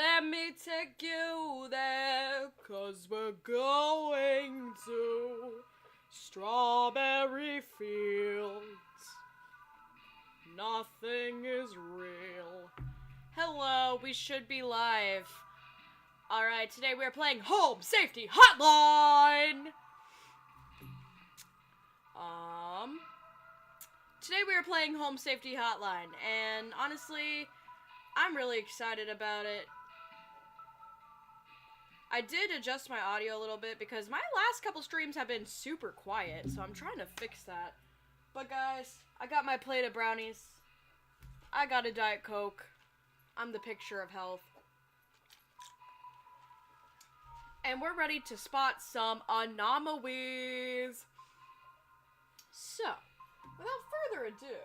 Let me take you there, 'cause we're going to strawberry fields. Nothing is real. Hello, we should be live. Alright, today we're playing Home Safety Hotline! Today we are playing Home Safety Hotline, and honestly, I'm really excited about it. I did adjust my audio a little bit because my last couple streams have been super quiet, so I'm trying to fix that. But guys, I got my plate of brownies. I got a Diet Coke. I'm the picture of health. And we're ready to spot some anomalies. So, without further ado,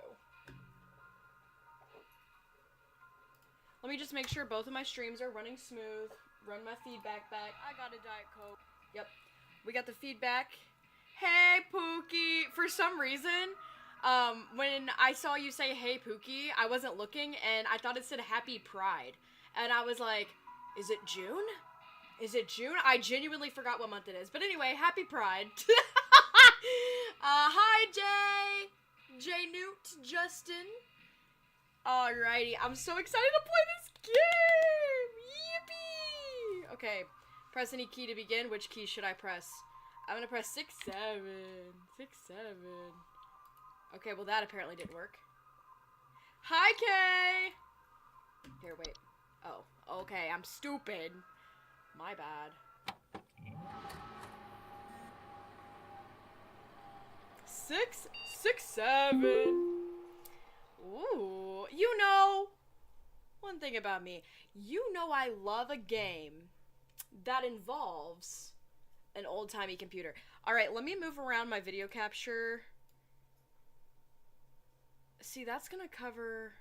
let me just make sure both of my streams are running smooth. Run my feedback back. I got a Diet Coke. Yep. We got the feedback. Hey, Pookie! For some reason, when I saw you say, hey, Pookie, I wasn't looking, and I thought it said Happy Pride. And I was like, is it June? Is it June? I genuinely forgot what month it is. But anyway, Happy Pride. Hi, Jay! Jay Newt, Justin. Alrighty, I'm so excited to play this game! Yippee! Okay, press any key to begin. Which key should I press? I'm gonna press 6, 7. 6, 7. Okay, well that apparently didn't work. Hi, Kay! Here, wait. Oh, okay, I'm stupid. My bad. 6, 6, 7. Ooh, you know, one thing about me. You know I love a game that involves an old-timey computer. Alright, let me move around my video capture. See, that's gonna cover...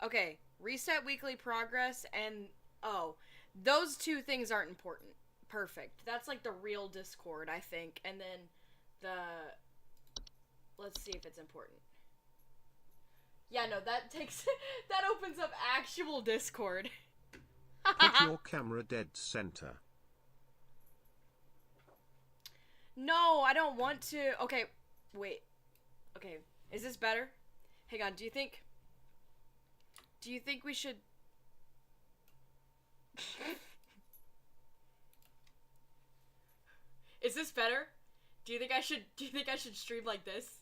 Okay, reset weekly progress and... Oh, those two things aren't important. Perfect. That's like the real Discord, I think. And then the... Let's see if it's important. Yeah, no, that takes... that opens up actual Discord. Put your camera dead center. No, I don't want to... Okay, wait. Okay, is this better? Hang on, do you think we should... Is this better? Do you think I should stream like this?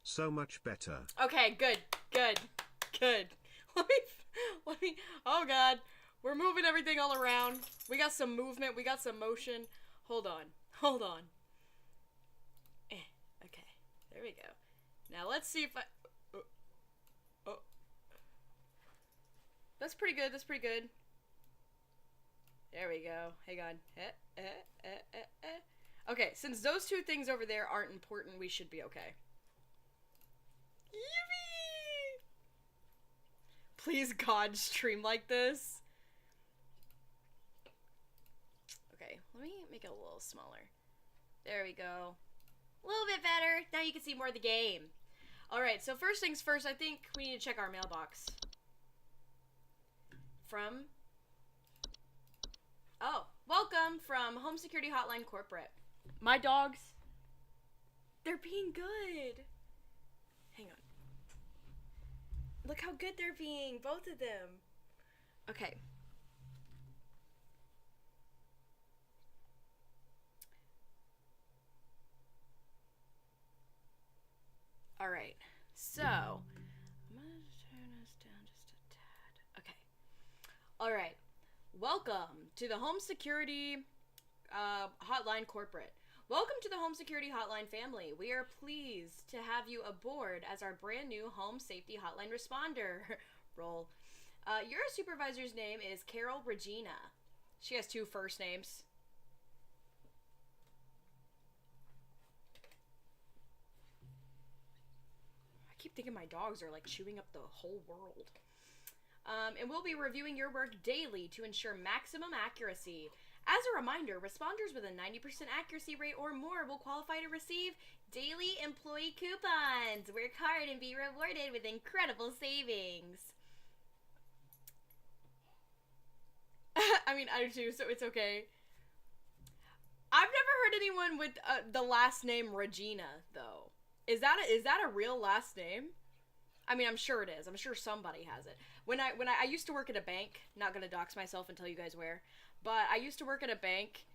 So much better. Okay, good. Let me, oh god. We're moving everything all around. We got some movement, we got some motion. Hold on. Okay, there we go. Now let's see if I, oh. That's pretty good, There we go. Hang on. Okay, since those two things over there aren't important, we should be okay. Yippee! Please, God, stream like this. Okay, let me make it a little smaller. There we go. A little bit better. Now you can see more of the game. Alright, so first things first, I think we need to check our mailbox. From... Oh, welcome from Home Security Hotline Corporate. My dogs, they're being good. Hang on. Look how good they're being, both of them. Okay. Alright, so, I'm gonna turn this down just a tad. Okay. Alright. Welcome to the Home Security Hotline Corporate. Welcome to the Home Security Hotline family. We are pleased to have you aboard as our brand new Home Safety Hotline Responder role. Your supervisor's name is Carol Regina. She has 2 first names. I keep thinking my dogs are like chewing up the whole world. And we'll be reviewing your work daily to ensure maximum accuracy. As a reminder, responders with a 90% accuracy rate or more will qualify to receive daily employee coupons. Work hard and be rewarded with incredible savings. I mean, I do too, so it's okay. I've never heard anyone with the last name Regina, though. Is that a real last name? I mean, I'm sure it is. I'm sure somebody has it. When I used to work at a bank, not gonna dox myself and tell you guys where, but I used to work at a bank,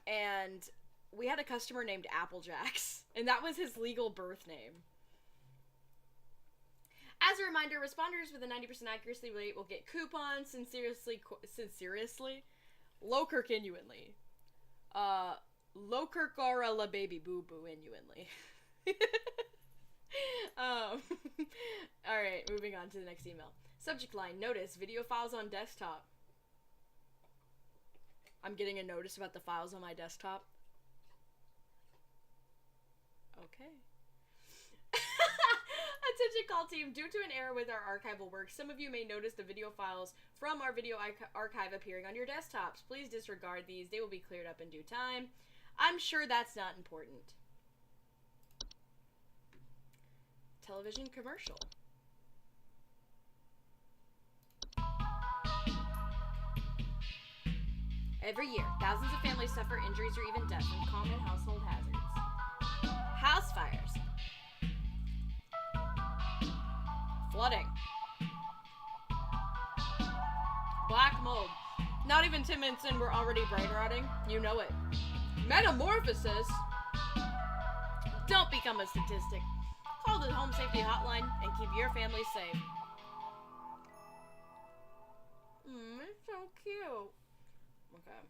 and we had a customer named Applejacks, and that was his legal birth name. As a reminder, responders with a 90% accuracy rate will get coupons. Sincerely, Lokirk-inuinly. Lokirkara la baby boo boo inuinly. Alright, moving on to the next email. Subject line, notice, video files on desktop. I'm getting a notice about the files on my desktop. Okay. Attention call team, due to an error with our archival work, some of you may notice the video files from our video archive appearing on your desktops. Please disregard these. They will be cleared up in due time. I'm sure that's not important. Television commercial. Every year, thousands of families suffer injuries or even death from common household hazards. House fires. Flooding. Black mold. Not even 10 minutes in, we're already brain rotting. You know it. Metamorphosis. Don't become a statistic. Call the Home Safety Hotline and keep your family safe. It's so cute. Okay.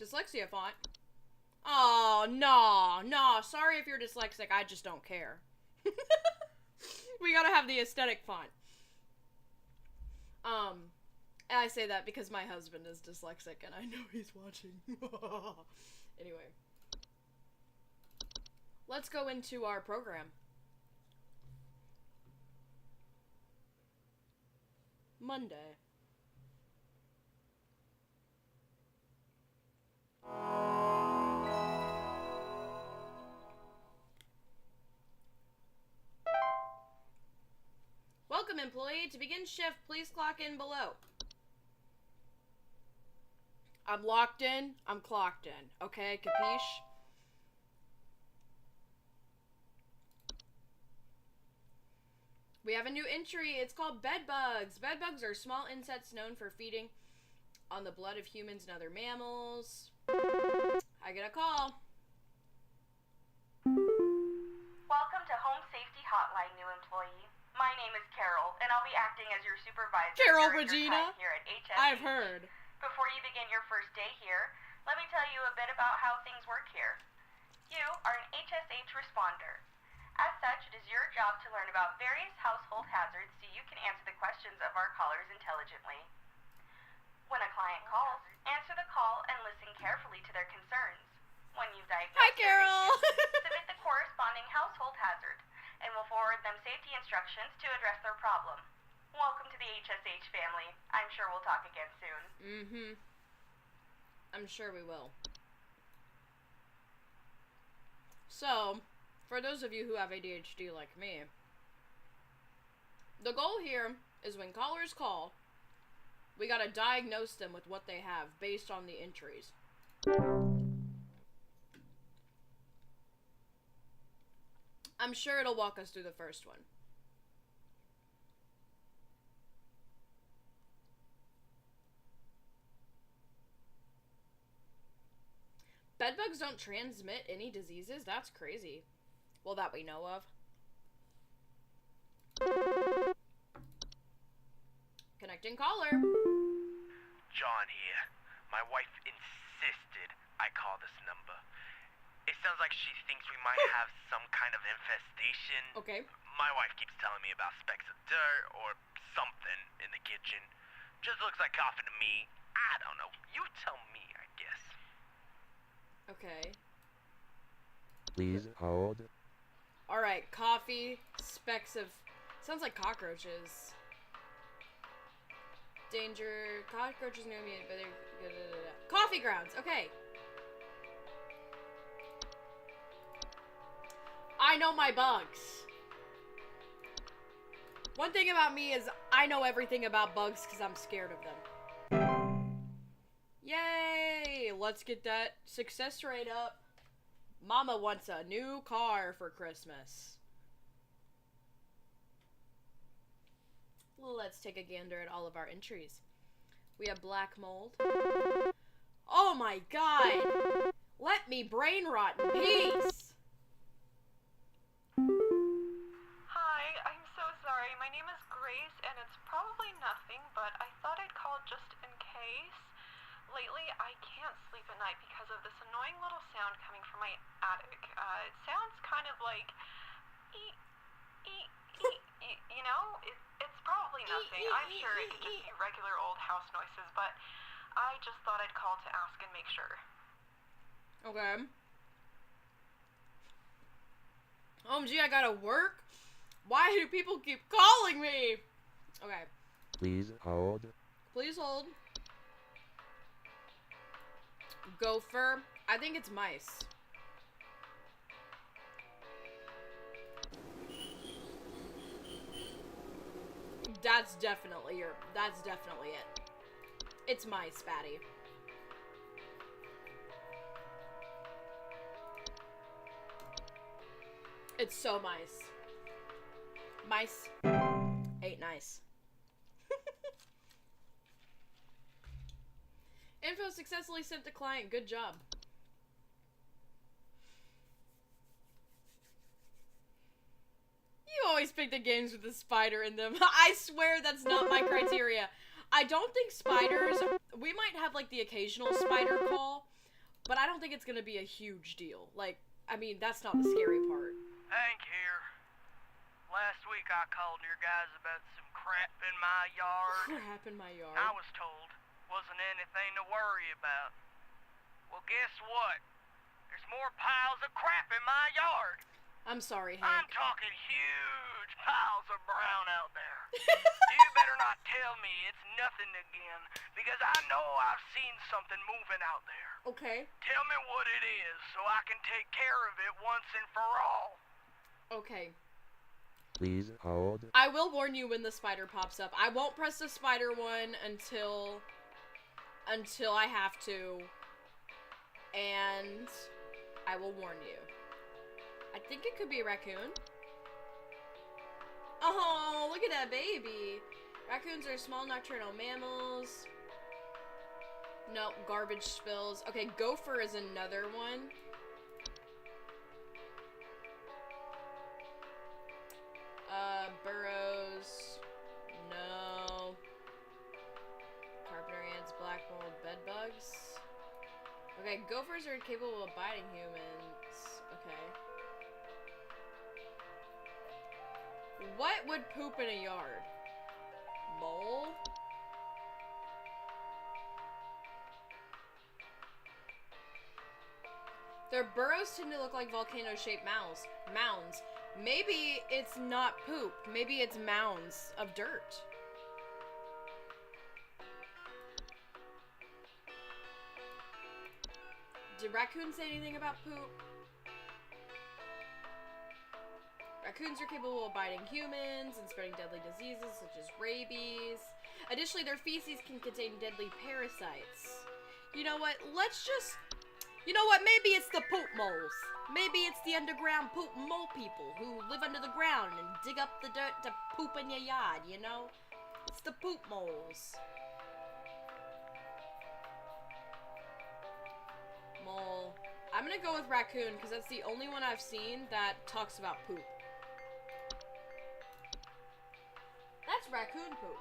Dyslexia font. Oh, no. Sorry if you're dyslexic. I just don't care. We gotta have the aesthetic font. And I say that because my husband is dyslexic and I know he's watching. Anyway. Let's go into our program. Monday. Welcome, employee. To begin shift, please clock in below. I'm locked in. I'm clocked in. Okay, capiche? We have a new entry. It's called bed bugs. Bed bugs are small insects known for feeding on the blood of humans and other mammals. I get a call. Welcome to Home Safety Hotline, new employee. My name is Carol, and I'll be acting as your supervisor Carol during your Regina? time here at HSH. I've heard. Before you begin your first day here, let me tell you a bit about how things work here. You are an HSH responder. As such, it is your job to learn about various household hazards so you can answer the questions of our callers intelligently. When a client calls, answer the call and listen carefully to their concerns. When you've diagnosed Hi, Carol. submit the corresponding household hazard, and we'll forward them safety instructions to address their problem. Welcome to the HSH family. I'm sure we'll talk again soon. I'm sure we will. So, for those of you who have ADHD like me, the goal here is when callers call, we gotta diagnose them with what they have based on the entries. I'm sure it'll walk us through the first one. Bedbugs don't transmit any diseases? That's crazy. Well, that we know of. Connecting caller. John here. My wife insisted I call this number. It sounds like she thinks we might have some kind of infestation. Okay. My wife keeps telling me about specks of dirt or something in the kitchen. Just looks like coffee to me. I don't know. You tell me, I guess. Okay. Please hold. Alright, coffee, specks of... Sounds like cockroaches. Danger, cockroaches near me, but they're... Coffee grounds, okay. I know my bugs. One thing about me is I know everything about bugs because I'm scared of them. Yay! Let's get that success rate up. Mama wants a new car for Christmas. Let's take a gander at all of our entries. We have black mold. Oh my god! Let me brain rot in peace! Hi, I'm so sorry. My name is Grace, and it's probably nothing, but I thought I'd call just in case. Lately, I can't sleep at night because of this annoying little sound coming from my attic. It sounds kind of like... eek, eek, eek, eek, you know? It's probably nothing. I'm sure it could just be regular old house noises, but I just thought I'd call to ask and make sure. Okay. OMG, I gotta work? Why do people keep calling me? Okay. Please hold. Please hold. Gopher. I think it's mice. That's definitely it. It's mice, Fatty. It's so mice. Mice ain't nice. Info successfully sent to client. Good job. You always pick the games with the spider in them. I swear that's not my criteria. I don't think spiders... We might have, like, the occasional spider call, but I don't think it's gonna be a huge deal. Like, I mean, that's not the scary part. Hank here. Last week I called your guys about some crap in my yard. Crap in my yard. I was told wasn't anything to worry about. Well, guess what? There's more piles of crap in my yard. I'm sorry, I'm Hank. talking huge piles of brown out there. You better not tell me it's nothing again, because I know I've seen something moving out there. Okay. Tell me what it is so I can take care of it once and for all. Okay. Please hold. I will warn you when the spider pops up. I won't press the spider one until I have to, and I will warn you. I think it could be a raccoon. Oh, look at that baby. Raccoons are small nocturnal mammals. No, garbage spills. Okay, gopher is another one. Burrows. No. Carpenter ants, black mold, bed bugs. Okay, gophers are capable of biting humans. Okay. What would poop in a yard? Mole? Their burrows tend to look like volcano-shaped mounds. Maybe it's not poop. Maybe it's mounds of dirt. Did raccoons say anything about poop? Raccoons are capable of biting humans and spreading deadly diseases such as rabies. Additionally, their feces can contain deadly parasites. You know what? You know what? Maybe it's the poop moles. Maybe it's the underground poop mole people who live under the ground and dig up the dirt to poop in your yard, you know? It's the poop moles. Mole. I'm gonna go with raccoon because that's the only one I've seen that talks about poop. That's raccoon poop.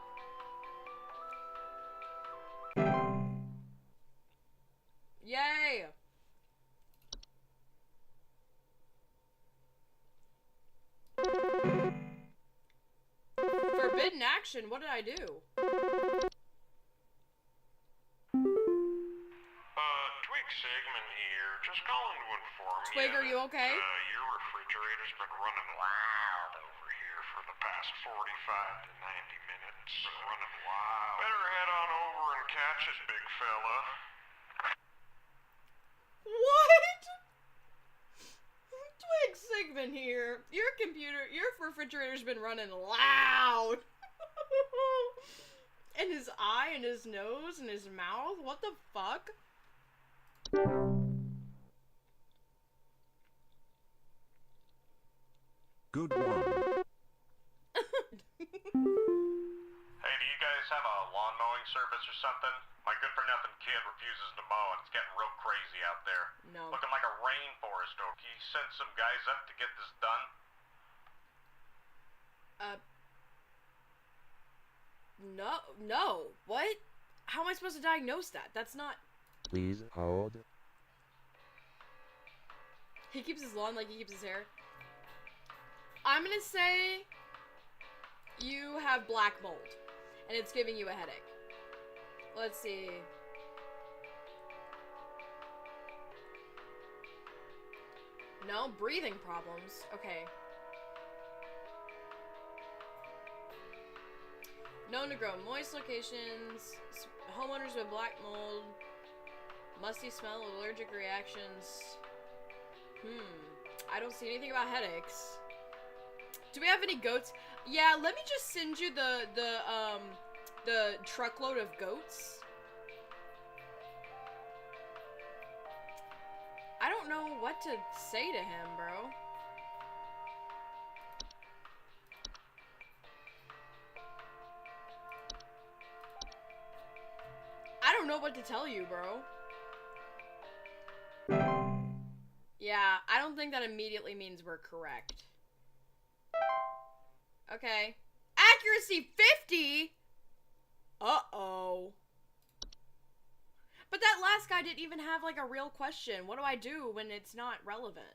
Yay! Forbidden action? What did I do? Twig Sigmund here. Just calling to inform Twig, you are you okay? your refrigerator's been running wild over here for the past 45 to 90 minutes. Been running wild. Better head on over and catch it, big fella. What? Twig Sigmund here. refrigerator's been running loud. And his eye and his nose and his mouth. What the fuck? Good one. Hey, do you guys have a lawn mowing service or something? My good-for-nothing kid refuses to mow, and it's getting real crazy out there. No. Looking like a rainforest. Can you send some guys up to get this done? No. What? How am I supposed to diagnose that? That's not... Please hold. He keeps his lawn like he keeps his hair. I'm gonna say you have black mold, and it's giving you a headache. Let's see. No, breathing problems. Okay. Known to grow moist locations, homeowners with black mold, musty smell, allergic reactions. I don't see anything about headaches. Do we have any goats? Yeah, let me just send you the truckload of goats. I don't know what to say to him, bro. I don't know what to tell you, bro. Yeah, I don't think that immediately means we're correct. Okay. Accuracy 50? Uh-oh. But that last guy didn't even have, like, a real question. What do I do when it's not relevant?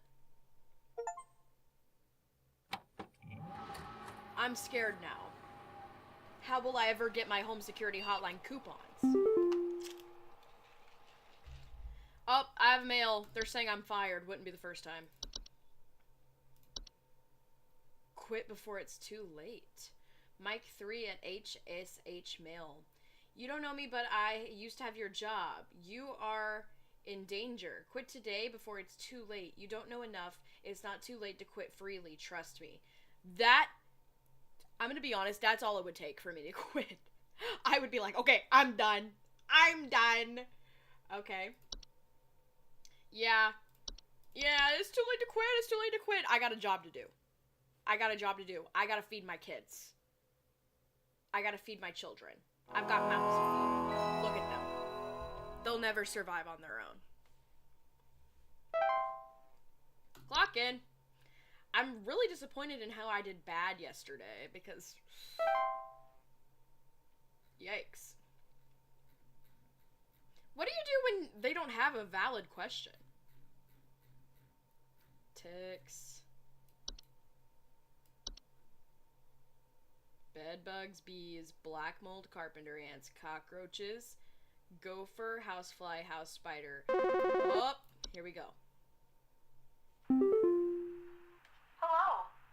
I'm scared now. How will I ever get my home security hotline coupons? Oh, I have mail. They're saying I'm fired. Wouldn't be the first time. Quit before it's too late. Mike 3 at HSH Mail. You don't know me, but I used to have your job. You are in danger. Quit today before it's too late. You don't know enough. It's not too late to quit freely. Trust me. That, I'm gonna be honest, that's all it would take for me to quit. I would be like, okay, I'm done. I'm done. Okay. Yeah. Yeah, it's too late to quit. It's too late to quit. I got a job to do. I got a job to do. I gotta feed my kids. I gotta feed my children. I've got mouths to feed. Look at them. They'll never survive on their own. Clock in. I'm really disappointed in how I did bad yesterday because... Yikes. What do you do when they don't have a valid question? Ticks. Bedbugs, bees, black mold, carpenter ants, cockroaches, gopher, housefly, house spider. Oh, here we go. Hello,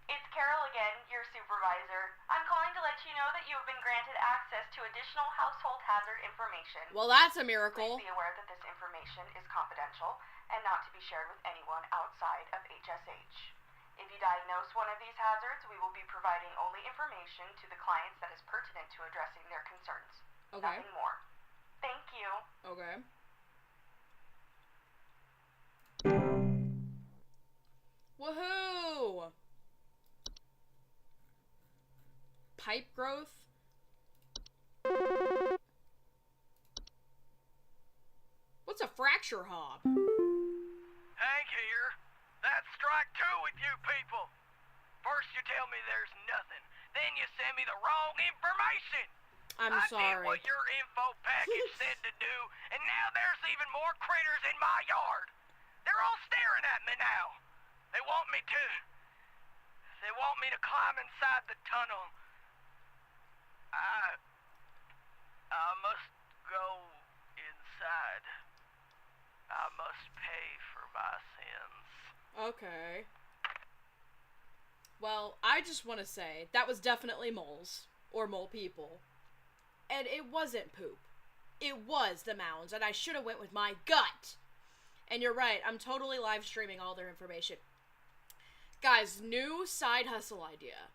it's Carol again, your supervisor. I'm calling to let you know that you have been granted access to additional household hazard information. Well, that's a miracle. Please be aware that this information is confidential and not to be shared with anyone outside of HSH. If you diagnose one of these hazards, we will be providing only information to the clients that is pertinent to addressing their concerns. Okay. Nothing more. Thank you. Okay. Woohoo! Pipe growth? What's a fracture hob? Hank here. That's strike two with you people. First you tell me there's nothing, then you send me the wrong information. I'm I sorry. did what your info package said to do, and now there's even more critters in my yard. They're all staring at me now. They want me to climb inside the tunnel. I must go inside. I must pay for my sins. Okay. Well, I just want to say, that was definitely moles. Or mole people. And it wasn't poop. It was the mounds, and I should have went with my gut. And you're right, I'm totally live streaming all their information. Guys, new side hustle idea.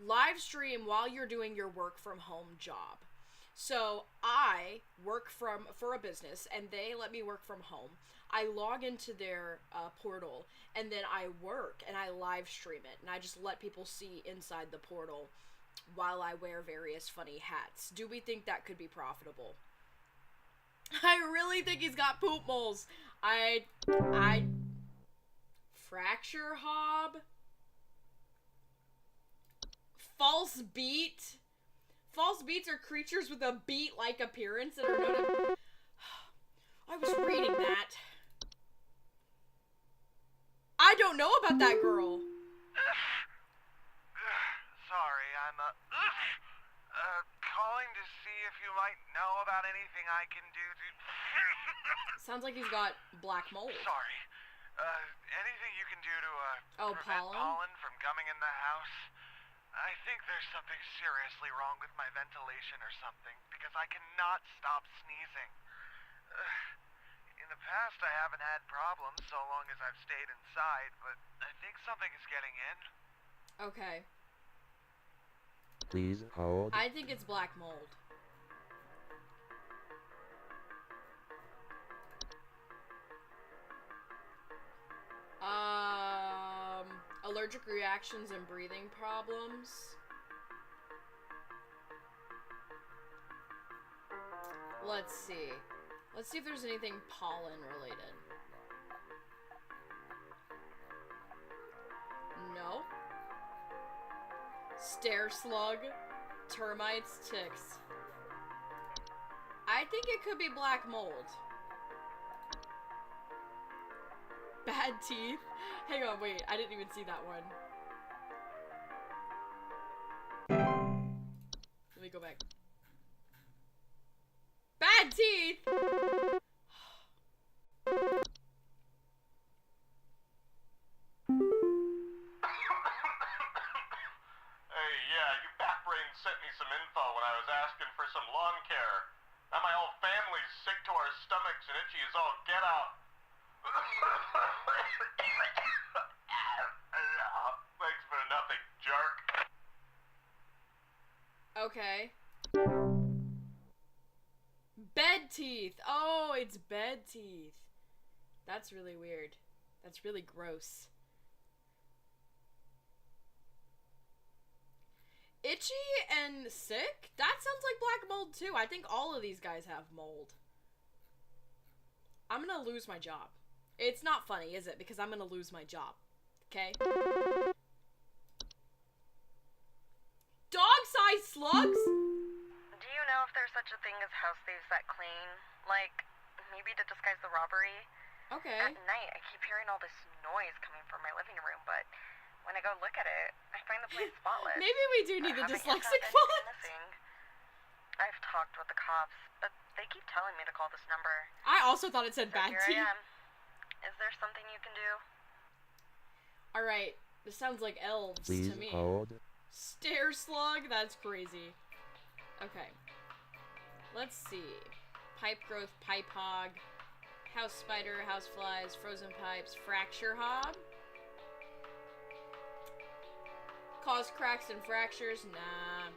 Live stream while you're doing your work from home job. So I work for a business and they let me work from home. I log into their portal and then I work and I live stream it and I just let people see inside the portal while I wear various funny hats. Do we think that could be profitable? I really think he's got poop moles. I fracture hob. False beat. False beats are creatures with a beat-like appearance that are known to... I was reading that. I don't know about that girl. Sorry, I'm calling to see if you might know about anything I can do to... Sounds like he's got black mold. Sorry. Anything you can do to prevent pollen? pollen from coming in the house? I think there's something seriously wrong with my ventilation or something, because I cannot stop sneezing. In the past, I haven't had problems so long as I've stayed inside, but I think something is getting in. Okay. Please hold. I think it's black mold. Allergic reactions and breathing problems. Let's see. Let's see if there's anything pollen related. No. Stair slug, termites, ticks. I think it could be black mold. Bad teeth. Hang on, wait. I didn't even see that one. Let me go back. Bad teeth! Hey, yeah, you backbrain sent me some info when I was asking for some lawn care. Now my whole family's sick to our stomachs and itchy as all get out. Thanks for nothing, jerk. Okay. Bed teeth! Oh, it's bed teeth. That's really weird. That's really gross. Itchy and sick? That sounds like black mold too. I think all of these guys have mold. I'm gonna lose my job. It's not funny, is it? Because I'm gonna lose my job. Okay? Dog-sized slugs? Do you know if there's such a thing as house thieves that clean? Like, maybe to disguise the robbery? Okay. At night, I keep hearing all this noise coming from my living room, but when I go look at it, I find the place spotless. Maybe we do need the Haven't yet dyslexic found font. anything missing. I've talked with the cops, but they keep telling me to call this number. I also thought it said So bad here teeth. I am. Is there something you can do? Alright, this sounds like elves Please to me. hold. Stair slug? That's crazy. Okay. Let's see. Pipe growth, pipe hog, house spider, house flies, frozen pipes, fracture hob. Cause cracks and fractures? Nah.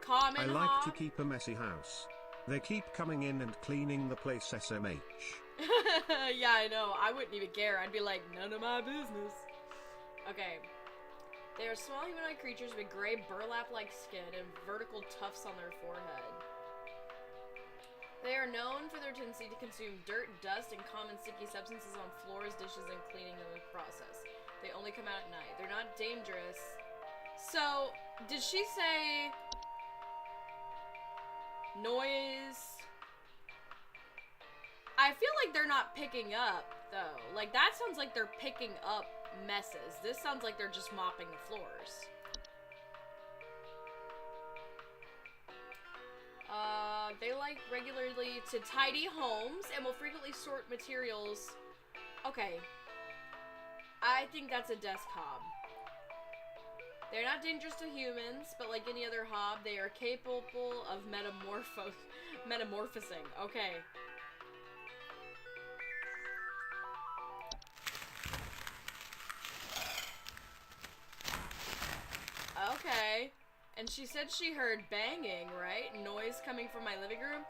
Common I like hob? to keep a messy house. They keep coming in and cleaning the place SMH. Yeah, I know. I wouldn't even care. I'd be like, none of my business. Okay. They are small humanoid creatures with gray burlap-like skin and vertical tufts on their forehead. They are known for their tendency to consume dirt, dust, and common sticky substances on floors, dishes, and cleaning them in the process. They only come out at night. They're not dangerous. So, did she say noise? I feel like they're not picking up, though. Like, that sounds like they're picking up messes. This sounds like they're just mopping the floors. They like regularly to tidy homes and will frequently sort materials. Okay. I think that's a desk hob. They're not dangerous to humans, but like any other hob, they are capable of metamorphosing. Okay. And she said she heard banging, right? Noise coming from my living room.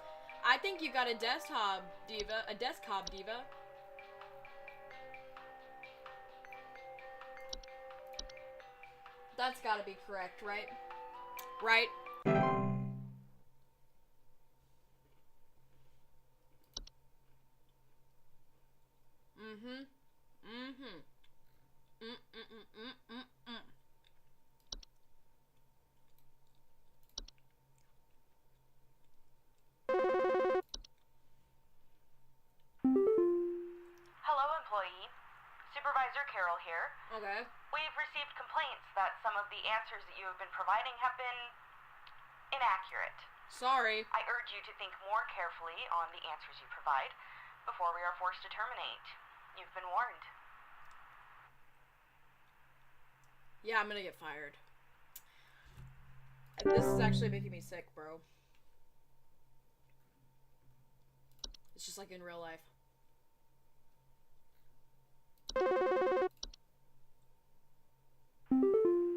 I think you got a desktop diva. A desktop diva. That's gotta be correct, right? Right? Mm-hmm. Mm-hmm. Mm-mm-mm-mm-mm-mm. Hello, employee. Supervisor Carol here. Okay. We've received complaints that some of the answers that you have been providing have been inaccurate. Sorry. I urge you to think more carefully on the answers you provide before we are forced to terminate. You've been warned. Yeah, I'm gonna get fired. This is actually making me sick, bro. It's just like in real life.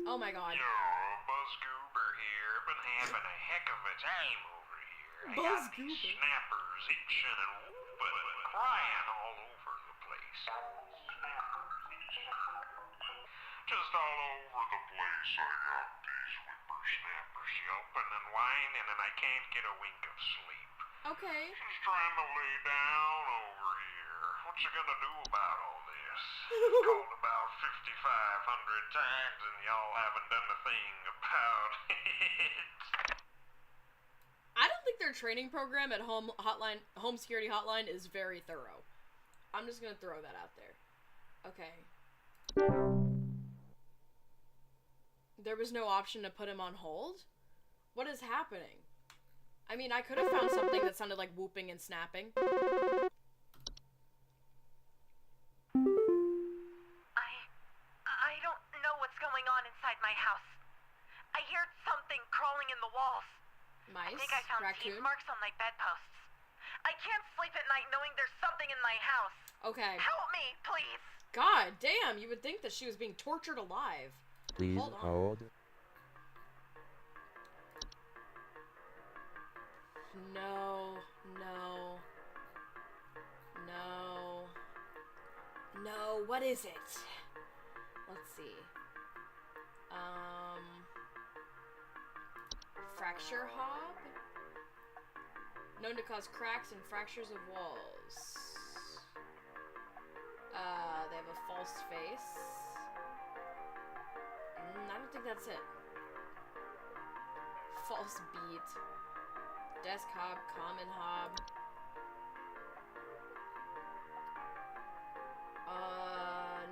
Oh my god. Yo, Buzzgoober here. Been having a heck of a time over here. I got these Buzzgoober. snappers itching and whooping and crying all over the place. Just all over the place. I got these whippersnappers yelping and whining, and I can't get a wink of sleep. Okay. She's trying to lay down over here. What you gonna do about all this? Called about 5,500 times and y'all haven't done a thing about it. I don't think their training program at home security hotline is very thorough. I'm just gonna throw that out there. Okay. There was no option to put him on hold? What is happening? I mean, I could have found something that sounded like whooping and snapping. I don't know what's going on inside my house. I hear something crawling in the walls. Mice? I think I found teeth Raccoon? marks on my bedposts. I can't sleep at night knowing there's something in my house. Okay. Help me, please. God damn, you would think that she was being tortured alive. Please Hold on. hold. No, no, no, no, what is it? Let's see. Fracture hob? Known to cause cracks and fractures of walls. They have a false face. I don't think that's it. False beat. Desk hob, common hob.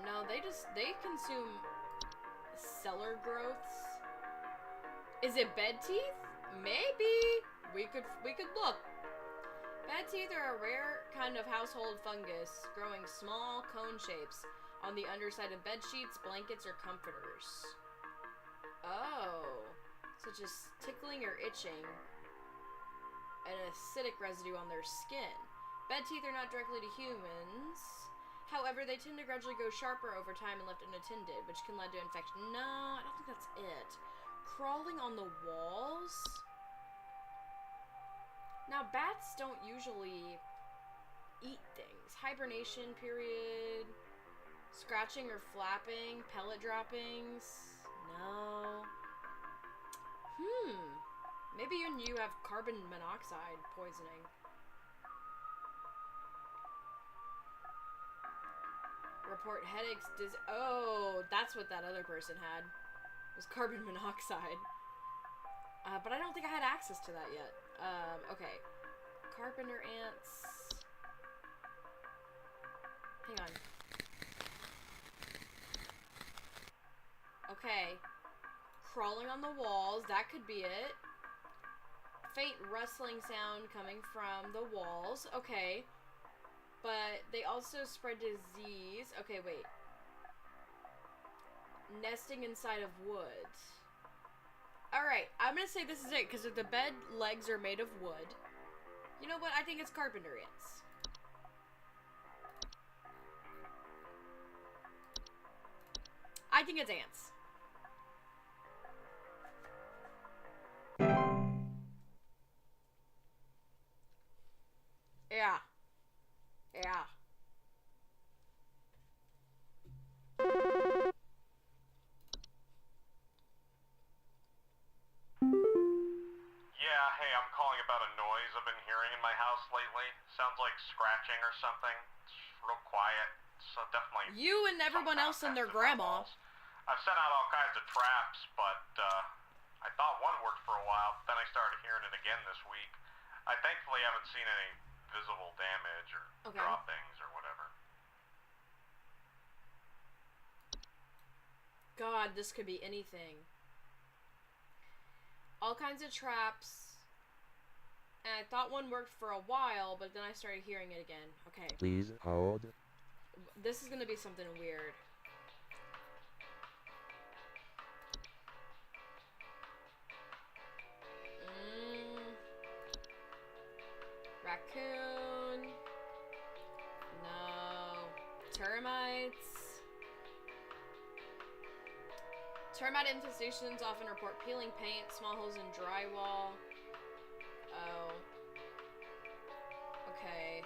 No, they consume cellar growths. Is it bed teeth? Maybe. We could look. Bed teeth are a rare kind of household fungus growing small cone shapes on the underside of bed sheets, blankets, or comforters. Oh. Such as tickling or itching. An acidic residue on their skin. Bed teeth are not directly to humans. However, they tend to gradually go sharper over time and left unattended, which can lead to infection. No, I don't think that's it. Crawling on the walls? Now, bats don't usually eat things. Hibernation period. Scratching or flapping. Pellet droppings. No. Maybe you have carbon monoxide poisoning. Report headaches, oh, that's what that other person had. Was carbon monoxide. But I don't think I had access to that yet. Okay. Carpenter ants. Hang on. Okay. Crawling on the walls, that could be it. Faint rustling sound coming from the walls. Okay. But they also spread disease. Okay, wait. Nesting inside of wood. Alright, I'm gonna say this is it, because if the bed legs are made of wood, you know what? I think it's carpenter ants. I think it's ants. like scratching or something. It's real quiet, so definitely... You and everyone else and their grandma. I've sent out all kinds of traps, but I thought one worked for a while, but then I started hearing it again this week. I thankfully haven't seen any visible damage or droppings or whatever. God, this could be anything. All kinds of traps. And I thought one worked for a while, but then I started hearing it again. Okay. Please hold. This is gonna be something weird. Raccoon. No. Termites. Termite infestations often report peeling paint, small holes in drywall. Oh. Okay.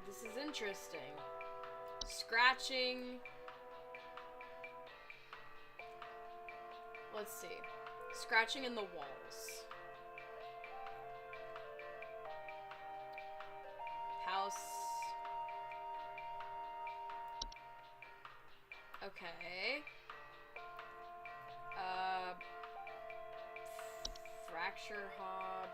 This is interesting. Scratching. Let's see. Scratching in the walls. House. Okay. Fracture hob.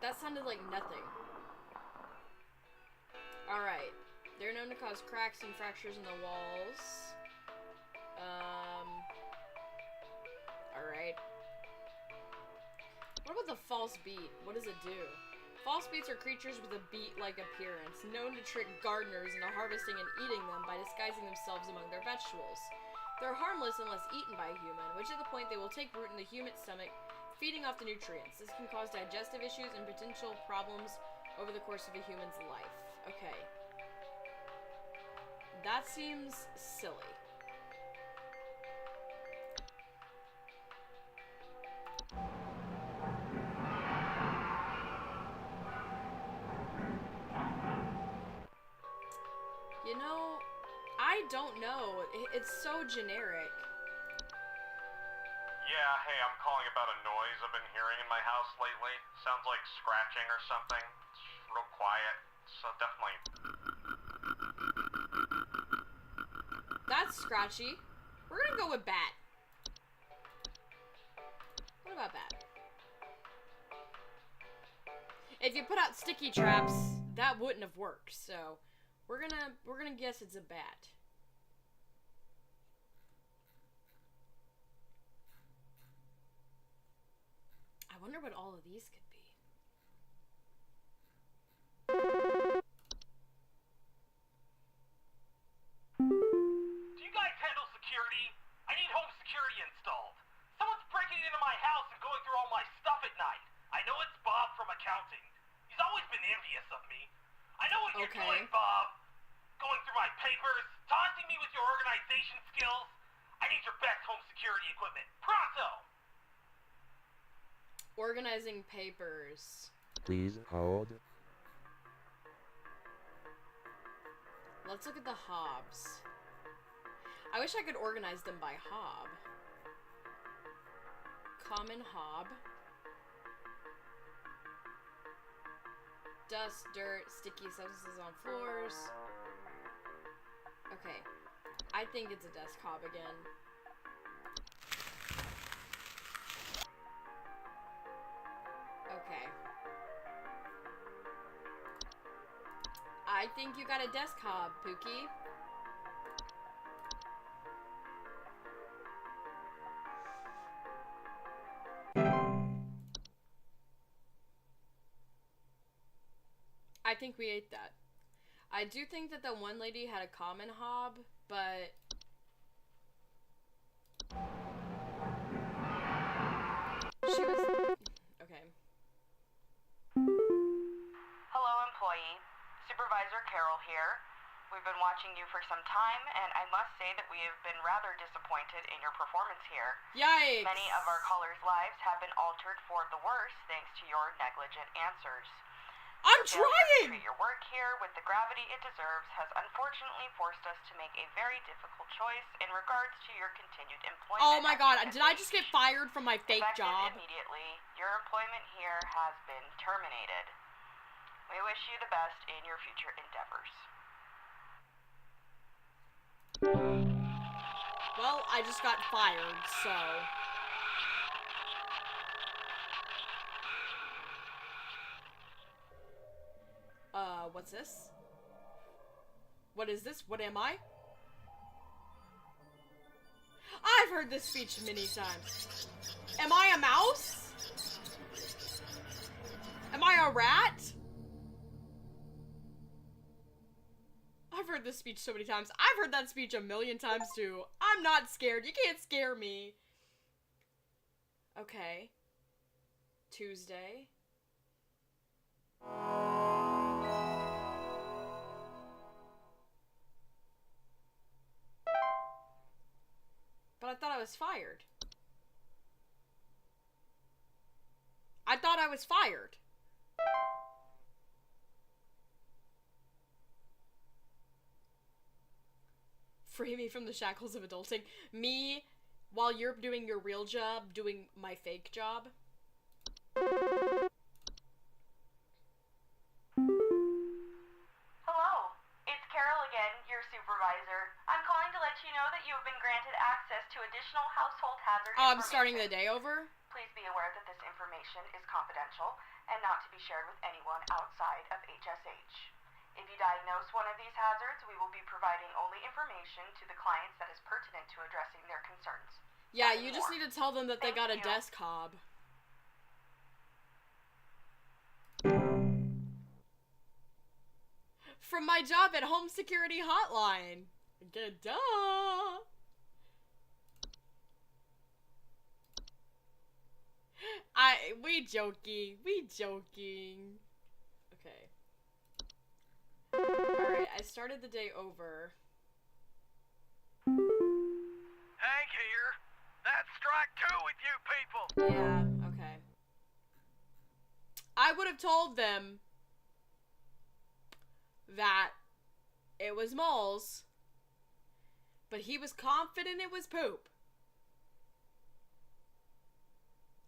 That sounded like nothing. Alright. They're known to cause cracks and fractures in the walls. Alright. What about the false beat? What does it do? False beets are creatures with a beet-like appearance, known to trick gardeners into harvesting and eating them by disguising themselves among their vegetables. They're harmless unless eaten by a human, which is the point they will take root in the human stomach, feeding off the nutrients. This can cause digestive issues and potential problems over the course of a human's life. Okay. That seems silly. You know, I don't know. It's so generic. Yeah, hey, I'm calling about a noise I've been hearing in my house lately. Sounds like scratching or something. It's real quiet, so definitely... That's scratchy. We're gonna go with bat. What about bat? If you put out sticky traps, that wouldn't have worked, so... We're gonna guess it's a bat. I wonder what all of these could be. Do you guys handle security? I need home security installed. Someone's breaking into my house and going through all my stuff at night. I know it's Bob from accounting. He's always been envious of me. I know what you're doing, Bob. Going through my papers, taunting me with your organization skills. I need your best home security equipment. Pronto! Organizing papers. Please hold. Let's look at the hobs. I wish I could organize them by hob. Common hob. Dust, dirt, sticky substances on floors. Okay. I think it's a desk hob again. Okay. I think you got a desk hob, Pookie. I think we ate that. I do think that the one lady had a common hob, but... She was... Okay. Hello, employee. Supervisor Carol here. We've been watching you for some time, and I must say that we have been rather disappointed in your performance here. Yikes! Many of our callers' lives have been altered for the worse thanks to your negligent answers. I'm Your failure to trying! treat your work here with the gravity it deserves has unfortunately forced us to make a very difficult choice in regards to your continued employment. Oh my at god, HSH. did I just get fired from my fake Effective job? immediately, your employment here has been terminated. We wish you the best in your future endeavors. Well, I just got fired, so... what's this? What is this? What am I? I've heard this speech many times. Am I a mouse? Am I a rat? I've heard this speech so many times. I've heard that speech a million times too. I'm not scared. You can't scare me. Okay. Tuesday. But I thought I was fired. I thought I was fired. Free me from the shackles of adulting. Me, while you're doing your real job, doing my fake job. Hello, it's Carol again, your supervisor. I'm calling to let you know that you have been granted access to additional household hazard Oh, I'm information. starting the day over? Please be aware that this information is confidential and not to be shared with anyone outside of HSH. If you diagnose one of these hazards, we will be providing only information to the clients that is pertinent to addressing their concerns. Yeah, Nothing you just more. need to tell them that they got a Thank you. desk hob. From my job at Home Security Hotline. Duh. We joking. Okay. Alright, I started the day over. Hank here. That's strike two with you people. Yeah, okay. I would have told them that it was moles, but he was confident it was poop.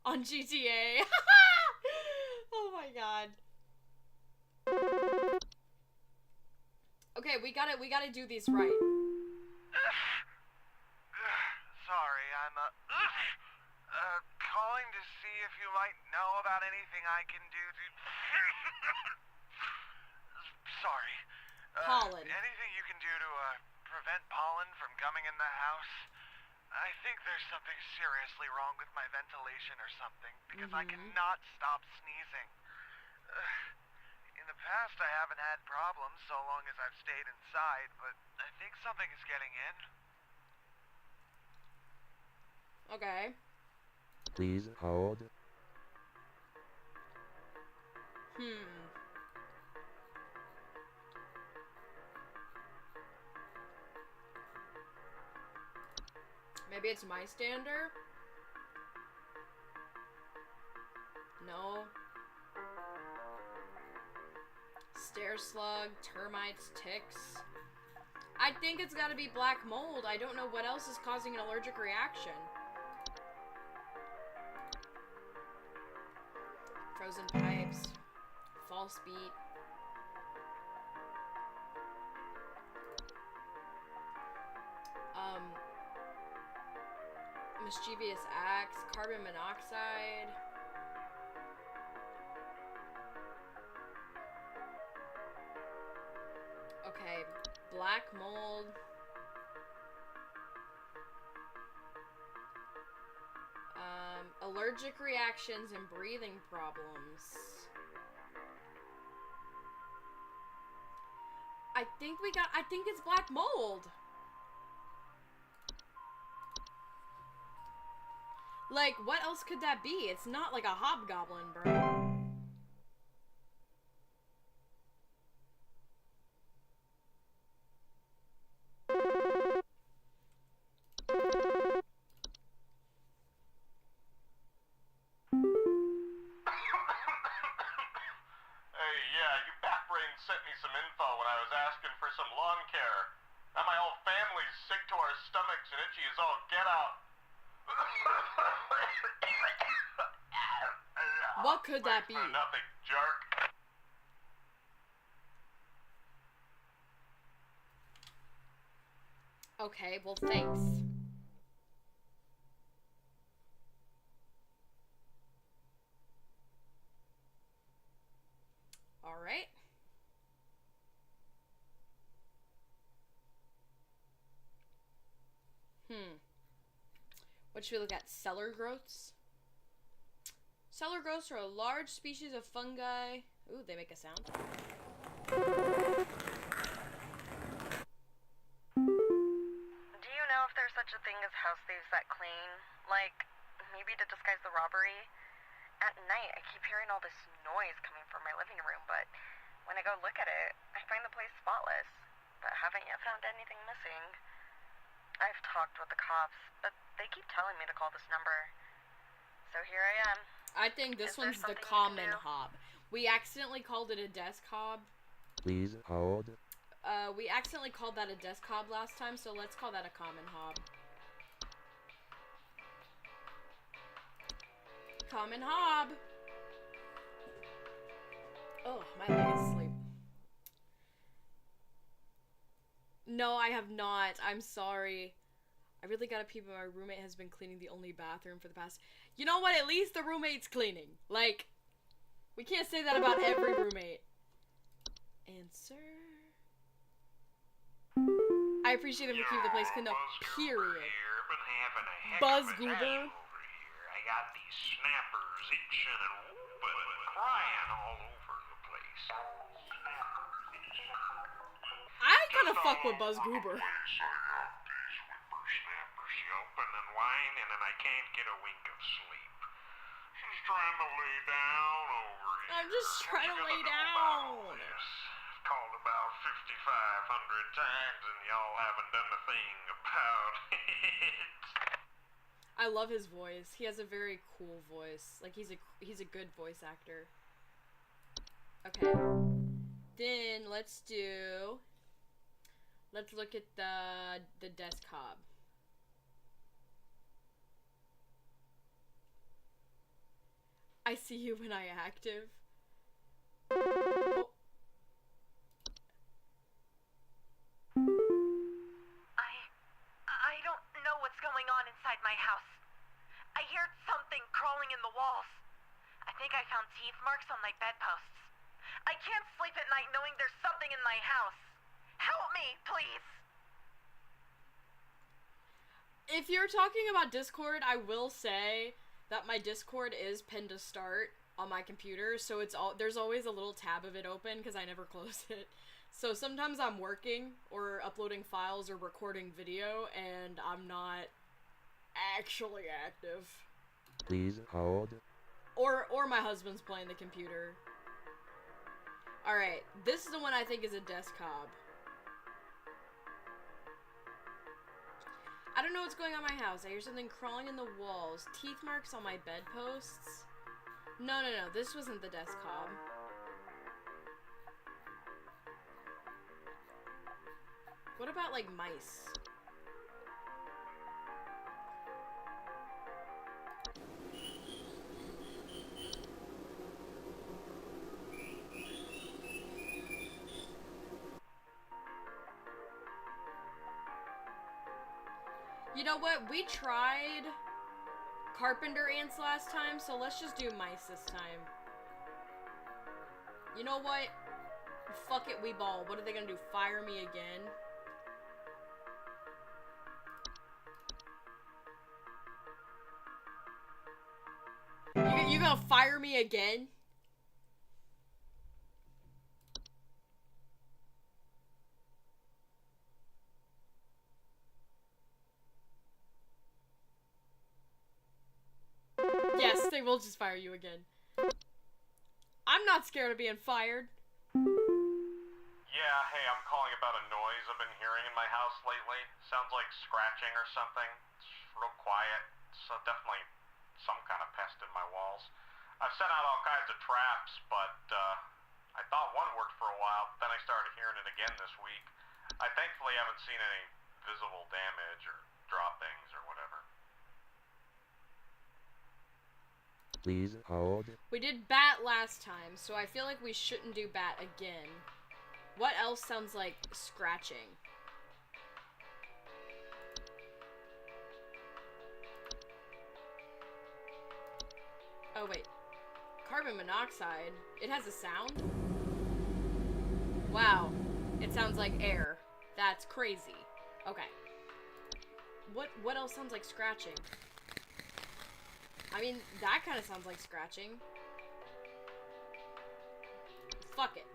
On GTA. Oh my god. Okay, we gotta do these right. Sorry, I'm calling to see if you might know about anything I can do to... Sorry. Pollen. Anything you can do to prevent pollen from coming in the house? I think there's something seriously wrong with my ventilation or something, because I cannot stop sneezing. In the past, I haven't had problems so long as I've stayed inside, but I think something is getting in. Okay. Please hold. Maybe it's my stander? No. Stair slug, termites, ticks. I think it's gotta be black mold. I don't know what else is causing an allergic reaction. Frozen pipes. False beat. Mischievous acts, carbon monoxide. Okay, black mold. Allergic reactions and breathing problems. I think it's black mold. Like, what else could that be? It's not like a hobgoblin, bro. Hey, yeah, sent me some info when I was asking for some lawn care. Now my whole family's sick to our stomachs and itchy as all get out. What could that be? Nothing, jerk. Okay, well, thanks. Alright. What should we look at? Cellar growths? Cellar growths are a large species of fungi. Ooh, they make a sound. Do you know if there's such a thing as house thieves that clean? Like, maybe to disguise the robbery? At night, I keep hearing all this noise coming from my living room, but when I go look at it, I find the place spotless, but haven't yet found anything missing. I've talked with the cops, but they keep telling me to call this number. So here I am. I think this Is there one's the something you can common do? hob. We accidentally called it a desk hob. Please hold. We accidentally called that a desk hob last time, so let's call that a common hob. Common hob! Oh, my leg is asleep. No, I have not. I'm sorry. I really gotta peep, my roommate has been cleaning the only bathroom for the past... You know what? At least the roommate's cleaning. Like, we can't say that about every roommate. Answer... I appreciate him to keep the place clean up, period. Buzz Goober. I got these snappers itching and whooping and crying all over the place. I kind of fuck with Buzz Goober. I got these whippersnappers yelping and whining and I can't get a wink of sleep. She's trying to lay down over here. I'm just trying to lay down. Called about 5,500 times and y'all haven't done a thing about it. I love his voice. He has a very cool voice. Like, he's a good voice actor. Okay. Then let's look at the desk hob. I see you when I active. Oh. I don't know what's going on inside my house. I hear something crawling in the walls. I think I found teeth marks on my bedposts. I can't sleep at night knowing there's something in my house. Help me, please. If you're talking about Discord, I will say that my Discord is pinned to start on my computer, so there's always a little tab of it open because I never close it. So sometimes I'm working or uploading files or recording video and I'm not actually active. Please hold. Or my husband's playing the computer. Alright, this is the one I think is a desk hob. I don't know what's going on in my house. I hear something crawling in the walls. Teeth marks on my bedposts. No, this wasn't the desk hob. What about, like, mice? You know what? We tried carpenter ants last time, so let's just do mice this time. You know what? Fuck it, we ball. What are they gonna do? Fire me again? You gonna fire me again? Yes, they will just fire you again. I'm not scared of being fired. Yeah, hey, I'm calling about a noise I've been hearing in my house lately. Sounds like scratching or something. It's real quiet. So definitely some kind of pest in my walls. I've sent out all kinds of traps, but I thought one worked for a while, but then I started hearing it again this week. I thankfully haven't seen any visible damage or droppings or whatever. Please hold. We did bat last time, so I feel like we shouldn't do bat again. What else sounds like scratching? Oh wait. Carbon monoxide. It has a sound? Wow. It sounds like air. That's crazy. Okay. What else sounds like scratching? I mean, that kind of sounds like scratching. Fuck it.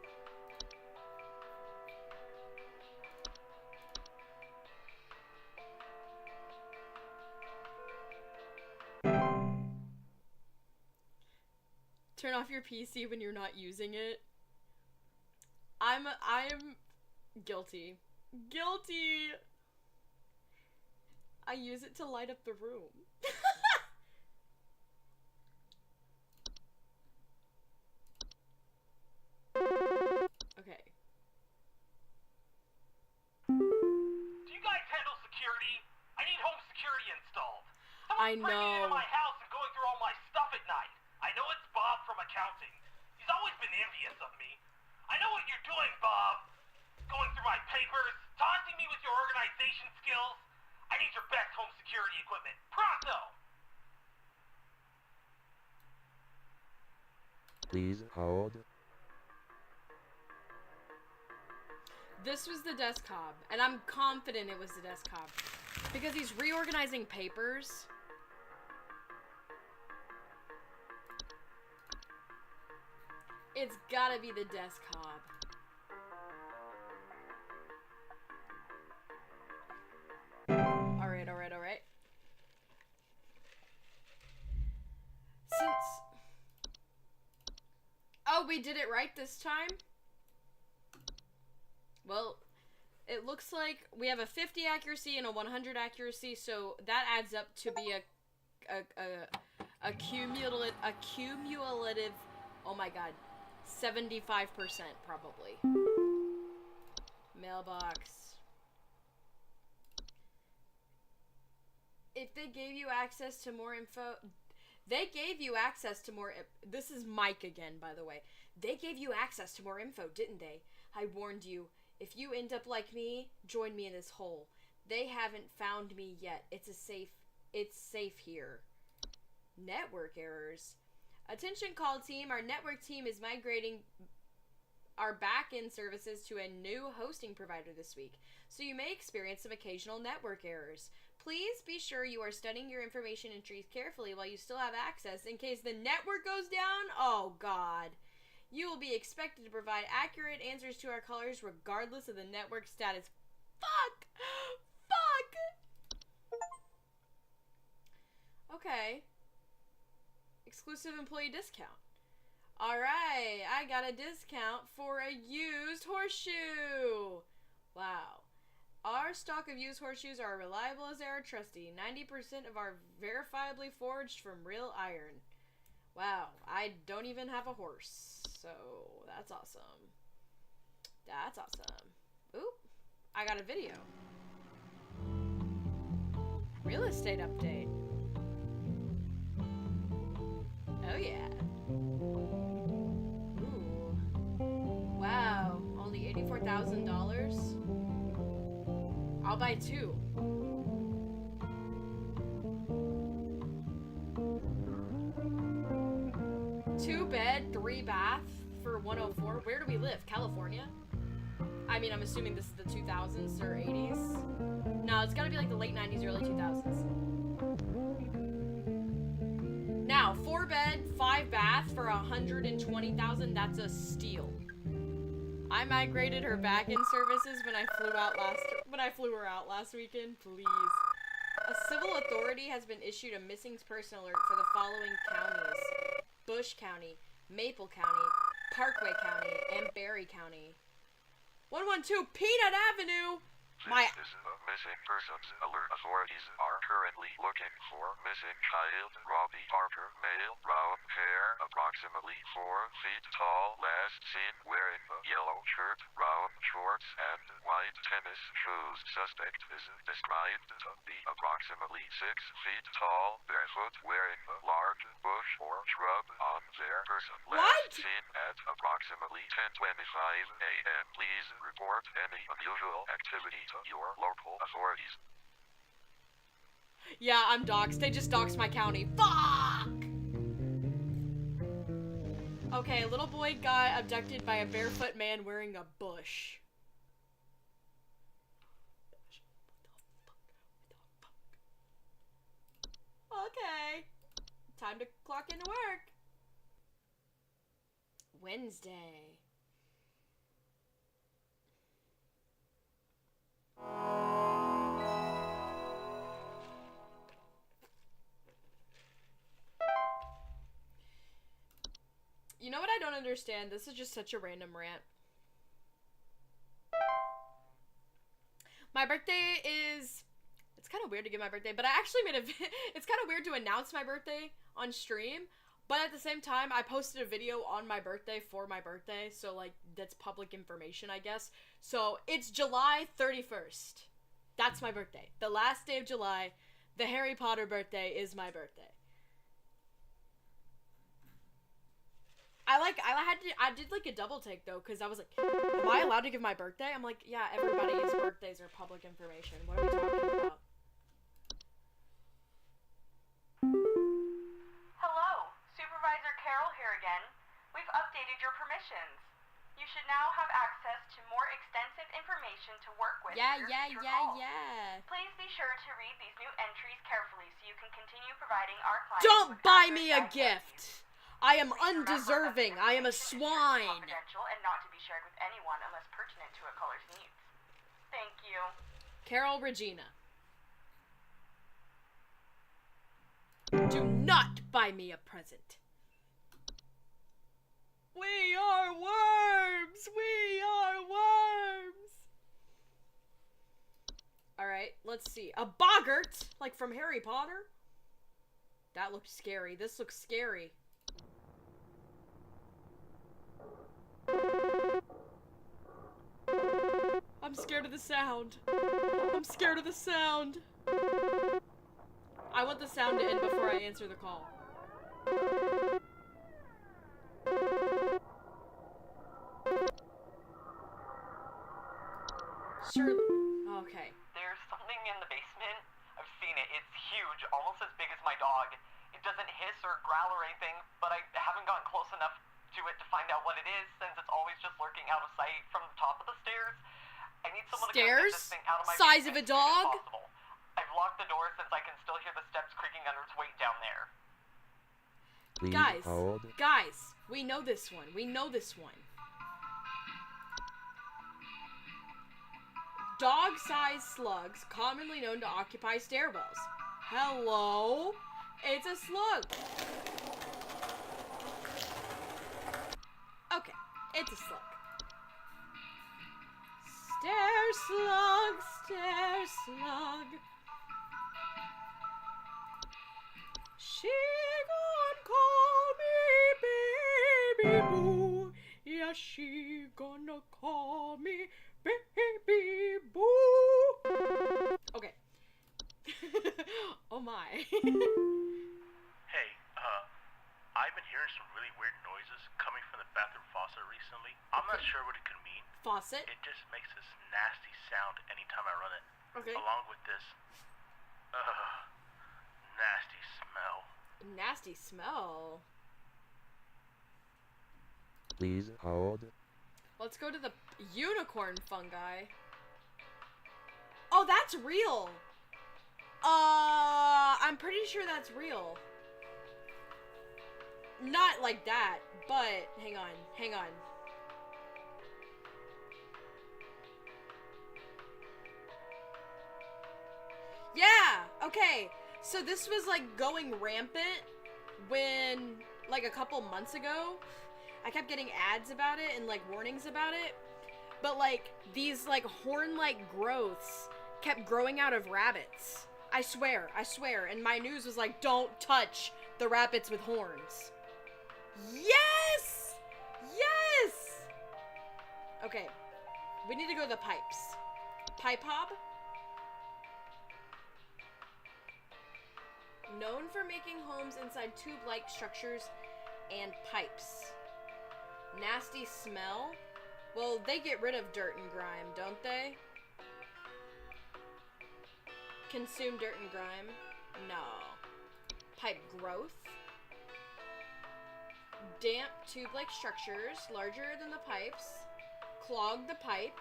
Turn off your PC when you're not using it. I'm guilty. Guilty! I use it to light up the room. Okay. Do you guys handle security? I need home security installed. I Someone's breaking into know. my house and going through all my stuff at night. I know it's Bob from accounting. He's always been envious of me. I know what you're doing, Bob. Going through my papers, taunting me with your organization skills. I need your best home security equipment. Pronto! Please hold. This was the desk hob, and I'm confident it was the desk hob. Because he's reorganizing papers. It's gotta be the desk hob. Alright, alright, alright. Oh, we did it right this time? Well, it looks like we have a 50 accuracy and a 100 accuracy, so that adds up to be a cumulative, oh my god, 75% probably. Mailbox. If they gave you access to more info, they gave you access to more, this is Mike again, by the way. They gave you access to more info, didn't they? I warned you. If you end up like me, join me in this hole. They haven't found me yet. It's safe here. Network errors. Attention call team, our network team is migrating our back-end services to a new hosting provider this week, so you may experience some occasional network errors. Please be sure you are studying your information entries carefully while you still have access in case the network goes down. Oh god. You will be expected to provide accurate answers to our callers regardless of the network status. Fuck! Fuck! Okay. Exclusive employee discount. Alright, I got a discount for a used horseshoe. Wow. Our stock of used horseshoes are reliable as they are trusty. 90% of our verifiably forged from real iron. Wow, I don't even have a horse, so that's awesome. That's awesome. Oop, I got a video. Real estate update. Oh yeah. Ooh. Wow, only $84,000? I'll buy two. Two bed, 3 bath for 104. Where do we live? California? I mean, I'm assuming this is the 2000s or 80s. No, it's gotta be like the late 90s, early 2000s. Now, 4 bed, 5 bath for 120,000. That's a steal. I migrated her back-end services when I flew her out last weekend. Please. A civil authority has been issued a missing person alert for the following counties: Bush County, Maple County, Parkway County, and Berry County. 112 Peanut Avenue! This is a missing persons alert. Authorities are currently looking for missing child Robbie Parker, male, Rowan hair, approximately 4 feet tall, last seen wearing a yellow shirt, brown shorts, and white tennis shoes. Suspect is described to be approximately 6 feet tall, barefoot, wearing a large bush or shrub on their person. Last seen at approximately 10:25 a.m. Please report any unusual activity to your local authorities. Yeah, I'm doxxed. They just doxed my county. Fuck! Okay, a little boy got abducted by a barefoot man wearing a bush. Okay. Time to clock into work. Wednesday. You know what I don't understand? This is just such a random rant. My birthday is... It's kind of weird to give my birthday, but I actually made a... It's kind of weird to announce my birthday on stream, but at the same time, I posted a video on my birthday for my birthday, so, like, that's public information, I guess. So, it's July 31st. That's my birthday. The last day of July, the Harry Potter birthday is my birthday. I did like a double take though, because I was like, am I allowed to give my birthday? I'm like, yeah, everybody's birthdays are public information. What are we talking about? Hello, Supervisor Carol here again. We've updated your permissions. You should now have access to more extensive information to work with. Yeah. Please be sure to read these new entries carefully so you can continue providing our clients. Don't with buy accurate me a diagnoses. gift! I am Please remember that undeserving. this I am a information is swine. confidential and not to be shared with anyone unless pertinent to a caller's needs. Thank you. Carol Regina. Do not buy me a present. We are worms! We are worms! Alright, let's see. A boggart? Like from Harry Potter? That looked scary. This looks scary. I'm scared of the sound. I'm scared of the sound. I want the sound to end before I answer the call. Surely. Okay. There's something in the basement. I've seen it. It's huge, almost as big as my dog. It doesn't hiss or growl or anything, but I haven't gotten close enough to it to find out what it is, since it's always just lurking out of sight from the top of the stairs. I need someone to come get this thing out of my Size of a basement as soon as dog? possible. I've locked the door since I can still hear the steps creaking under its weight down there. Please Guys, hold. guys, we know this one. We know this one. Dog-sized slugs, commonly known to occupy stairwells. Hello? It's a slug. Okay, it's a slug. Stair slug, stair slug. She gon' call me baby boo. Yeah, she gonna call me baby boo. Okay. Oh my. Hey, I've been hearing some really weird noises coming from the bathroom faucet recently. I'm not sure what it could mean. Faucet? It just makes this nasty sound anytime I run it. Okay. Along with this, nasty smell. Nasty smell. Please hold. Let's go to the unicorn fungi. Oh, that's real. I'm pretty sure that's real. Not like that, but hang on. Yeah, okay. So this was like going rampant when, like a couple months ago, I kept getting ads about it and like warnings about it. But like these like horn-like growths kept growing out of rabbits. I swear. And my news was like, don't touch the rabbits with horns. Yes! Yes! Okay. We need to go to the pipes. Pipe Hob? Known for making homes inside tube-like structures and pipes. Nasty smell? Well, they get rid of dirt and grime, don't they? Consume dirt and grime? No. Pipe growth? Damp tube-like structures, larger than the pipes. Clog the pipe.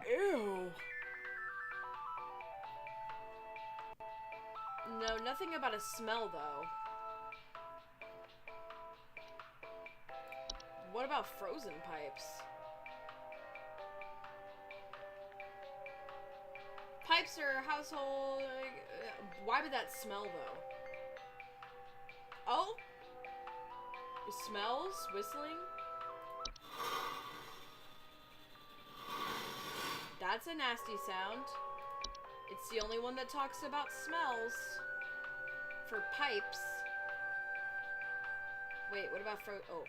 Ew. No, nothing about a smell, though. What about frozen pipes? Pipes are household... why would that smell, though? Oh? It smells? Whistling? That's a nasty sound. It's the only one that talks about smells. For pipes. Wait, what about oh.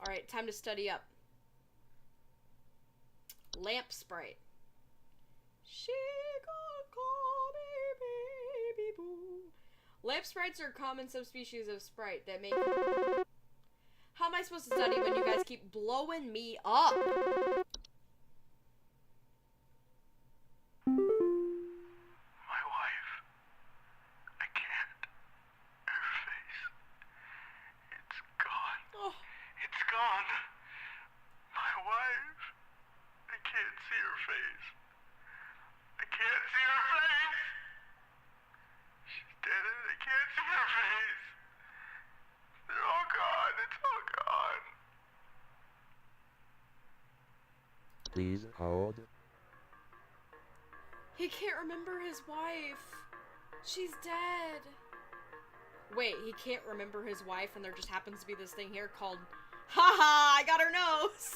Alright, time to study up. Lamp sprite. She gonna call me baby boo. Lamp sprites are a common subspecies of sprite that make... How am I supposed to study when you guys keep blowing me up? My wife. I can't. Her face. It's gone. Oh. It's gone. My wife. I can't see her face. I can't see her face. She's dead and I can't see her face. They're all gone. It's all gone. Please hold. He can't remember his wife. She's dead. Wait, he can't remember his wife and there just happens to be this thing here called... Haha, I got her nose!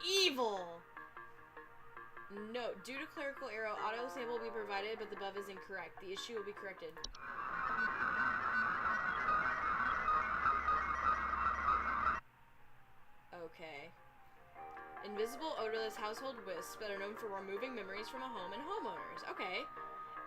Evil! No, due to clerical error, auto sample will be provided, but the above is incorrect. The issue will be corrected. Okay. Invisible, odorless household wisps that are known for removing memories from a home and homeowners. Okay.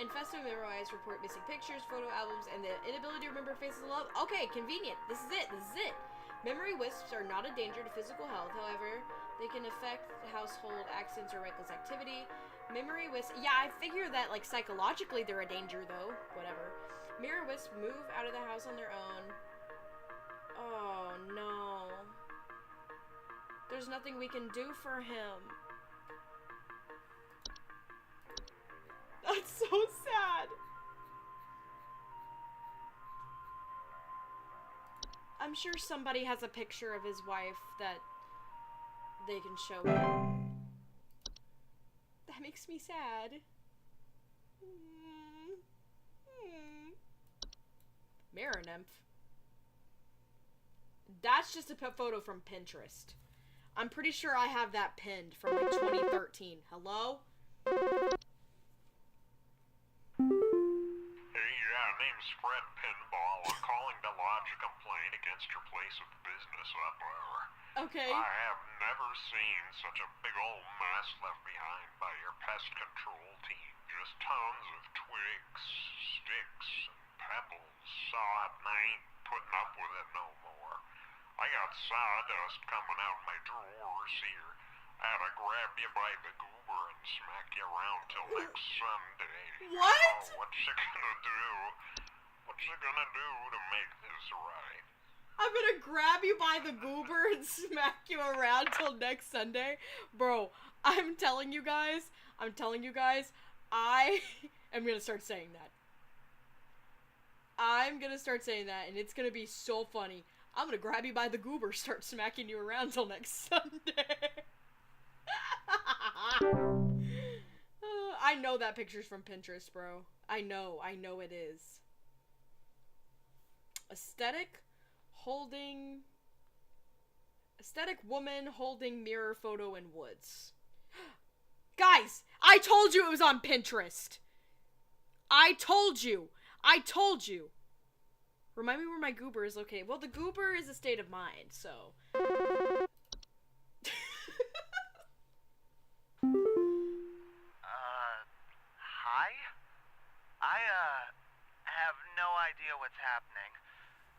Infested with memorize, report missing pictures, photo albums, and the inability to remember faces and love. Okay, convenient. This is it. This is it. Memory wisps are not a danger to physical health. However, they can affect household accidents or reckless activity. Memory wisps... Yeah, I figure that, like, psychologically they're a danger, though. Whatever. Mirror wisps move out of the house on their own. Oh, no. There's nothing we can do for him. That's so sad. I'm sure somebody has a picture of his wife that they can show him. That makes me sad. Mirror nymph. That's just a photo from Pinterest. I'm pretty sure I have that pinned from like 2013. Hello? Hey, name's Fred Pinball. I'm calling to lodge a complaint against your place of business up there. Okay. I have never seen such a big old mess left behind by your pest control team. Just tons of twigs, sticks, and pebbles. Sod, and I ain't putting up with it no more. I got sawdust coming out my drawers here. I had to grab you by the goober and smack you around till next Sunday. What? Oh, what's you gonna do? What's you gonna do to make this right? I'm gonna grab you by the goober and smack you around till next Sunday. Bro, I'm telling you guys, I am gonna start saying that. I'm gonna start saying that, and it's gonna be so funny. I'm gonna grab you by the goober, start smacking you around till next Sunday. I know that picture's from Pinterest, bro. I know it is. Aesthetic, holding Aesthetic woman holding mirror photo in woods. Guys, I told you it was on Pinterest. I told you. Remind me where my goober is located. Well, the goober is a state of mind, so. Hi? I, have no idea what's happening.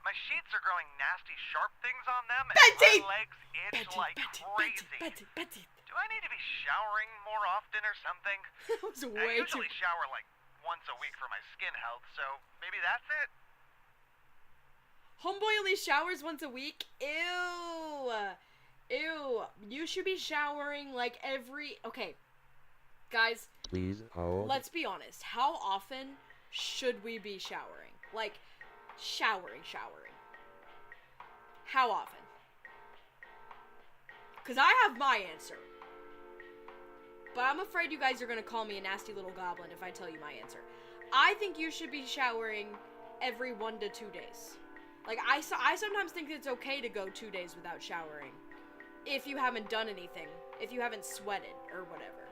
My sheets are growing nasty sharp things on them, and Betty! my legs itch like crazy. Betty. Do I need to be showering more often or something? That was I way too. usually shower like once a week for my skin health, so maybe that's it? Homeboy only showers once a week? Ew. You should be showering like every... Okay. Guys, Please hold. let's be honest. How often should we be showering? Like, showering. How often? Because I have my answer. But I'm afraid you guys are going to call me a nasty little goblin if I tell you my answer. I think you should be showering every 1 to 2 days. Like, I sometimes think it's okay to go 2 days without showering. If you haven't done anything. If you haven't sweated or whatever.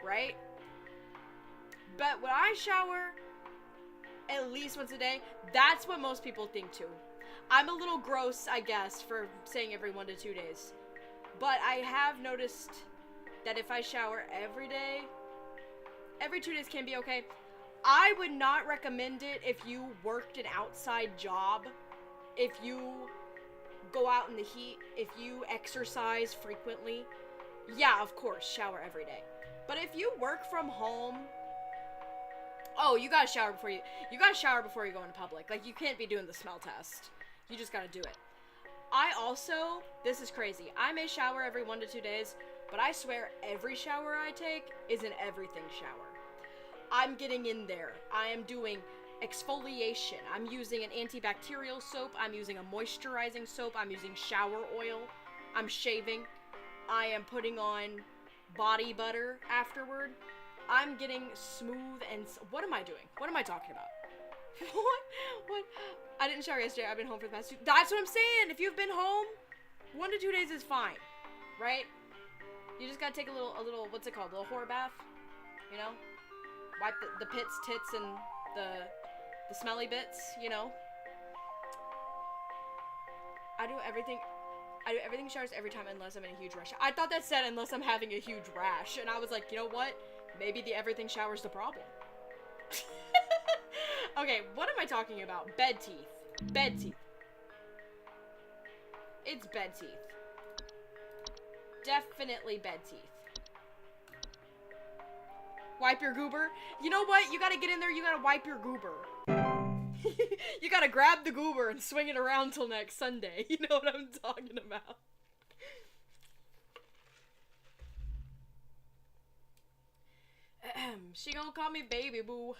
Right? But when I shower at least once a day, that's what most people think too. I'm a little gross, I guess, for saying every 1 to 2 days. But I have noticed that if I shower every day, every 2 days can be okay. I would not recommend it if you worked an outside job, if you go out in the heat, if you exercise frequently. Yeah, of course, shower every day. But if you work from home, oh, you gotta shower before you go into public. Like, you can't be doing the smell test. You just gotta do it. I also, this is crazy, I may shower every 1 to 2 days, but I swear every shower I take is an everything shower. I'm getting in there. I am doing exfoliation. I'm using an antibacterial soap. I'm using a moisturizing soap. I'm using shower oil. I'm shaving. I am putting on body butter afterward. I'm getting smooth and... What am I doing? What am I talking about? What? I didn't shower yesterday. I've been home for the past 2... That's what I'm saying. If you've been home, 1 to 2 days is fine. Right? You just gotta take a little, what's it called? A little whore bath? You know? Wipe the pits, tits, and the smelly bits, you know? I do everything showers every time unless I'm in a huge rush. I thought that said unless I'm having a huge rash, and I was like, you know what? Maybe the everything shower's the problem. Okay, what am I talking about? Bed teeth. Bed teeth. It's bed teeth. Definitely bed teeth. Wipe your goober. You know what? You gotta get in there, you gotta wipe your goober. You gotta grab the goober and swing it around till next Sunday. You know what I'm talking about. She gonna call me baby boo.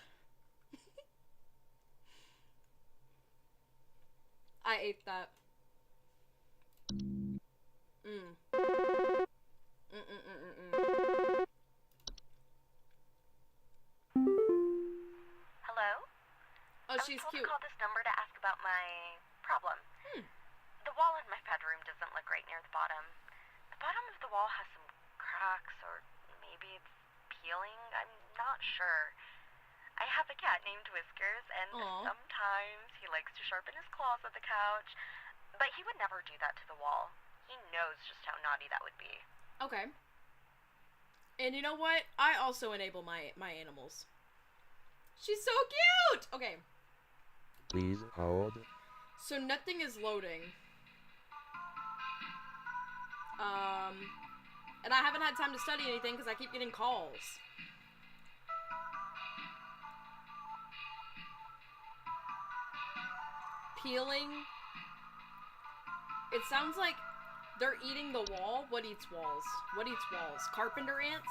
I ate that. Hello? Oh, she's I was told cute. to call this number to ask about my problem. The wall in my bedroom doesn't look right near the bottom. The bottom of the wall has some cracks, or maybe it's peeling. I'm not sure. I have a cat named Whiskers, and sometimes he likes to sharpen his claws at the couch, but he would never do that to the wall. He knows just how naughty that would be. Okay. And you know what? I also enable my animals. She's so cute! Okay. Please hold. So nothing is loading. And I haven't had time to study anything because I keep getting calls. Peeling. It sounds like they're eating the wall. What eats walls? What eats walls? Carpenter ants?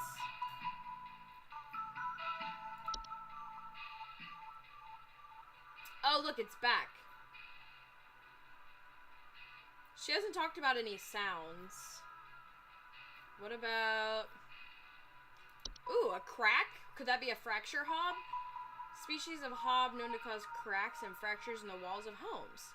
Oh, look, it's back. She hasn't talked about any sounds. What about... Ooh, a crack? Could that be a fracture hob? Species of hob known to cause cracks and fractures in the walls of homes.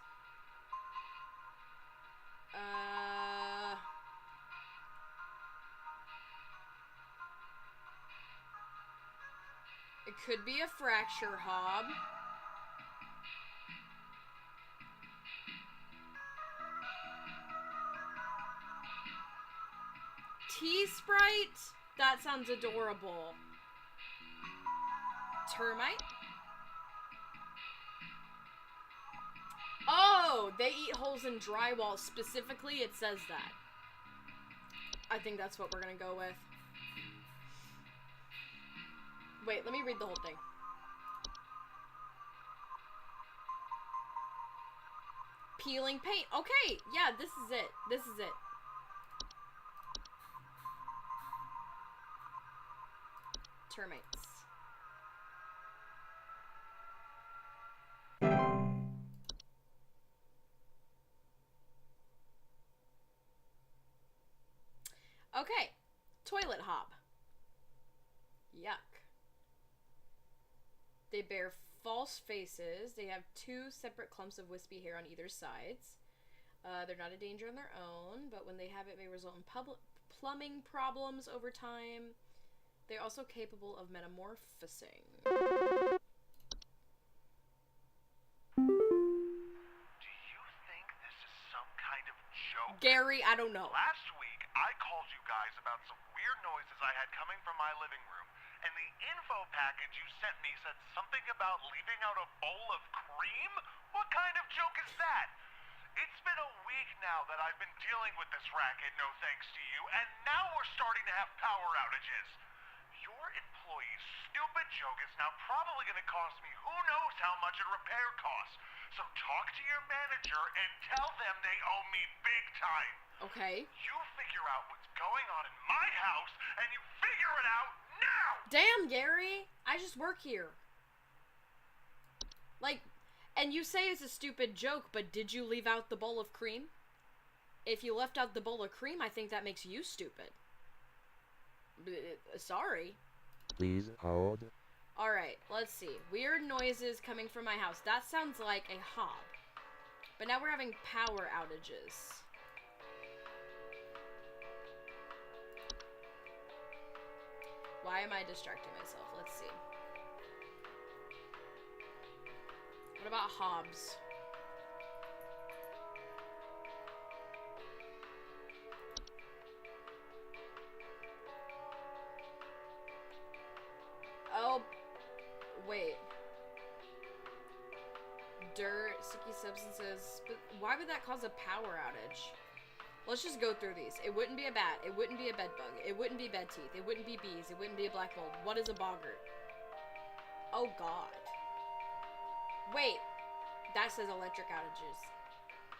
could be a fracture hob. Tea-sprite? That sounds adorable. Termite? Oh, they eat holes in drywall. Specifically, it says that. I think that's what we're gonna go with. Wait, let me read the whole thing. Peeling paint. Okay, yeah, this is it. This is it. Termites. Okay, toilet hob. Yuck. They bear false faces. They have 2 separate clumps of wispy hair on either sides. They're not a danger on their own, but when they have it may result in plumbing problems over time. They're also capable of metamorphosing. Do you think this is some kind of joke? Gary, I don't know. Last week, I called you guys about some weird noises I had coming from my living room, and the info package you sent me said something about leaving out a bowl of cream? What kind of joke is that? It's been a week now that I've been dealing with this racket, no thanks to you, and now we're starting to have power outages. Your employee's stupid joke is now probably going to cost me who knows how much in repair costs. So talk to your manager and tell them they owe me big time. Okay. You figure out what's going on in my house, and you figure it out now! Damn, Gary! I just work here. Like, and you say it's a stupid joke, but did you leave out the bowl of cream? If you left out the bowl of cream, I think that makes you stupid. Sorry. Please hold. Alright, let's see. Weird noises coming from my house. That sounds like a hob. But now we're having power outages. Why am I distracting myself? Let's see. What about hobs? Oh, wait. Dirt, sticky substances. But why would that cause a power outage? Let's just go through these. It wouldn't be a bat. It wouldn't be a bed bug. It wouldn't be bed teeth. It wouldn't be bees. It wouldn't be a black mold. What is a boggart? Oh, God. Wait. That says electric outages.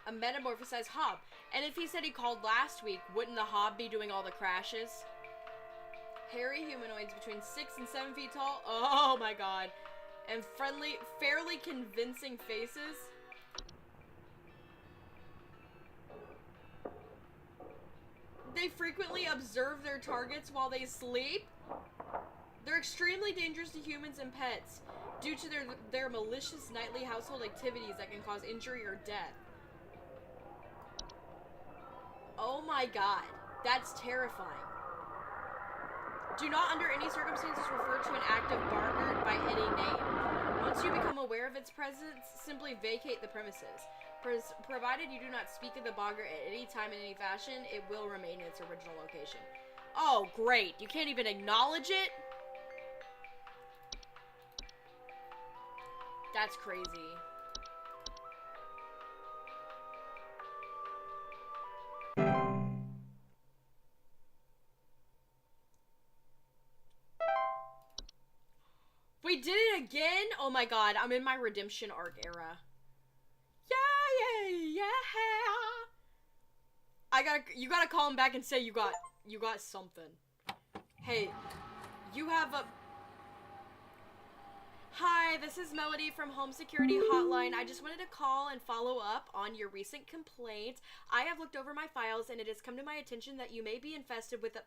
A metamorphosized hob. And if he said he called last week, wouldn't the hob be doing all the crashes? Hairy humanoids between 6 and 7 feet tall. Oh, my God. And friendly, fairly convincing faces. They frequently observe their targets while they sleep. They're extremely dangerous to humans and pets due to their malicious nightly household activities that can cause injury or death. Oh my God, that's terrifying. Do not under any circumstances refer to an active boggart by any name. Once you become aware of its presence, simply vacate the premises. Provided you do not speak of the boggart at any time in any fashion, it will remain in its original location. Oh, great. You can't even acknowledge it? That's crazy. We did it again? Oh my God, I'm in my redemption arc era. Yeah. You gotta call him back and say you got something. Hey, you have a... Hi, this is Melody from Home Security Hotline. I just wanted to call and follow up on your recent complaint. I have looked over my files and it has come to my attention that you may be infested with a...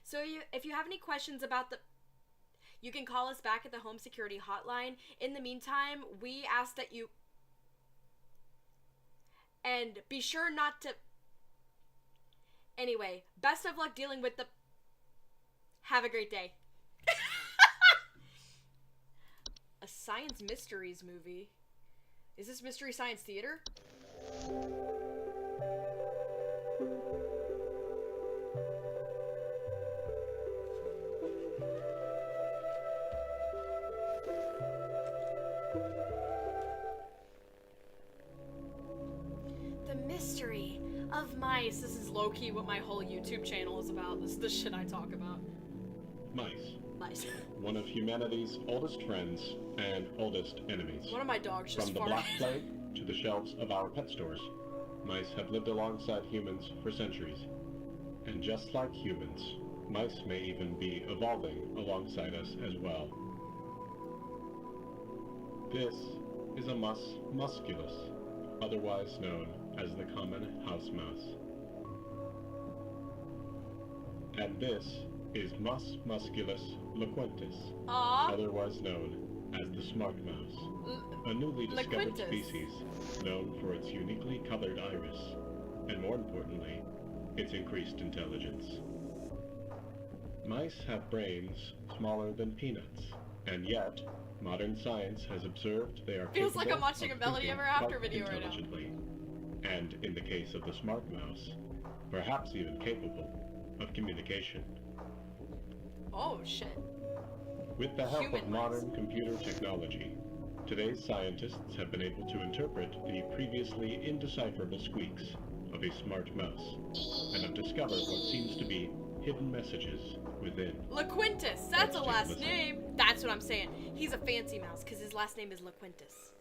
So if you have any questions about the... You can call us back at the Home Security Hotline. In the meantime, we ask that you... And be sure not to... Anyway, best of luck dealing with the... Have a great day. A science mysteries movie. Is this Mystery Science Theater? The mystery of mice. This is low-key what my whole YouTube channel is about. This is the shit I talk about. Mice. Mice. One of humanity's oldest friends and oldest enemies. One of my dogs just From the farted. Black Plague to the shelves of our pet stores, mice have lived alongside humans for centuries. And just like humans, mice may even be evolving alongside us as well. This is a mus musculus, otherwise known as the common house mouse. And this is Mus musculus loquentis, Aww. otherwise known as the smart mouse, a newly discovered Loquentis. species known for its uniquely colored iris, and more importantly, its increased intelligence. Mice have brains smaller than peanuts, and yet, modern science has observed they are Feels like capable I'm watching of a Melody thinking Ever After quite video right now. intelligently, and in the case of the smart mouse, perhaps even capable of communication. Oh shit. With the help Human of mice. modern computer technology, today's scientists have been able to interpret the previously indecipherable squeaks of a smart mouse, and have discovered what seems to be hidden messages within. LaQuintus, that's a Let's take a last listen. name. That's what I'm saying. He's a fancy mouse because his last name is LaQuintus.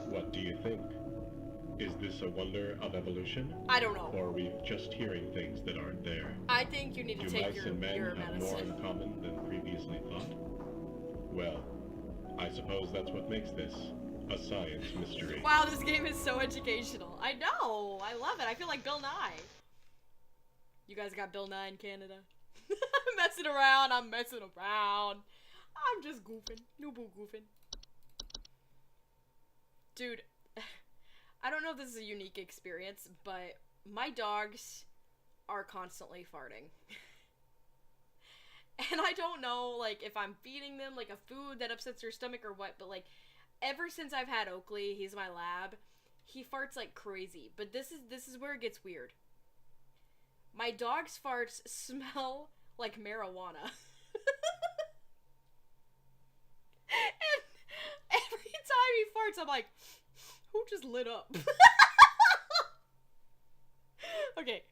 What do you think? Is this a wonder of evolution? I don't know. Or are we just hearing things that aren't there? I think you need to Do take mice and men your have more medicine. in common than previously thought? Well, I suppose that's what makes this a science mystery. Wow, this game is so educational. I know. I love it. I feel like Bill Nye. You guys got Bill Nye in Canada? I'm messing around. I'm messing around. I'm just goofing. Noobu goofing. Dude, I don't know if this is a unique experience, but my dogs are constantly farting. And I don't know, like, if I'm feeding them, like, a food that upsets their stomach or what, but, like, ever since I've had Oakley, he's my lab, he farts like crazy. But this is where it gets weird. My dog's farts smell like marijuana. And every time he farts, I'm like, who just lit up? Okay.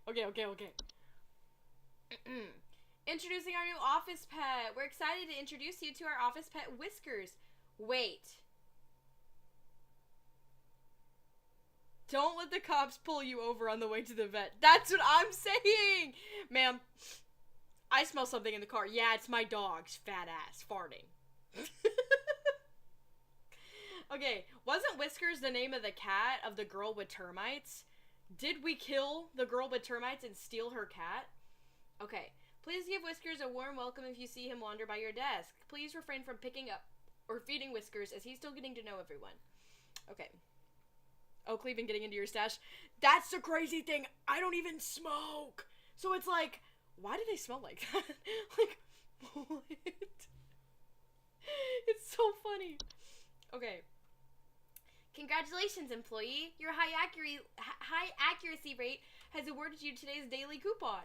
Introducing our new office pet. We're excited to introduce you to our office pet, Whiskers. Wait. Don't let the cops pull you over on the way to the vet. That's what I'm saying! Ma'am, I smell something in the car. Yeah, it's my dog's fat ass farting. Okay, wasn't Whiskers the name of the cat of the girl with termites? Did we kill the girl with termites and steal her cat? Okay, please give Whiskers a warm welcome if you see him wander by your desk. Please refrain from picking up or feeding Whiskers as he's still getting to know everyone. Okay. Oakley been getting into your stash. That's the crazy thing. I don't even smoke. So it's like, why do they smell like that? Like, what? It's so funny. Okay. Congratulations, employee. Your high accuracy rate has awarded you today's daily coupon.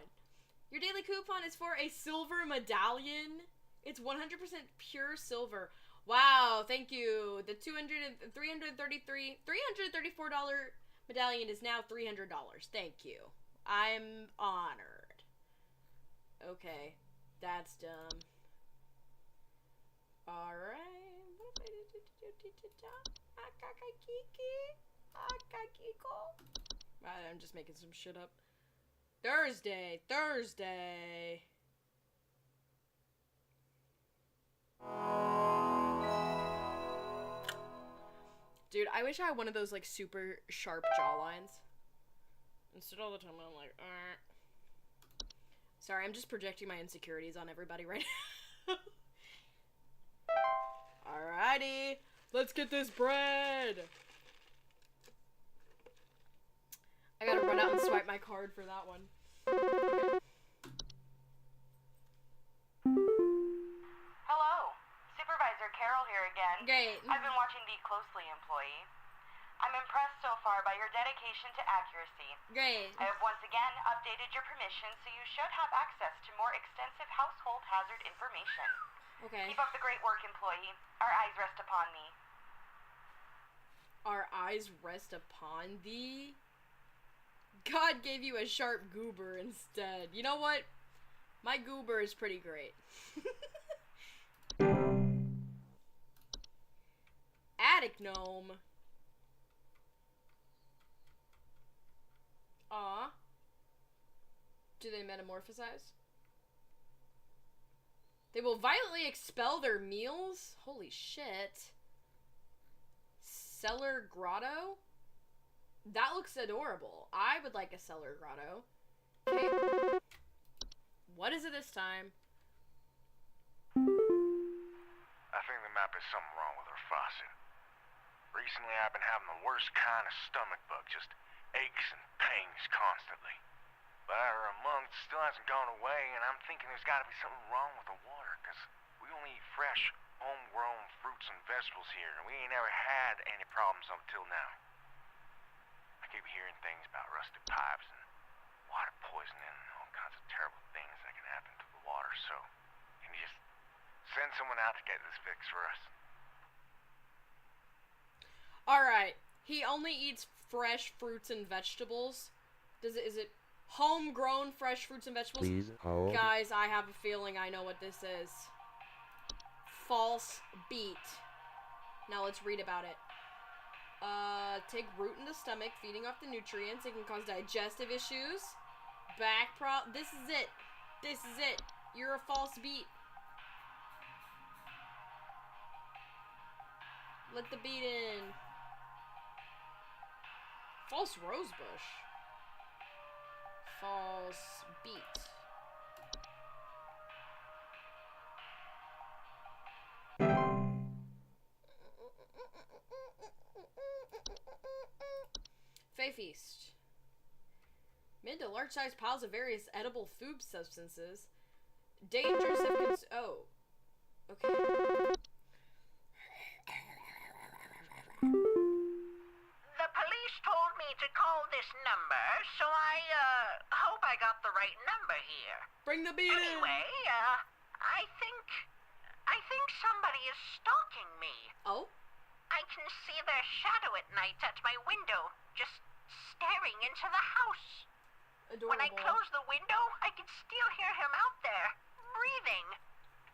Your daily coupon is for a silver medallion. It's 100% pure silver. Wow, thank you. The $334 medallion is now $300. Thank you. I'm honored. Okay, that's dumb. Alright. I'm just making some shit up. Thursday. Dude, I wish I had one of those, like, super sharp jawlines. Instead all the time I'm like, Sorry, I'm just projecting my insecurities on everybody right now. Alrighty. Let's get this bread. I gotta run out and swipe my card for that one. Hello. Supervisor Carol here again. Great. I've been watching thee closely, employee. I'm impressed so far by your dedication to accuracy. Great. I have once again updated your permission, so you should have access to more extensive household hazard information. Okay. Keep up the great work, employee. Our eyes rest upon thee. Our eyes rest upon thee? God gave you a sharp goober instead. You know what? My goober is pretty great. Attic gnome. Aw. Do they metamorphosize? They will violently expel their meals? Holy shit. Cellar grotto? That looks adorable. I would like a cellar grotto. Okay. What is it this time? I think there might be something wrong with her faucet. Recently I've been having the worst kind of stomach bug, just aches and pains constantly. But after a month, it still hasn't gone away, and I'm thinking there's got to be something wrong with the water, because we only eat fresh, homegrown fruits and vegetables here, and we ain't ever had any problems up till now. I keep hearing things about rusted pipes and water poisoning and all kinds of terrible things that can happen to the water, so can you just send someone out to get this fixed for us? Alright. He only eats fresh fruits and vegetables. Is it homegrown fresh fruits and vegetables? Please hold. Guys, I have a feeling I know what this is. False beet. Now let's read about it. Take root in the stomach, feeding off the nutrients. It can cause digestive issues. This is it. This is it. You're a false beet. Let the beet in. False rosebush. False beet. Fey Feast. Mid to large-sized piles of various edible food substances. Dangerous if oh. Okay. The police told me to call this number, so I hope I got the right number here. Bring the beat in. Anyway, I think somebody is stalking me. Oh? I can see their shadow at night at my window, just staring into the house. Adorable. When I close the window, I can still hear him out there, breathing.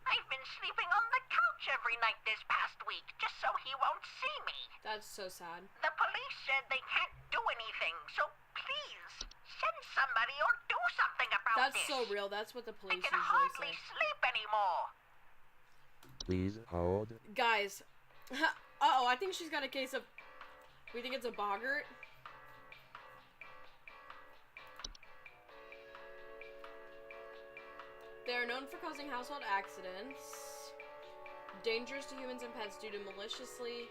I've been sleeping on the couch every night this past week, just so he won't see me. That's so sad. The police said they can't do anything, so please, send somebody or do something about That's this. so real. That's what the police I can usually hardly say. sleep anymore. Please hold. Guys. Uh-oh, I think she's got a case of... We think it's a boggart? They are known for causing household accidents, dangerous to humans and pets due to maliciously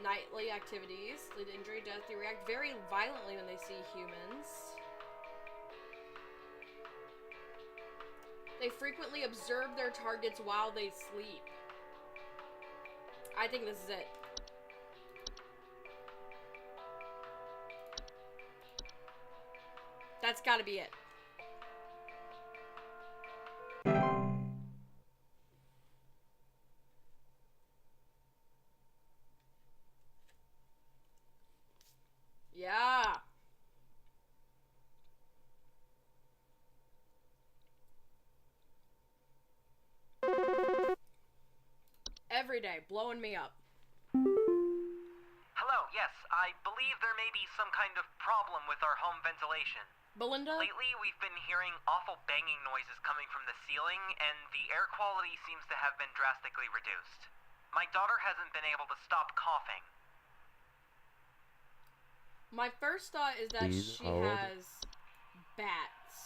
nightly activities, lead to injury, death. They react very violently when they see humans. They frequently observe their targets while they sleep. I think this is it. That's gotta be it. Yeah. Every day, blowing me up. Hello, yes, I believe there may be some kind of problem with our home ventilation. Belinda? Lately, we've been hearing awful banging noises coming from the ceiling, and the air quality seems to have been drastically reduced. My daughter hasn't been able to stop coughing. My first thought is that Please she hold. has bats.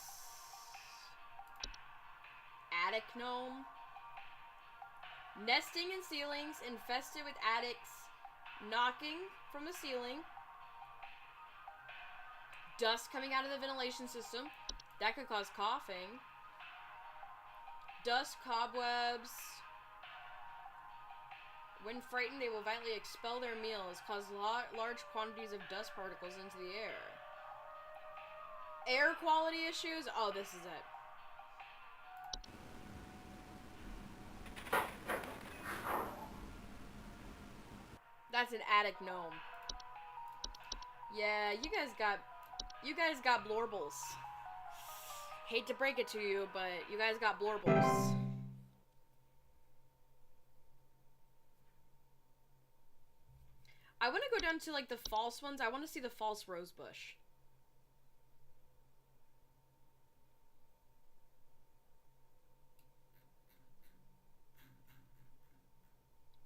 Attic gnome? Nesting in ceilings, infested with attics, knocking from the ceiling, dust coming out of the ventilation system. That could cause coughing. Dust, cobwebs. When frightened, they will violently expel their meals, cause large quantities of dust particles into the air. Air quality issues? Oh, this is it. That's an attic gnome. Yeah, you guys got blorbles. Hate to break it to you, but you guys got blorbles. I want to go down to like the false ones. I want to see the false rosebush.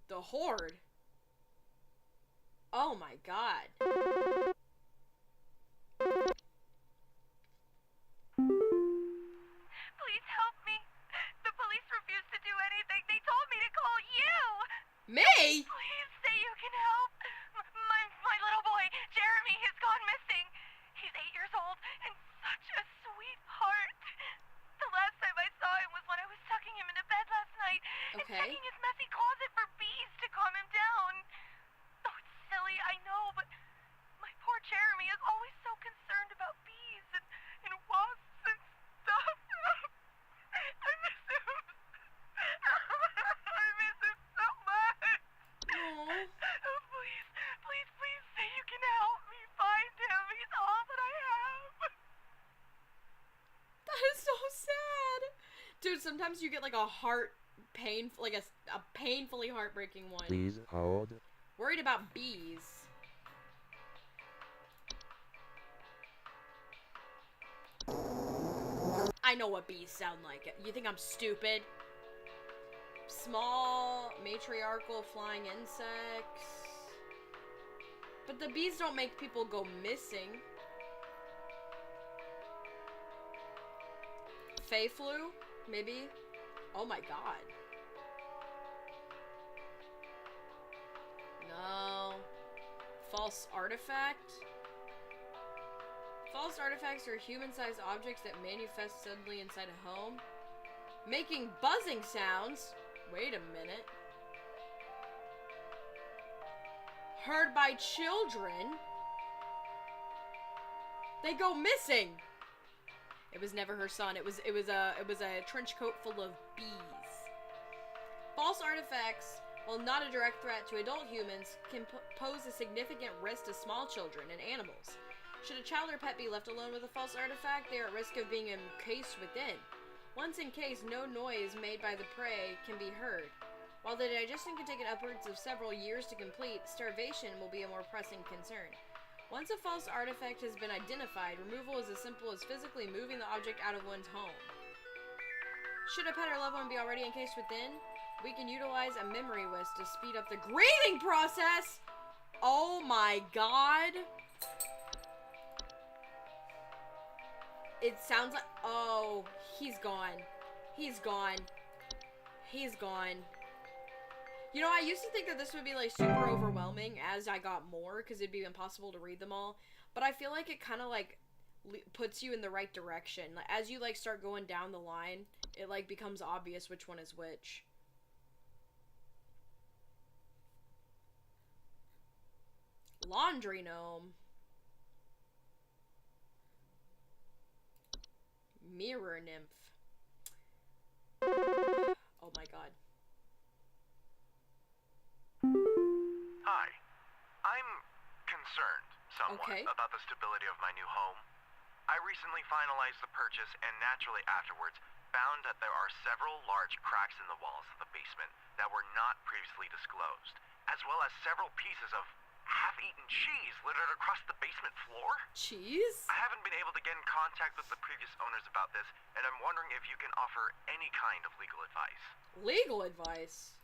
The horde. Oh my god. Please help me. The police refuse to do anything. They told me to call you. Me? Please say you can help. My little boy, Jeremy, has gone missing. He's 8 years old and such a sweetheart. The last time I saw him was when I was tucking him into bed last night and checking his messy closet for bees to calm him down. Oh, it's silly, I know, but my poor Jeremy is always so concerned about bees and wasps and stuff. I miss him. I miss him so much. Oh, please say you can help me find him. He's all that I have. That is so sad. Dude, sometimes you get like a a painfully heartbreaking one. Please hold. Worried about bees. I know what bees sound like. You think I'm stupid? Small, matriarchal flying insects. But the bees don't make people go missing. Fey flu? Maybe? Oh my god. No. False artifact? False artifacts are human-sized objects that manifest suddenly inside a home. Making buzzing sounds. Wait a minute. Heard by children. They go missing. It was never her son. It was a trench coat full of bees. False artifacts, while not a direct threat to adult humans, can pose a significant risk to small children and animals. Should a child or pet be left alone with a false artifact, they are at risk of being encased within. Once encased, no noise made by the prey can be heard. While the digestion can take upwards of several years to complete, starvation will be a more pressing concern. Once a false artifact has been identified, removal is as simple as physically moving the object out of one's home. Should a pet or loved one be already encased within, we can utilize a memory whisk to speed up the grieving process! Oh my god! It sounds like... Oh, he's gone. He's gone. He's gone. You know, I used to think that this would be, like, super overwhelming as I got more, because it'd be impossible to read them all. But I feel like it kind of, like, puts you in the right direction. Like, as you, like, start going down the line, it, like, becomes obvious which one is which. Laundry gnome. Mirror nymph. Oh my god. Hi. I'm concerned somewhat about the stability of my new home. I recently finalized the purchase and naturally afterwards found that there are several large cracks in the walls of the basement that were not previously disclosed, as well as several pieces of half-eaten cheese littered across the basement floor. Cheese? I haven't been able to get in contact with the previous owners about this, and I'm wondering if you can offer any kind of legal advice. Legal advice?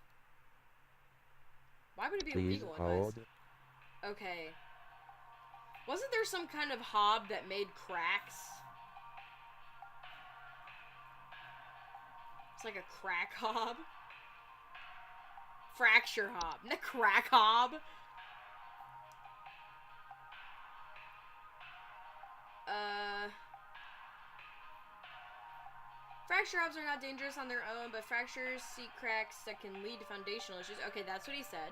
Why would it be legal advice? Okay. Wasn't there some kind of hob that made cracks? It's like a crack hob. Fracture hob. Not crack hob. Fracture hobs are not dangerous on their own, but fractures seek cracks that can lead to foundational issues. Okay, that's what he said.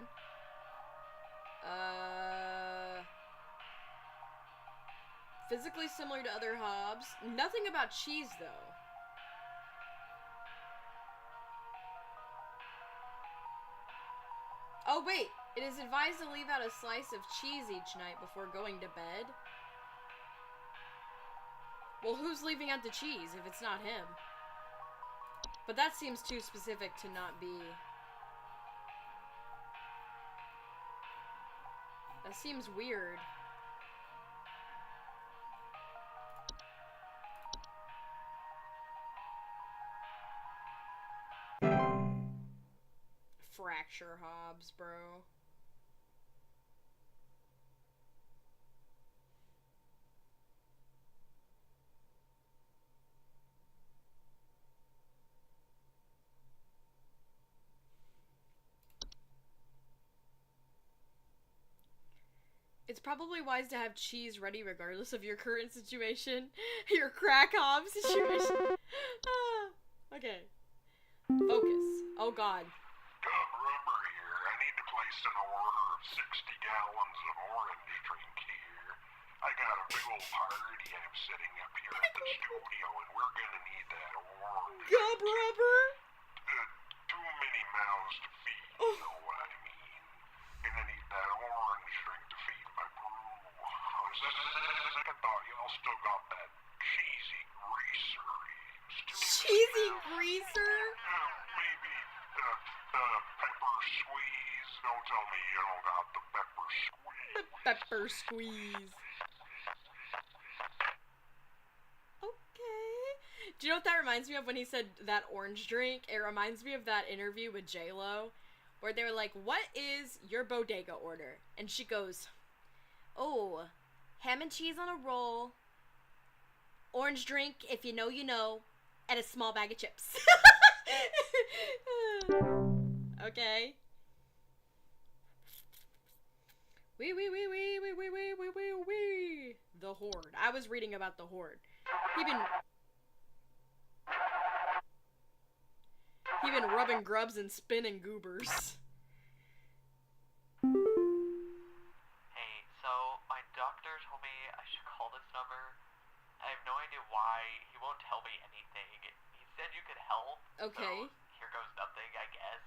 Physically similar to other hobs. Nothing about cheese, though. Oh, wait. It is advised to leave out a slice of cheese each night before going to bed. Well, who's leaving out the cheese if it's not him? But that seems too specific to not be... That seems weird. Fracture hobs, bro. It's probably wise to have cheese ready regardless of your current situation. Your crack hob situation. Okay. Focus. Oh god. Rubber here. I need to place an order of 60 gallons of orange drink here. I got a big old party I'm setting up here at the studio, and we're gonna need that orange. Gub rubber? Too many mouths to feed, you know what I mean. Gonna need that orange drink to feed my brew. I thought y'all still got that cheesy greaser. Cheesy greaser? Maybe pepper squeeze. Don't tell me you don't got the pepper squeeze. The pepper squeeze. Okay. Do you know what that reminds me of when he said that orange drink? It reminds me of that interview with J-Lo where they were like, what is your bodega order? And she goes, oh, ham and cheese on a roll, orange drink, if you know, you know, and a small bag of chips. Okay. Wee. The Horde. I was reading about the Horde. He been rubbing grubs and spinning goobers. Hey, so my doctor told me I should call this number. I have no idea why. He won't tell me anything. He said you could help. Okay. So here goes nothing, I guess.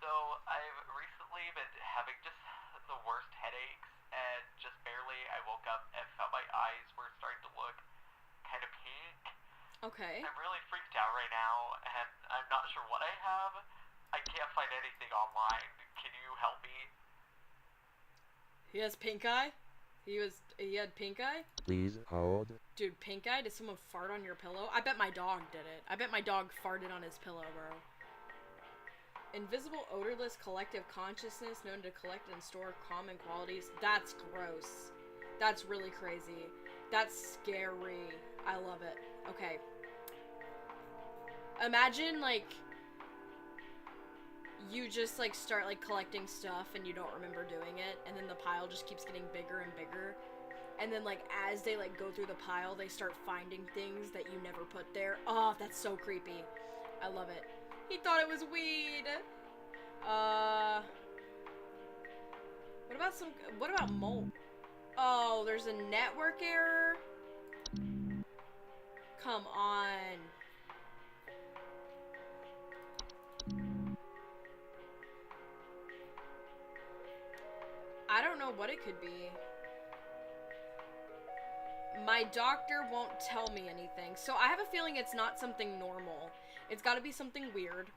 So I've recently been having just the worst headaches, and just barely I woke up and felt my eyes were starting to look kind of pink. Okay. I'm really freaked out right now, and I'm not sure what I have. I can't find anything online. Can you help me? He has pink eye? He had pink eye? Please hold. Dude, pink eye? Did someone fart on your pillow? I bet my dog did it. I bet my dog farted on his pillow, bro. Invisible, odorless, collective consciousness known to collect and store common qualities. That's gross. That's really crazy. That's scary. I love it. Okay. Imagine, like, you just, like, start, like, collecting stuff and you don't remember doing it, and then the pile just keeps getting bigger and bigger. And then, like, as they, like, go through the pile, they start finding things that you never put there. Oh, that's so creepy. I love it. He thought it was weed. What about mold? Oh, there's a network error? Come on. I don't know what it could be. My doctor won't tell me anything. So I have a feeling it's not something normal. It's gotta be something weird.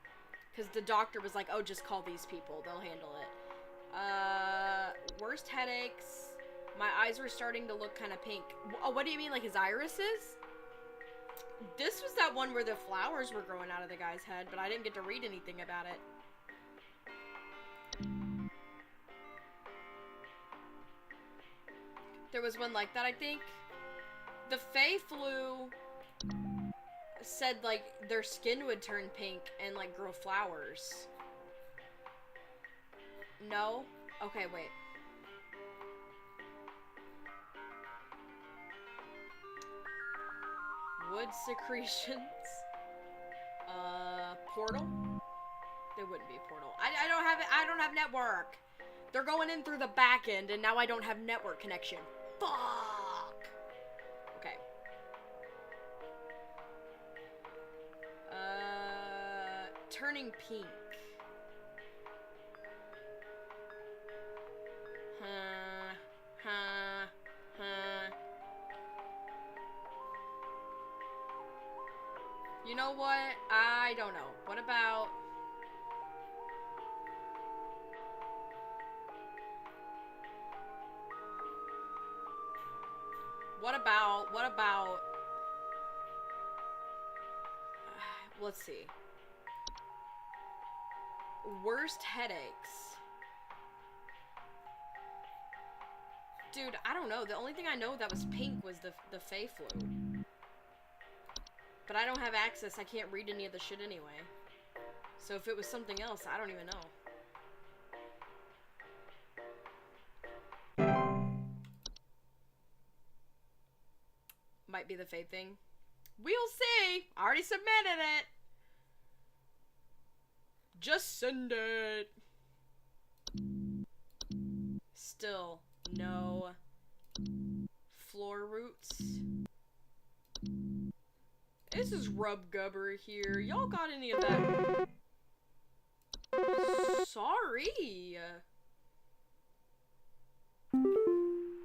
Because the doctor was like, oh, just call these people. They'll handle it. Worst headaches. My eyes were starting to look kind of pink. Oh, what do you mean, like his irises? This was that one where the flowers were growing out of the guy's head, but I didn't get to read anything about it. There was one like that, I think. The Fae flu said, like, their skin would turn pink and, like, grow flowers. No? Okay, wait. Wood secretions. Portal? They wouldn't be a portal. I don't have it. I don't have network. They're going in through the back end, and now I don't have network connection. Fuck. Okay. Turning pink. You know what? I don't know. What about... What about... Let's see. Worst headaches. Dude, I don't know. The only thing I know that was pink was the Fey flu. But I don't have access. I can't read any of the shit anyway. So if it was something else, I don't even know. Might be the Fey thing. We'll see. I already submitted it. Just send it. Still no floor roots. This is Rub Gubber here. Y'all got any of that? Sorry.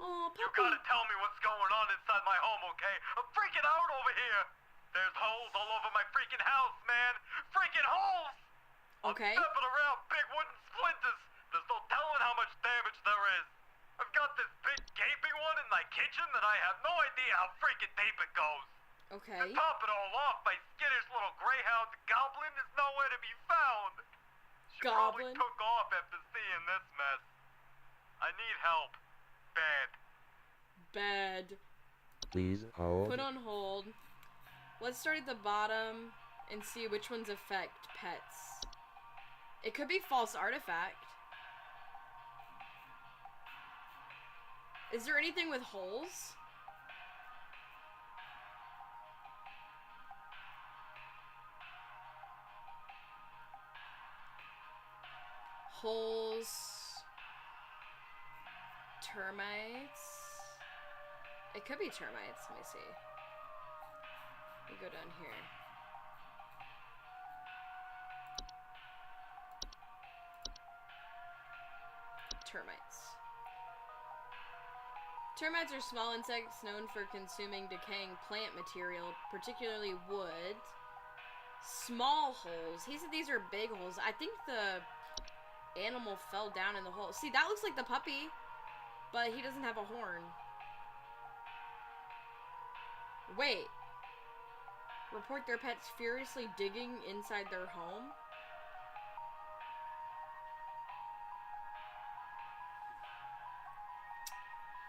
Oh, You gotta tell me what's going on inside my home, okay? I'm freaking out over here. There's holes all over my freaking house, man. Freaking holes. Okay. I'm stepping around big wooden splinters. There's no telling how much damage there is. I've got this big gaping one in my kitchen that I have no idea how freaking deep it goes. Okay. To top it all off, my skittish little greyhound goblin is nowhere to be found. She probably took off after seeing this mess. I need help. Bad. Bad. Please hold. Put on hold. Let's start at the bottom and see which ones affect pets. It could be false artifact. Is there anything with holes? Holes. Termites. It could be termites. Let me see. Let me go down here. Termites. Termites are small insects known for consuming decaying plant material, particularly wood. Small holes. He said these are big holes. I think the animal fell down in the hole. See, that looks like the puppy, but he doesn't have a horn. Wait. Report their pets furiously digging inside their home?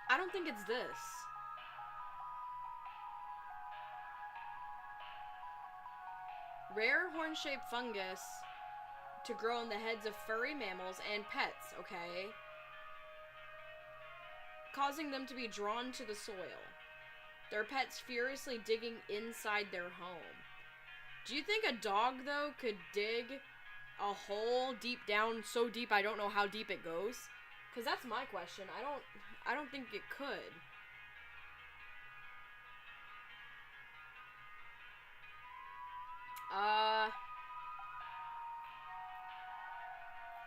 I don't think it's this. Rare horn-shaped fungus to grow on the heads of furry mammals and pets, okay? Causing them to be drawn to the soil. Their pets furiously digging inside their home. Do you think a dog, though, could dig a hole deep down, so deep I don't know how deep it goes? Because that's my question. I don't think it could.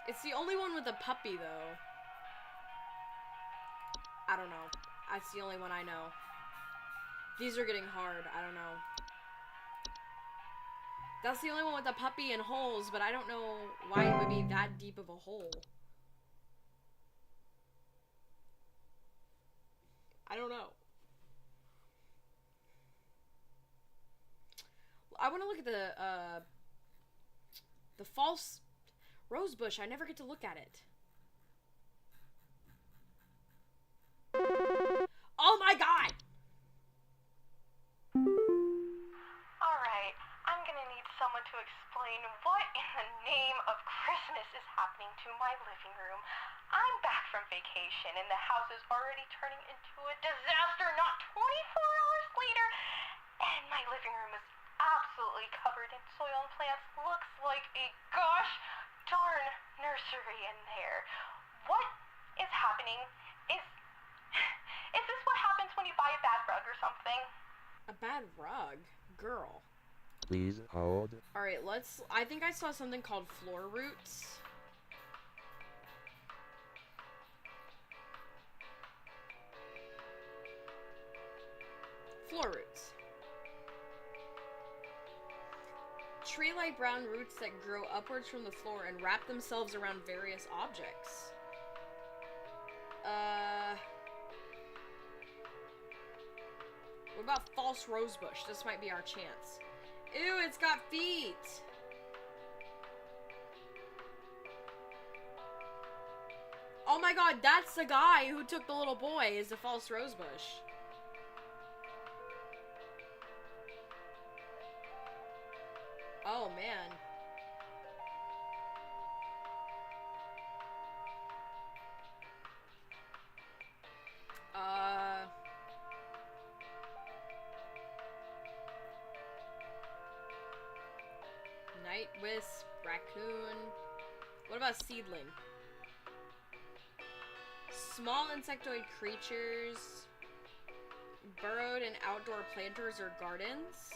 It's the only one with a puppy, though. I don't know. That's the only one I know. These are getting hard. I don't know. That's the only one with a puppy and holes, but I don't know why it would be that deep of a hole. I don't know. I want to look at the false rose bush. I never get to look at it. Oh my god! Alright, I'm gonna need someone to explain what in the name of Christmas madness is happening to my living room. I'm back from vacation and the house is already turning into a disaster not 24 hours later. And my living room is absolutely covered in soil and plants. Looks like a gosh darn nursery in there. What is happening? Is this what happens when you buy a bad rug or something? A bad rug? Girl. Please hold. Alright, I think I saw something called floor roots. Floor roots. Tree-like brown roots that grow upwards from the floor and wrap themselves around various objects. What about false rosebush? This might be our chance. Ew, it's got feet! Oh my god, that's the guy who took the little boy, is the false rosebush. Oh man. Night wisp, raccoon. What about seedling? Small insectoid creatures. Burrowed in outdoor planters or gardens.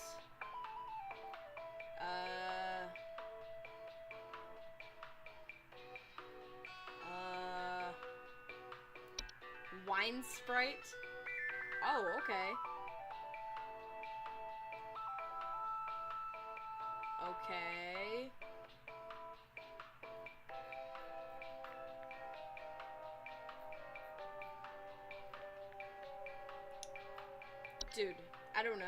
Wine sprite. Oh, okay. Okay. Dude, I don't know.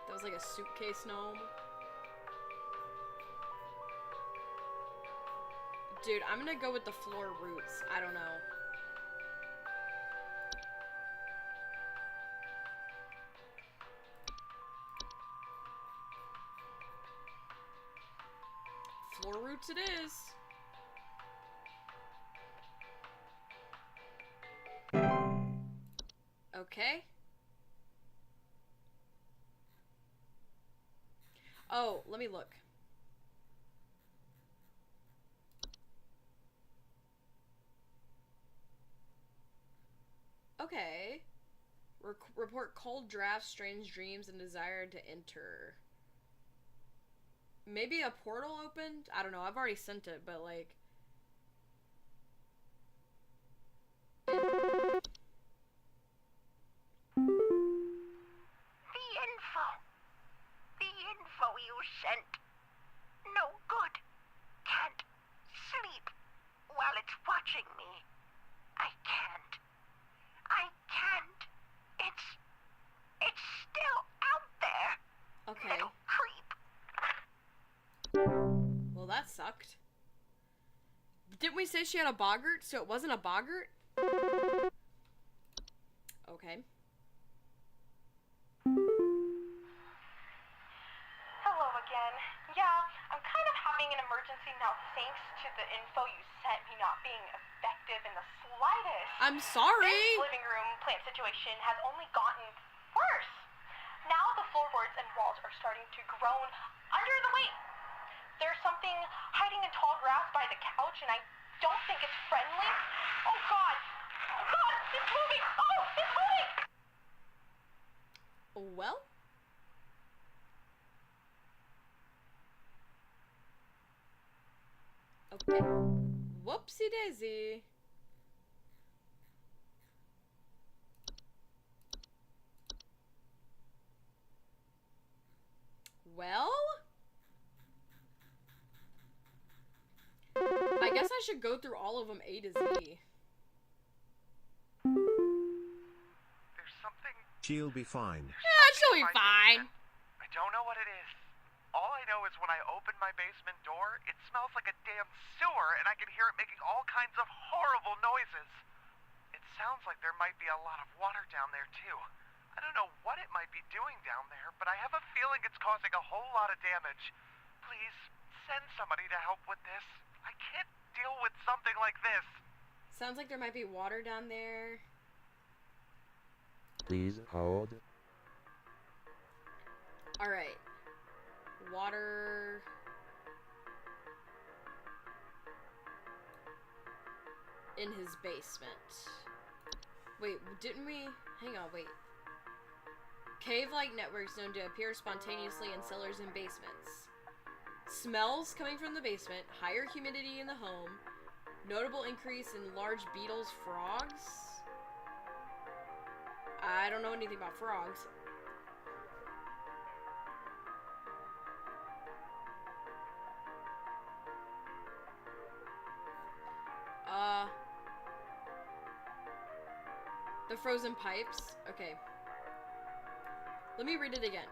That was like a suitcase gnome. Dude, I'm gonna go with the floor roots. I don't know. Floor roots it is. Okay. Oh, let me look. Okay. Report cold drafts, strange dreams, and desire to enter. Maybe a portal opened? I don't know. I've already sent it, but like... The info you sent. No good. Can't sleep while it's watching me. I can't. It's still out there. Okay. Little creep. Well, that sucked. Didn't we say she had a boggart, so it wasn't a boggart? Okay. Hello again. Yeah, I'm kind of having an emergency now thanks to the info you sent me not being effective in the slightest. I'm sorry. This living room plant situation has only gotten worse. Now the floorboards and walls are starting to groan under the weight. There's something hiding in tall grass by the couch, and I don't think it's friendly. Oh god! Oh god! It's moving! Oh! It's moving! Well? Okay. Whoopsie daisy. Well? I guess I should go through all of them A to Z. There's something... She'll be fine. Yeah, she'll be fine. I don't know what it is. All I know is when I open my basement door, it smells like a damn sewer, and I can hear it making all kinds of horrible noises. It sounds like there might be a lot of water down there, too. I don't know what it might be doing down there, but I have a feeling it's causing a whole lot of damage. Please, send somebody to help with this. I can't deal with something like this. Sounds like there might be water down there. Please hold. Alright. Water. In his basement. Wait, didn't we? Hang on, wait. Cave-like networks known to appear spontaneously in cellars and basements. Smells coming from the basement. Higher humidity in the home. Notable increase in large beetles, frogs. I don't know anything about frogs. The frozen pipes. Okay. Let me read it again.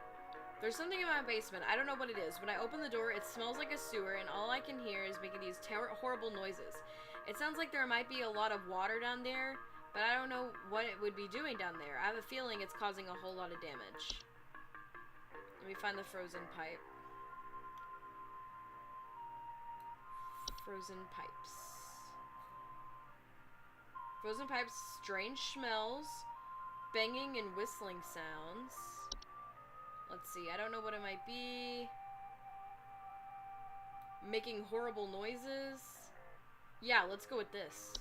There's something in my basement. I don't know what it is. When I open the door, it smells like a sewer, and all I can hear is making these horrible noises. It sounds like there might be a lot of water down there, but I don't know what it would be doing down there. I have a feeling it's causing a whole lot of damage. Let me find the frozen pipe. Frozen pipes. Frozen pipes, strange smells, banging and whistling sounds. Let's see, I don't know what it might be. Making horrible noises. Yeah, let's go with this.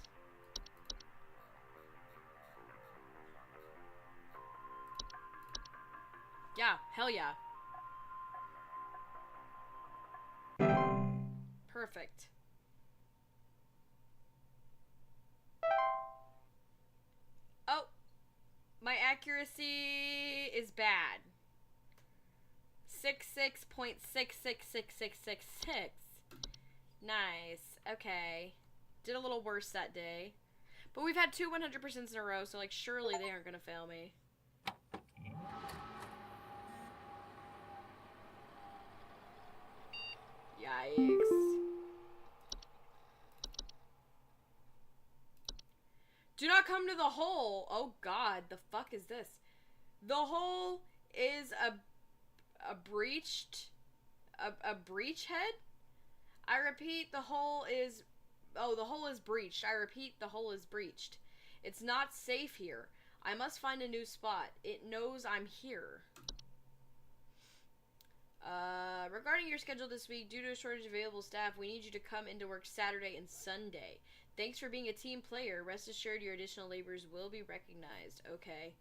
Yeah, hell yeah. Perfect. Oh, my accuracy is bad. 66.666666. Nice. Okay. Did a little worse that day. But we've had two 100% in a row, so like surely they aren't gonna fail me. Yikes. Do not come to the hole. Oh god, the fuck is this? The hole is a breached a breach head? I repeat, the hole is the hole is breached. I repeat, the hole is breached. It's not safe here. I must find a new spot. It knows I'm here. Regarding your schedule this week, due to a shortage of available staff, we need you to come into work Saturday and Sunday. Thanks for being a team player. Rest assured your additional labors will be recognized. Okay.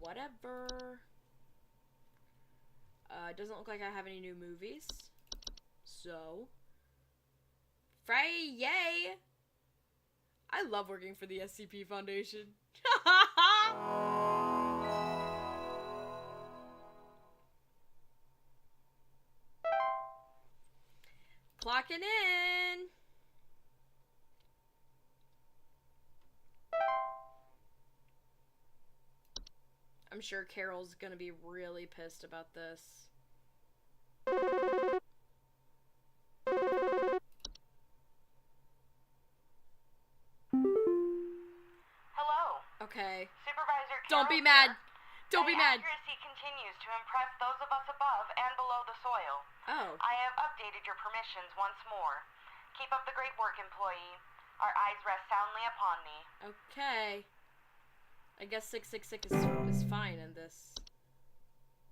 Whatever. Doesn't look like I have any new movies. So. Friday, yay! I love working for the SCP Foundation. Clocking in. I'm sure Carol's gonna be really pissed about this. Hello. Okay. Supervisor Don't be Carroll mad. here. Don't be My mad. accuracy continues to impress those of us above and below the soil. Oh. I have updated your permissions once more. Keep up the great work, employee. Our eyes rest soundly upon thee. Okay. I guess 666 is fine in this.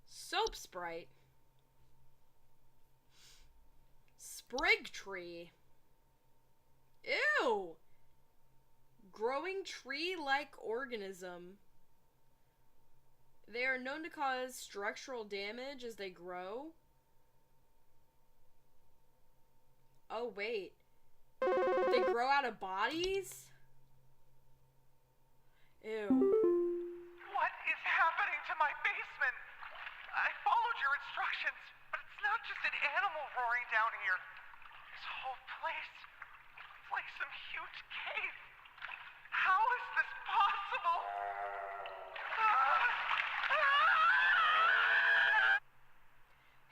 Soap Sprite. Sprig tree. Ew! Growing tree-like organism. They are known to cause structural damage as they grow. Oh, wait. They grow out of bodies? Ew. What is happening to my basement? I followed your instructions, but it's not just an animal roaring down here. This whole place, it's like some huge cave. How is this possible?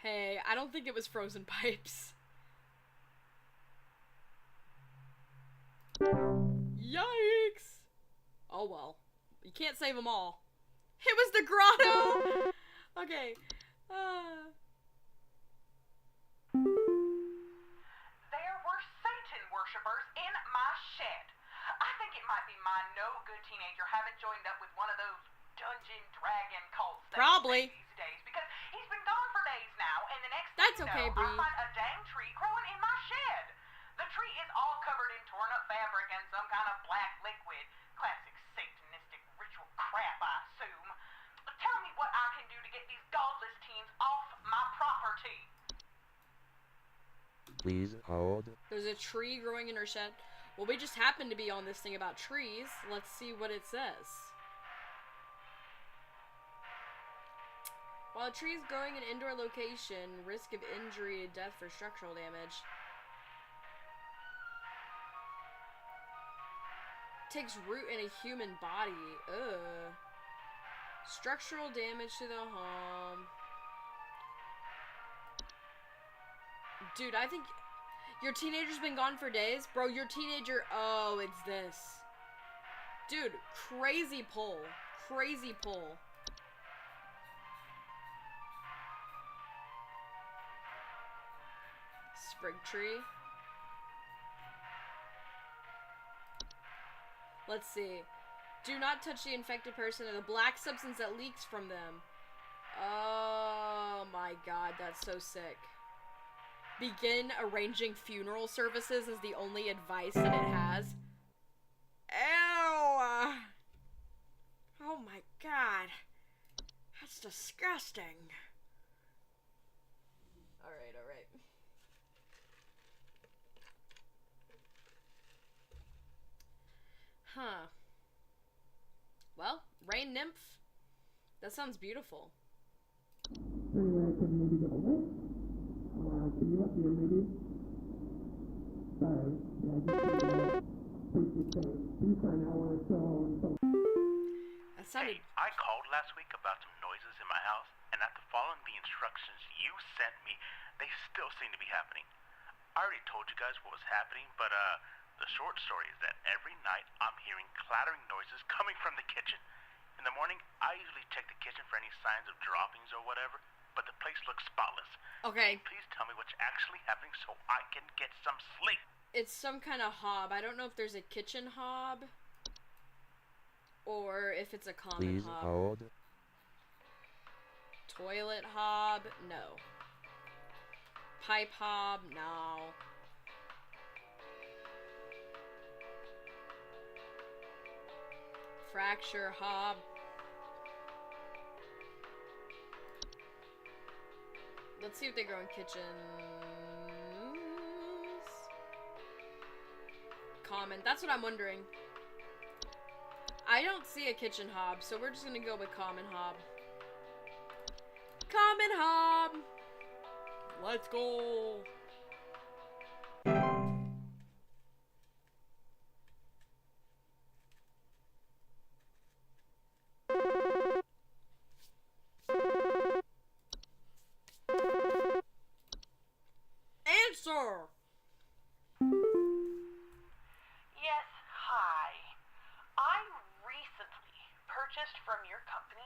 Hey, I don't think it was frozen pipes. Yikes! Oh well. You can't save them all. It was the grotto! Okay. There were Satan worshippers in my shed. I think it might be my no-good teenager having joined up with one of those dungeon dragon cults Probably. these days, because he's been gone for days now, and the next That's thing okay, you know, Bree. I find a dang tree growing in my shed. The tree is all covered in torn up fabric and some kind of black liquid. Classic satanistic ritual crap, I assume. Tell me what I can do to get these godless teens off my property. Please hold. There's a tree growing in her shed. Well, we just happened to be on this thing about trees. Let's see what it says. While a tree is growing in an indoor location, risk of injury and death for structural damage. Takes root in a human body. Ugh. Structural damage to the home. Dude, I think your teenager's been gone for days. Bro, your teenager... Oh, it's this. Dude, crazy pull. Crazy pull. Sprig tree. Let's see. Do not touch the infected person or the black substance that leaks from them. Oh my god, that's so sick. Begin arranging funeral services is the only advice that it has. Ew! Oh my god. That's disgusting. Alright, alright. Huh. Well, rain nymph. That sounds beautiful. That sounded... Hey, I called last week about some noises in my house, and after following the instructions you sent me, they still seem to be happening. I already told you guys what was happening, but the short story is that every night I'm hearing clattering noises coming from the kitchen. In the morning, I usually check the kitchen for any signs of droppings or whatever, but the place looks spotless. Okay. Please tell me what's actually happening so I can get some sleep. It's some kind of hob. I don't know if there's a kitchen hob or if it's a common Please hob. hold. Toilet hob? No. Pipe hob? No. Fracture hob? Let's see if they grow in kitchens. Common. That's what I'm wondering. I don't see a kitchen hob, so we're just gonna go with common hob. Common hob! Let's go! Answer! Yes, hi. I recently purchased from your company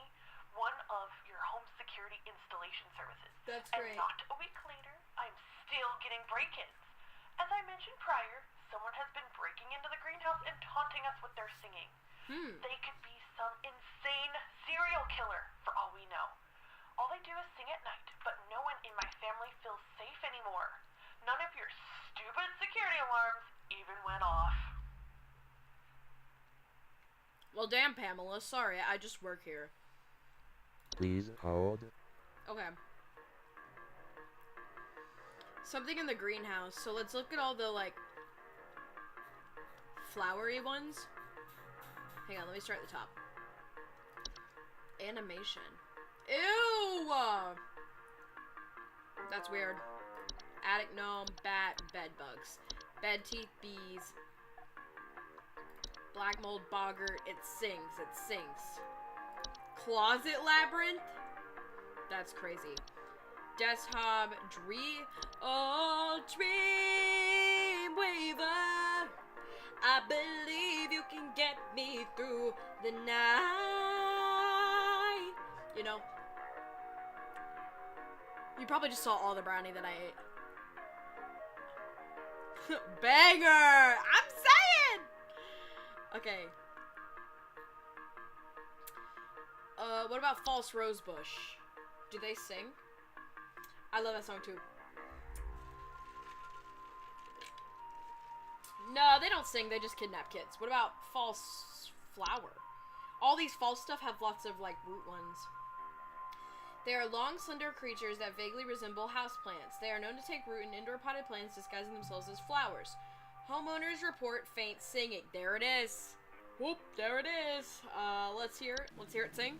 one of your home security installation services. That's and great. not a week later, I'm still getting break-ins. As I mentioned prior, someone has been breaking into the greenhouse and taunting us with their singing. They could be some insane serial killer, for all we know. All they do is sing at night, but no one in my family feels safe anymore. None of your stupid security alarms even went off. Well, damn, Pamela. Sorry, I just work here. Please hold. Okay. Something in the greenhouse. So let's look at all the, like, flowery ones. Hang on, let me start at the top. Animation. Ew! That's weird. Attic gnome, bat, bed bugs. Bed teeth, bees. Black mold boggart. It sings, it sings. Closet labyrinth? That's crazy. Death hob, dream waver. I believe you can get me through the night. you know? You probably just saw all the brownie that I ate. Banger! I'm saying! Okay. What about False Rosebush? Do they sing? I love that song too. No, they don't sing, they just kidnap kids. What about False Flower? All these false stuff have lots of, like, root ones. They are long, slender creatures that vaguely resemble houseplants. They are known to take root in indoor potted plants, disguising themselves as flowers. Homeowners report faint singing. There it is. Whoop, there it is. Let's hear it. Let's hear it sing.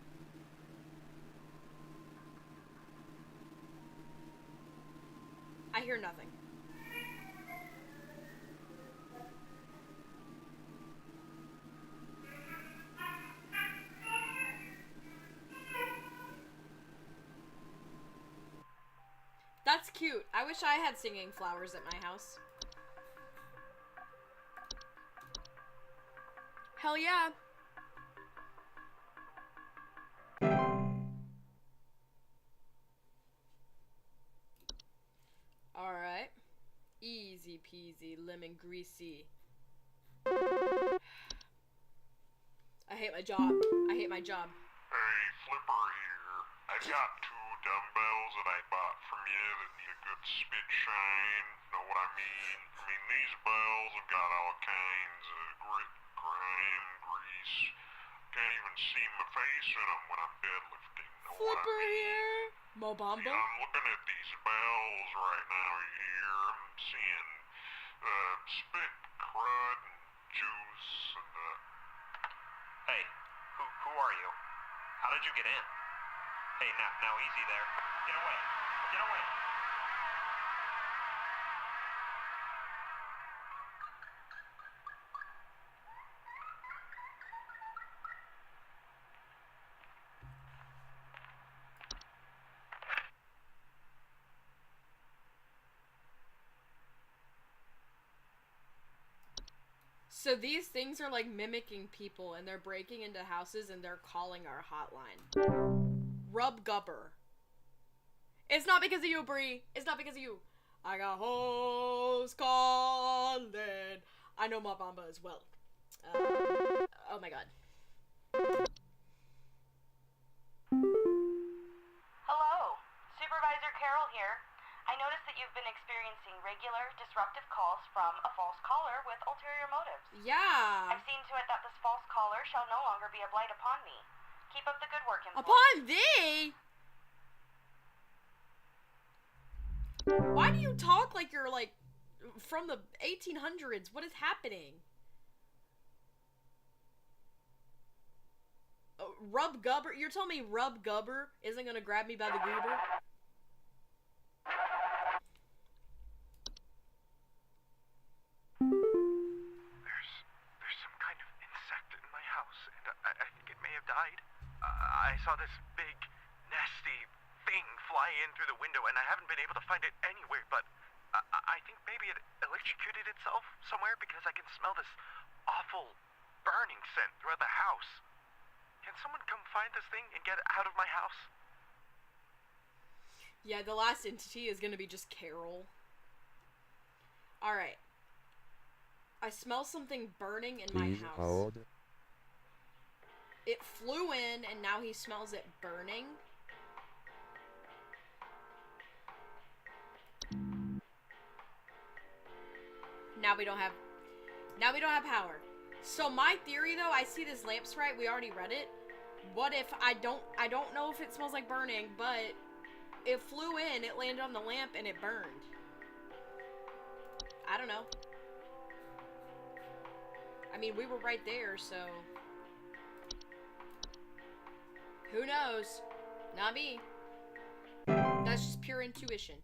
I hear nothing. That's cute. I wish I had singing flowers at my house. Hell yeah. Alright. Easy peasy, lemon greasy. I hate my job. I hate my job. Hey, Flipper here. I got 2 dumbbells that I bought from you that need a good spit shine. Know what I mean? I mean, these bells have got all kinds of grit, grime, grease. Can't even see my face in them when I'm deadlifting. Know what I Flipper mean? here. Mobamba. Yeah, I'm looking at these bells right now here. I'm seeing spit, crud, and juice, and Hey, who are you? How did you get in? Hey, now easy there. Get away. Get away. So these things are like mimicking people and they're breaking into houses and they're calling our hotline. Rub Gubber. It's not because of you, Bree. It's not because of you. I got hoes calling. I know Mabamba as well. Oh my god. Hello, Supervisor Carol here. I noticed that you've been experiencing regular, disruptive calls from a false caller with ulterior motives. Yeah. I've seen to it that this false caller shall no longer be a blight upon me. Keep up the good work, employee. Upon thee? Why do you talk like you're, like, from the 1800s? What is happening? Rub Gubber? You're telling me Rub Gubber isn't gonna grab me by the goober? There's some kind of insect in my house, and I think it may have died. I saw this big, nasty thing fly in through the window, and I haven't been able to find it anywhere, but I think maybe it electrocuted itself somewhere because I can smell this awful burning scent throughout the house. Can someone come find this thing and get it out of my house? Yeah, the last entity is gonna be just Carol. Alright. I smell something burning in my Please house. hold. It flew in, and now he smells it burning. Now we don't have power. So my theory, though, I see this lamp sprite. We already read it. What if I don't know if it smells like burning, but it flew in, it landed on the lamp, and it burned. I don't know. I mean, we were right there, so who knows? Not me. That's just pure intuition.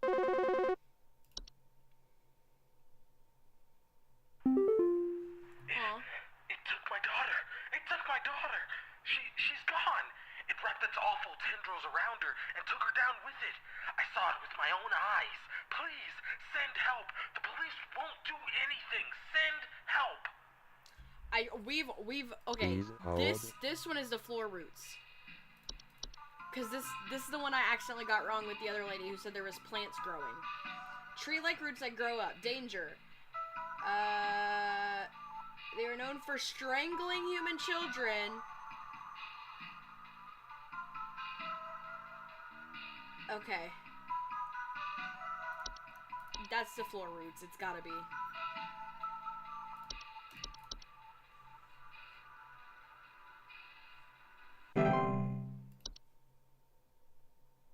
It took my daughter. It took my daughter. She's gone. It wrapped its awful tendrils around her and took her down with it. I saw it with my own eyes. Please, send help. The police won't do anything. Send help. We've okay. Please hold. This one is the floor roots. Cause this is the one I accidentally got wrong with the other lady who said there was plants growing. Tree-like roots that grow up. Danger. They are known for strangling human children. Okay. That's the floor roots. It's gotta be.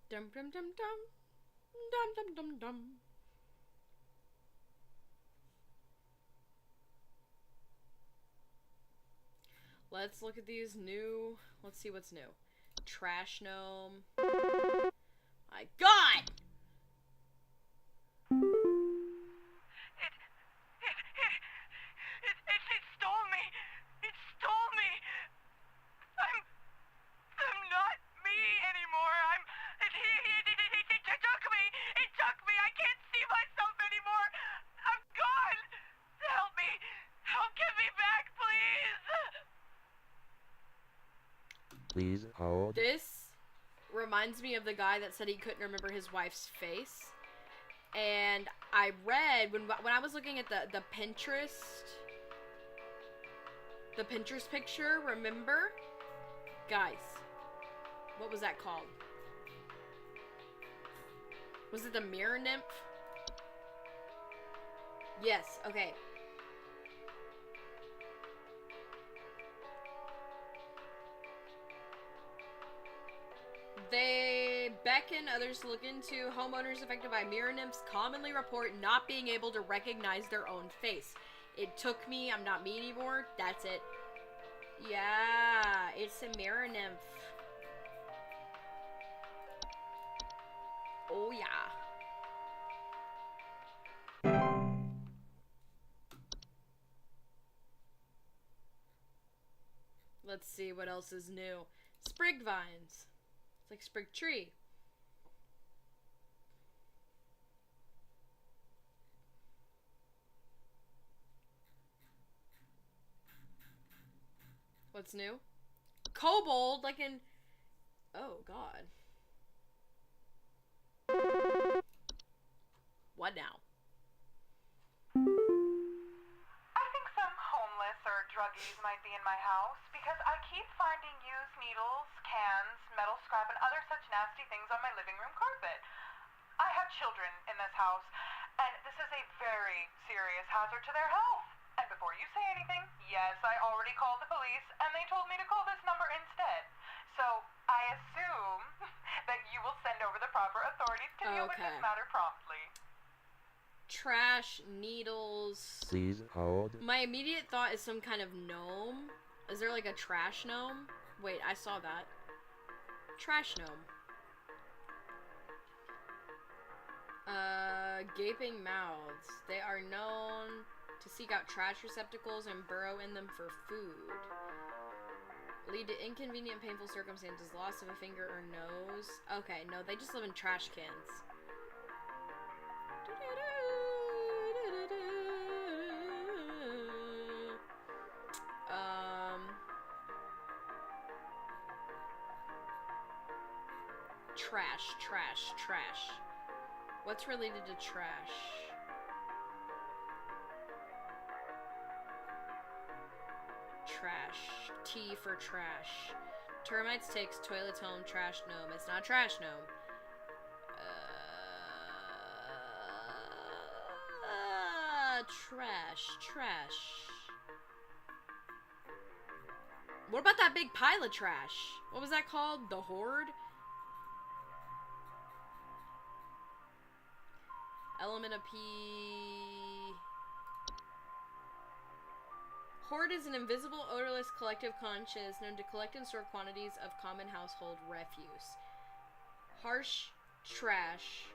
Dum dum dum dum. Dum dum dum dum. Let's look at these new. Let's see what's new. Trash gnome. My God! It stole me. It stole me. I'm not me anymore. It took me. It took me. I can't see myself anymore. I'm gone. Help me. Help get me back, please. Please hold. This reminds me of the guy that said he couldn't remember his wife's face. And I read when I was looking at the Pinterest picture, remember? Guys, what was that called? Was it the mirror nymph? Yes, okay. They beckon others to look into. Homeowners affected by mirror nymphs commonly report not being able to recognize their own face. It took me, I'm not me anymore. That's it. Yeah, it's a mirror nymph. Oh yeah. Let's see what else is new. Sprig vines. It's like sprig tree. What's new? Kobold, like in... Oh, God. What now? I think some homeless or druggies might be in my house because I keep finding used needles, cans, metal scrap, and other such nasty things on my living room carpet. I have children in this house, and this is a very serious hazard to their health. And before you say anything, yes, I already called the police, and they told me to call this number instead. So I assume that you will send over the proper authorities to deal with this matter promptly. Trash, needles. Please hold. My immediate thought is some kind of gnome. Is there like a trash gnome? Wait, I saw that. Trash gnome. Gaping mouths. They are known to seek out trash receptacles and burrow in them for food. Lead to inconvenient, painful circumstances, loss of a finger or nose. Okay, no, they just live in trash cans. Trash. What's related to trash? Trash. T for trash. Termites takes toilets home. Trash gnome. It's not trash gnome. Trash. What about that big pile of trash? What was that called? The Horde? Element of P. Horde is an invisible, odorless collective conscious known to collect and store quantities of common household refuse. Harsh trash,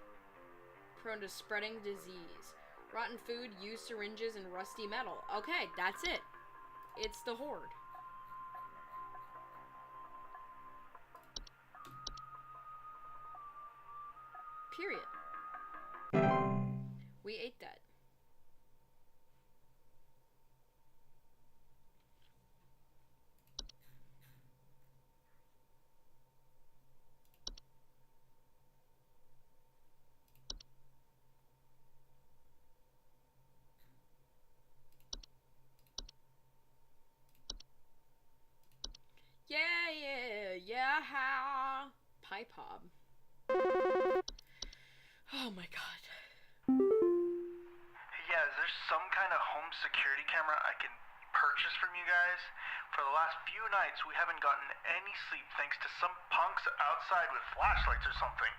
prone to spreading disease. Rotten food, used syringes, and rusty metal. Okay, that's it. It's the Horde. Period. We ate that. Hi, Pob. Oh my god. Yeah, is there some kind of home security camera I can purchase from you guys? For the last few nights, we haven't gotten any sleep thanks to some punks outside with flashlights or something.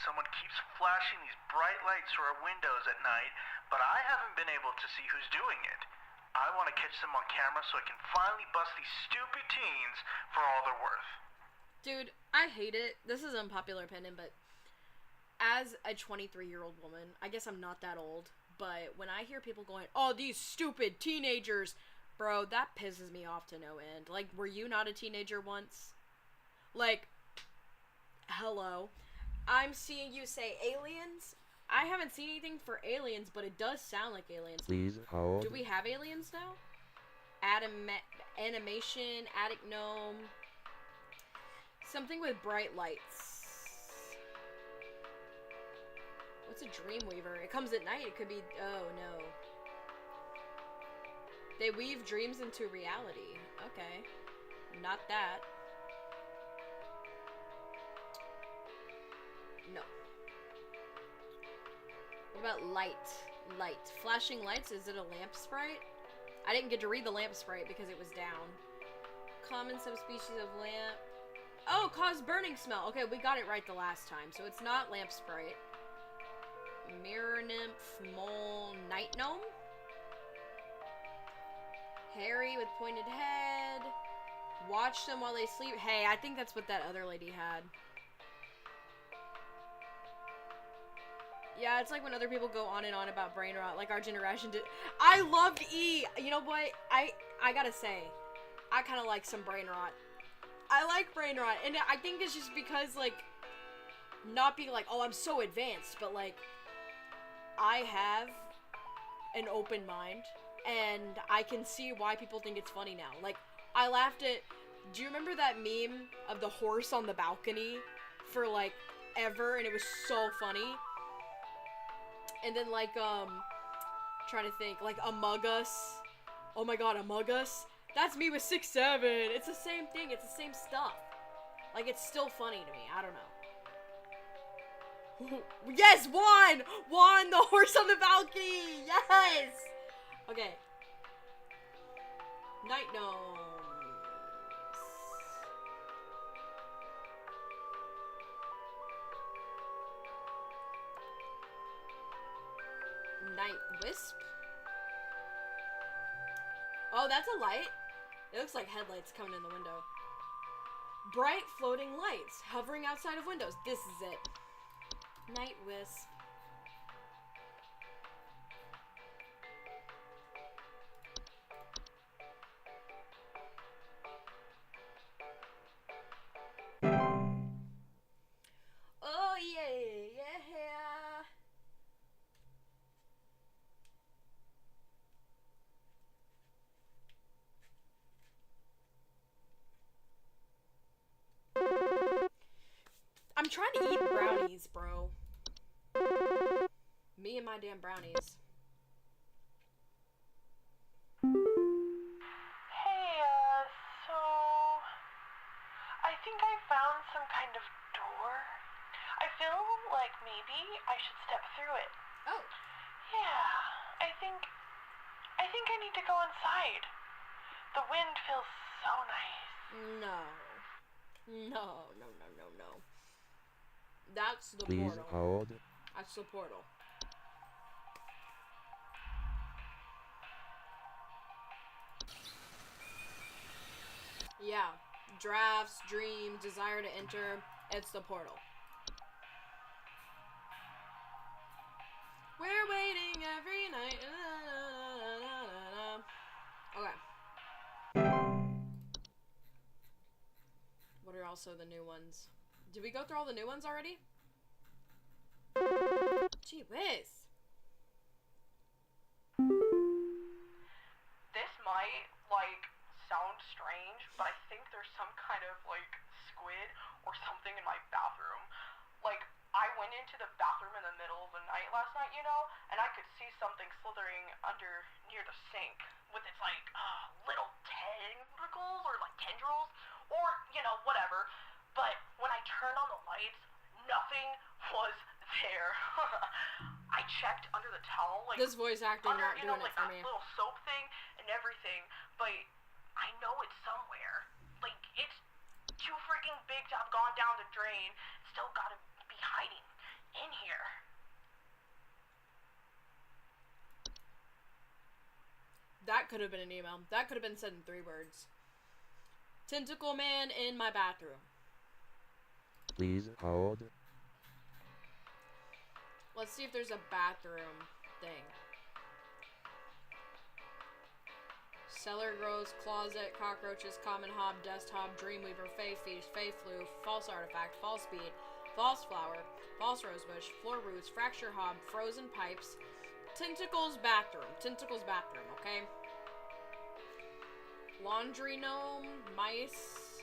Someone keeps flashing these bright lights through our windows at night, but I haven't been able to see who's doing it. I want to catch them on camera so I can finally bust these stupid teens for all they're worth. Dude, I hate it. This is an unpopular opinion, but as a 23-year-old woman, I guess I'm not that old, but when I hear people going, oh, these stupid teenagers, bro, that pisses me off to no end. Like, were you not a teenager once? Like, hello. I'm seeing you say aliens. I haven't seen anything for aliens, but it does sound like aliens. Please hold. Do we have aliens now? Animation, attic gnome. Something with bright lights. What's a dreamweaver? It comes at night. It could be... Oh, no. They weave dreams into reality. Okay. Not that. No. What about light? Light. Flashing lights? Is it a lamp sprite? I didn't get to read the lamp sprite because it was down. Common subspecies of lamp. Oh, cause burning smell. Okay, we got it right the last time. So it's not lamp sprite. Mirror nymph, mole, night gnome. Hairy with pointed head. Watch them while they sleep. Hey, I think that's what that other lady had. Yeah, it's like when other people go on and on about brain rot, like our generation did. I loved E! You know what? I gotta say, I kind of like some brain rot. I like brain rot, and I think it's just because, like, not being like, oh, I'm so advanced, but, like, I have an open mind, and I can see why people think it's funny now. Like, I laughed at, do you remember that meme of the horse on the balcony for, like, ever, and it was so funny? And then, like, trying to think, like, Among Us. Oh my god, Among Us? That's me with 6'7". It's the same thing. It's the same stuff. Like, it's still funny to me. I don't know. Yes, Juan! Juan, the horse on the balcony! Yes! Okay. Night gnomes. Night wisp. Oh, that's a light. It looks like headlights coming in the window. Bright floating lights hovering outside of windows. This is it. Night wisp. Oh yeah, yeah. I'm trying to eat brownies, bro. Me and my damn brownies. Hey, so I think I found some kind of door. I feel like maybe I should step through it. Oh. Yeah, I think I need to go inside. The wind feels so nice. No. No, no, no, no, no. That's the Please portal. hold. That's the portal. Yeah. Drafts, dreams, desire to enter. It's the portal. We're waiting every night. Okay. What are also the new ones? Did we go through all the new ones already? Gee whiz. This might, like, sound strange, but I think there's some kind of, like, squid or something in my bathroom. Like, I went into the bathroom in the middle of the night last night, you know, and I could see something slithering under near the sink with its, like, little tentacles or, like, tendrils or, you know, whatever. But when I turned on the lights, nothing was there. I checked under the towel, like This voice acting under, not you know, doing like it for that me. little soap thing and everything, but I know it's somewhere. Like, it's too freaking big to have gone down the drain. Still gotta be hiding in here. That could have been an email. That could have been said in 3 words. Tentacle man in my bathroom. Please hold. Let's see if there's a bathroom thing. Cellar grows, closet, cockroaches, common hob, dust hob, dreamweaver, fey feast, fey flu, false artifact, false bead, false flower, false rosebush, floor roots, fracture hob, frozen pipes, tentacles bathroom. Tentacles bathroom, okay? Laundry gnome, mice,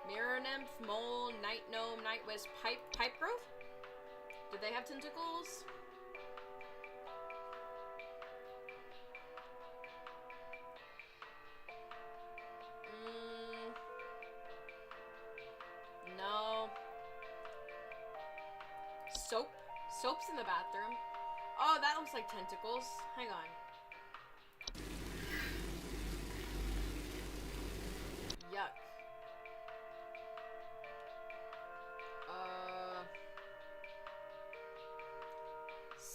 mirror nymph, mole, night gnome, night wisp, pipe growth? Do they have tentacles? No. Soap? Soap's in the bathroom. Oh, that looks like tentacles. Hang on. Yuck.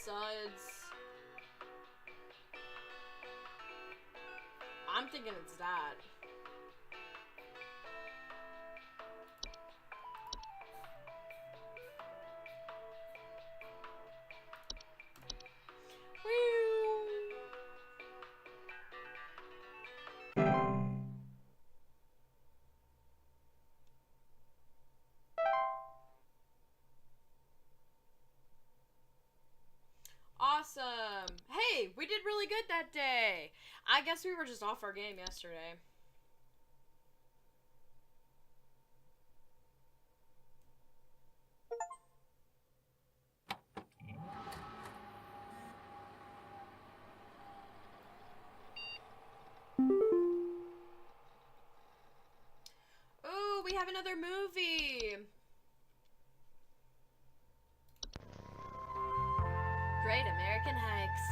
Suds. I'm thinking it's that. Awesome! Hey, we did really good that day! I guess we were just off our game yesterday. Ooh, we have another movie! Great American Hikes.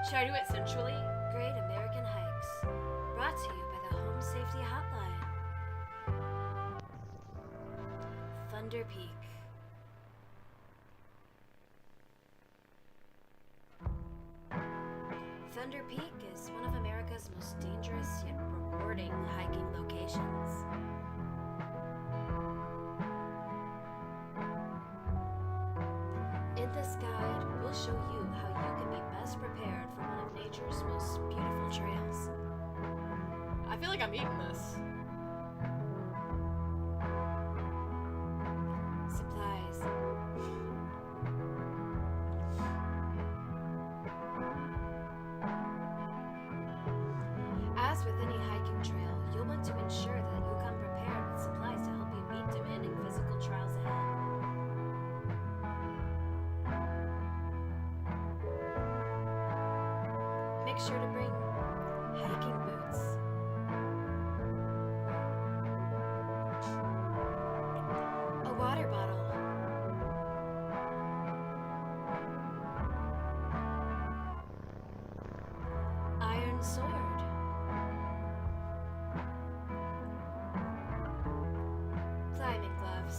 Should I do it sensually? Great American Hikes. Brought to you by the Home Safety Hotline. Thunder Peak. Thunder Peak is one of America's most dangerous yet rewarding hiking locations. In this guide, we'll show you how you can be best prepared for one of nature's most beautiful trails. I feel like I'm eating this. Supplies. As with any hiking trail, you'll want to ensure that you come prepared with supplies to help you meet demanding physical trials ahead. Make sure to bring hiking boots, a water bottle, iron sword, climbing gloves,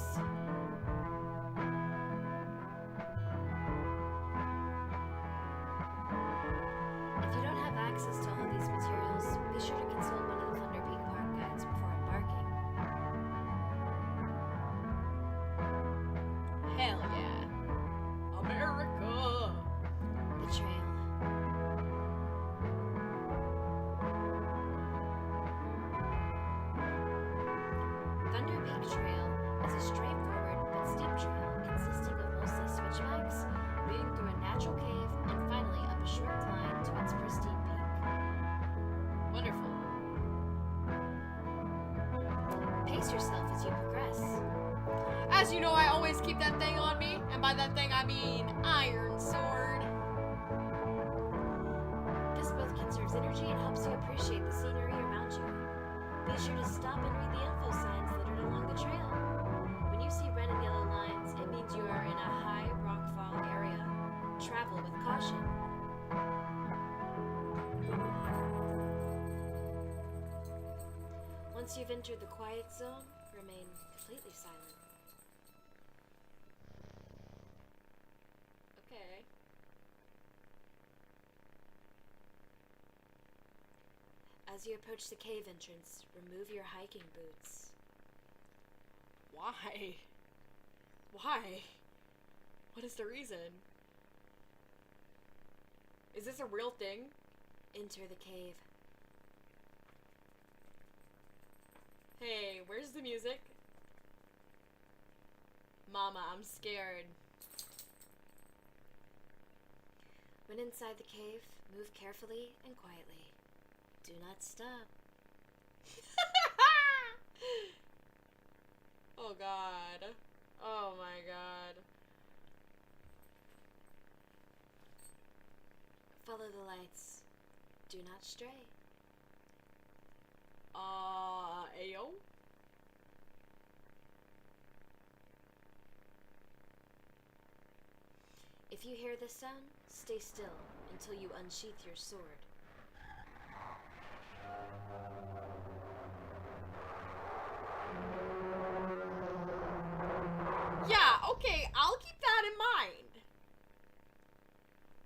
if you don't have access to all of these materials, be sure to consult one of the Thunder Peak Park guides before embarking. Hell yeah. America! The trail. Thunder Peak Trail is a straightforward but steep trail consisting of mostly switchbacks, leading through a natural cave, and finally up a short climb to its pristine peak. Wonderful. Pace yourself as you progress. As you know, I always keep that thing on me, and by that thing I mean iron sword. This both conserves energy and helps you appreciate the scenery around you. Be sure to stop and read the info signs littered along the trail. Once you've entered the quiet zone, remain completely silent. Okay. As you approach the cave entrance, remove your hiking boots. Why? Why? What is the reason? Is this a real thing? Enter the cave. Hey, where's the music? Mama, I'm scared. When inside the cave, move carefully and quietly. Do not stop. Oh god. Oh my god. Follow the lights. Do not stray. Ayo? If you hear the sound, stay still until you unsheath your sword. Yeah, okay, I'll keep that in mind.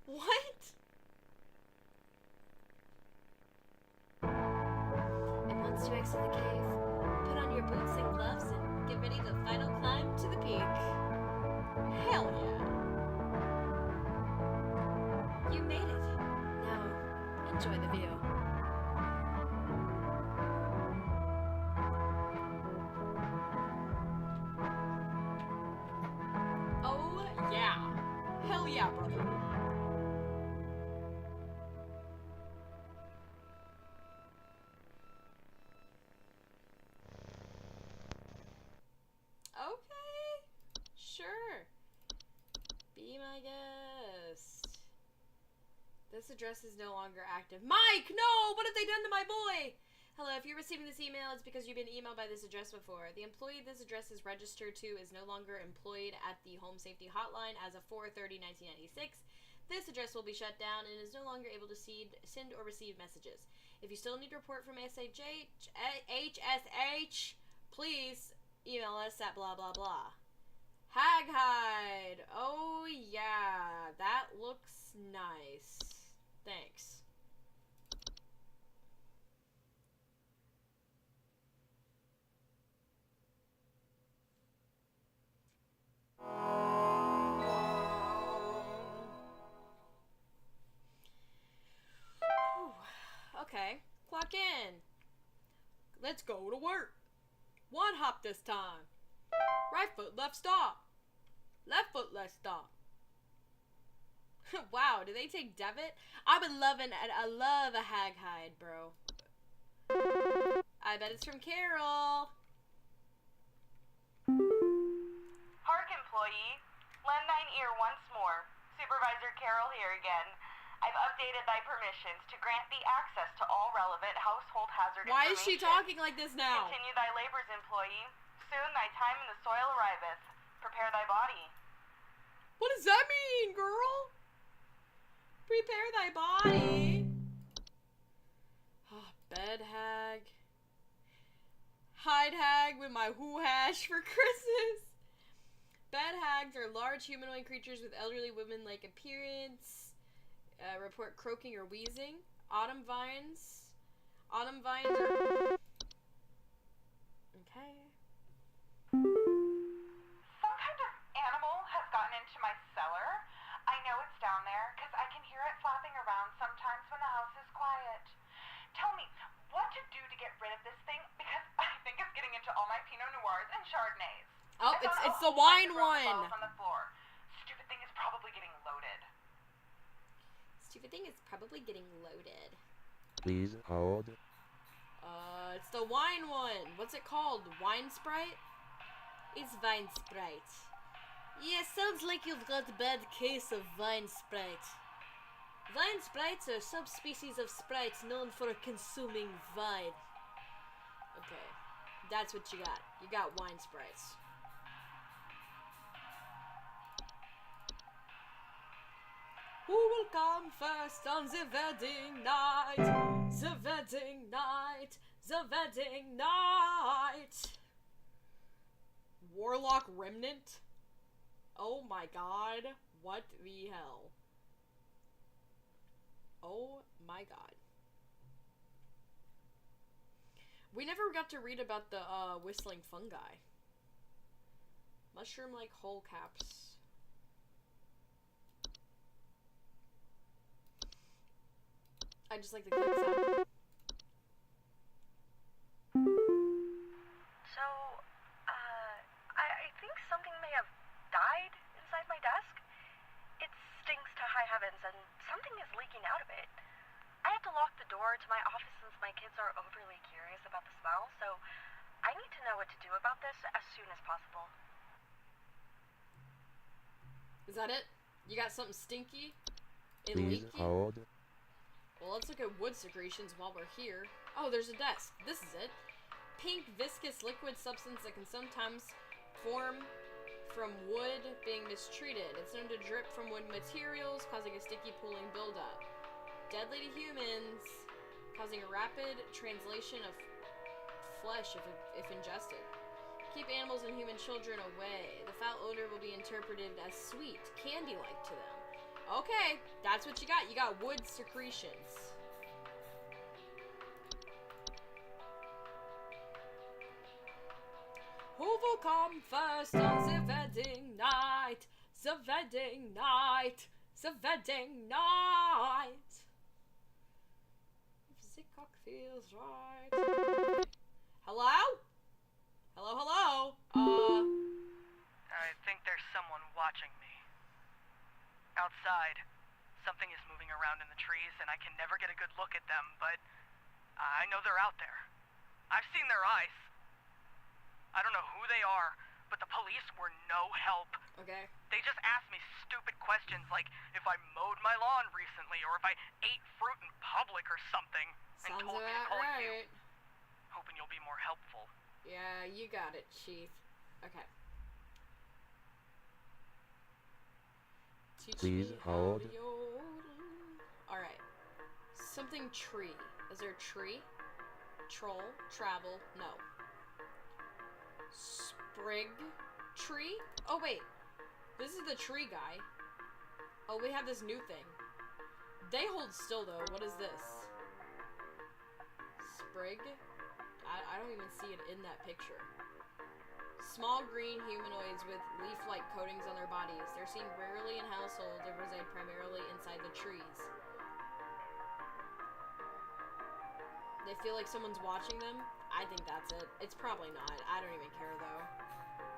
What? And once you exit the cave, put on your boots and gloves and get ready to the final climb to the peak. Hell yeah. You made it. Now, enjoy the view. Oh yeah. Hell yeah, brother. Okay, sure. Be my guest. This address is no longer active. Mike, no! What have they done to my boy? Hello, if you're receiving this email, it's because you've been emailed by this address before. The employee this address is registered to is no longer employed at the Home Safety Hotline as of 4/30/1996. This address will be shut down and is no longer able to send or receive messages. If you still need a report from HSH, please email us at blah blah blah. Hag hide. Oh yeah, that looks nice. Thanks. Whew. Okay, clock in. Let's go to work. One hop this time. Right foot, left stop. Left foot, left stop. Wow, do they take debit? I love a hag hide, bro. I bet it's from Carol. Park employee, lend thine ear once more. Supervisor Carol here again. I've updated thy permissions to grant thee access to all relevant household hazard Why is she information. talking like this now? Continue thy labors, employee. Soon thy time in the soil arriveth. Prepare thy body. What does that mean, girl? Prepare thy body. Oh, bed hag. Hide hag with my hoo hash for Christmas. Bed hags are large humanoid creatures with elderly women-like appearance. Report croaking or wheezing. Autumn vines are... Okay. Some kind of animal has gotten into my cellar. I know it's down there because I can hear it flapping around sometimes when the house is quiet. Tell me, what to do to get rid of this thing? Because I think it's getting into all my Pinot Noirs and Chardonnays. Oh, it's the wine one. On the floor. Stupid thing is probably getting loaded. Stupid thing is probably getting loaded. Please hold. It's the wine one. What's it called? Wine Sprite? It's Vine Sprite. Yeah, sounds like you've got a bad case of Vine Sprite. Vine Sprites are subspecies of sprites known for consuming vine. Okay, that's what you got. You got wine sprites. Who will come first on the wedding night? The wedding night. The wedding night. Warlock Remnant? Oh my god. What the hell? Oh my god. We never got to read about the whistling fungi. Mushroom-like hole caps. I just like the click sound. So, I think something may have died inside my desk. It stinks to high heavens, and something is leaking out of it. I have to lock the door to my office since my kids are overly curious about the smell, so I need to know what to do about this as soon as possible. Is that it? You got something stinky? And Please leaky? hold. Well, let's look at wood secretions while we're here. Oh, there's a desk. This is it. Pink, viscous liquid substance that can sometimes form from wood being mistreated. It's known to drip from wood materials, causing a sticky pooling buildup. Deadly to humans, causing a rapid translation of flesh if ingested. Keep animals and human children away. The foul odor will be interpreted as sweet, candy-like to them. Okay, that's what you got. You got wood secretions. Who will come first on the wedding night? The wedding night. The wedding night. If the cock feels right. Hello? Hello, hello? I think there's someone watching me. Outside, something is moving around in the trees, and I can never get a good look at them, but I know they're out there. I've seen their eyes. I don't know who they are, but the police were no help. Okay. They just asked me stupid questions like if I mowed my lawn recently or if I ate fruit in public or something, and Sounds told me to about call right. you. Hoping you'll be more helpful. Yeah, you got it, Chief. Okay. Teach Please me how hold. to yodel. Alright. Something tree. Is there a tree? Troll? Travel? No. Sprig? Tree? Oh, wait. This is the tree guy. Oh, we have this new thing. They hold still, though. What is this? Sprig? I don't even see it in that picture. Small green humanoids with leaf-like coatings on their bodies. They're seen rarely in households and reside primarily inside the trees. They feel like someone's watching them. I think that's it. It's probably not. I don't even care, though.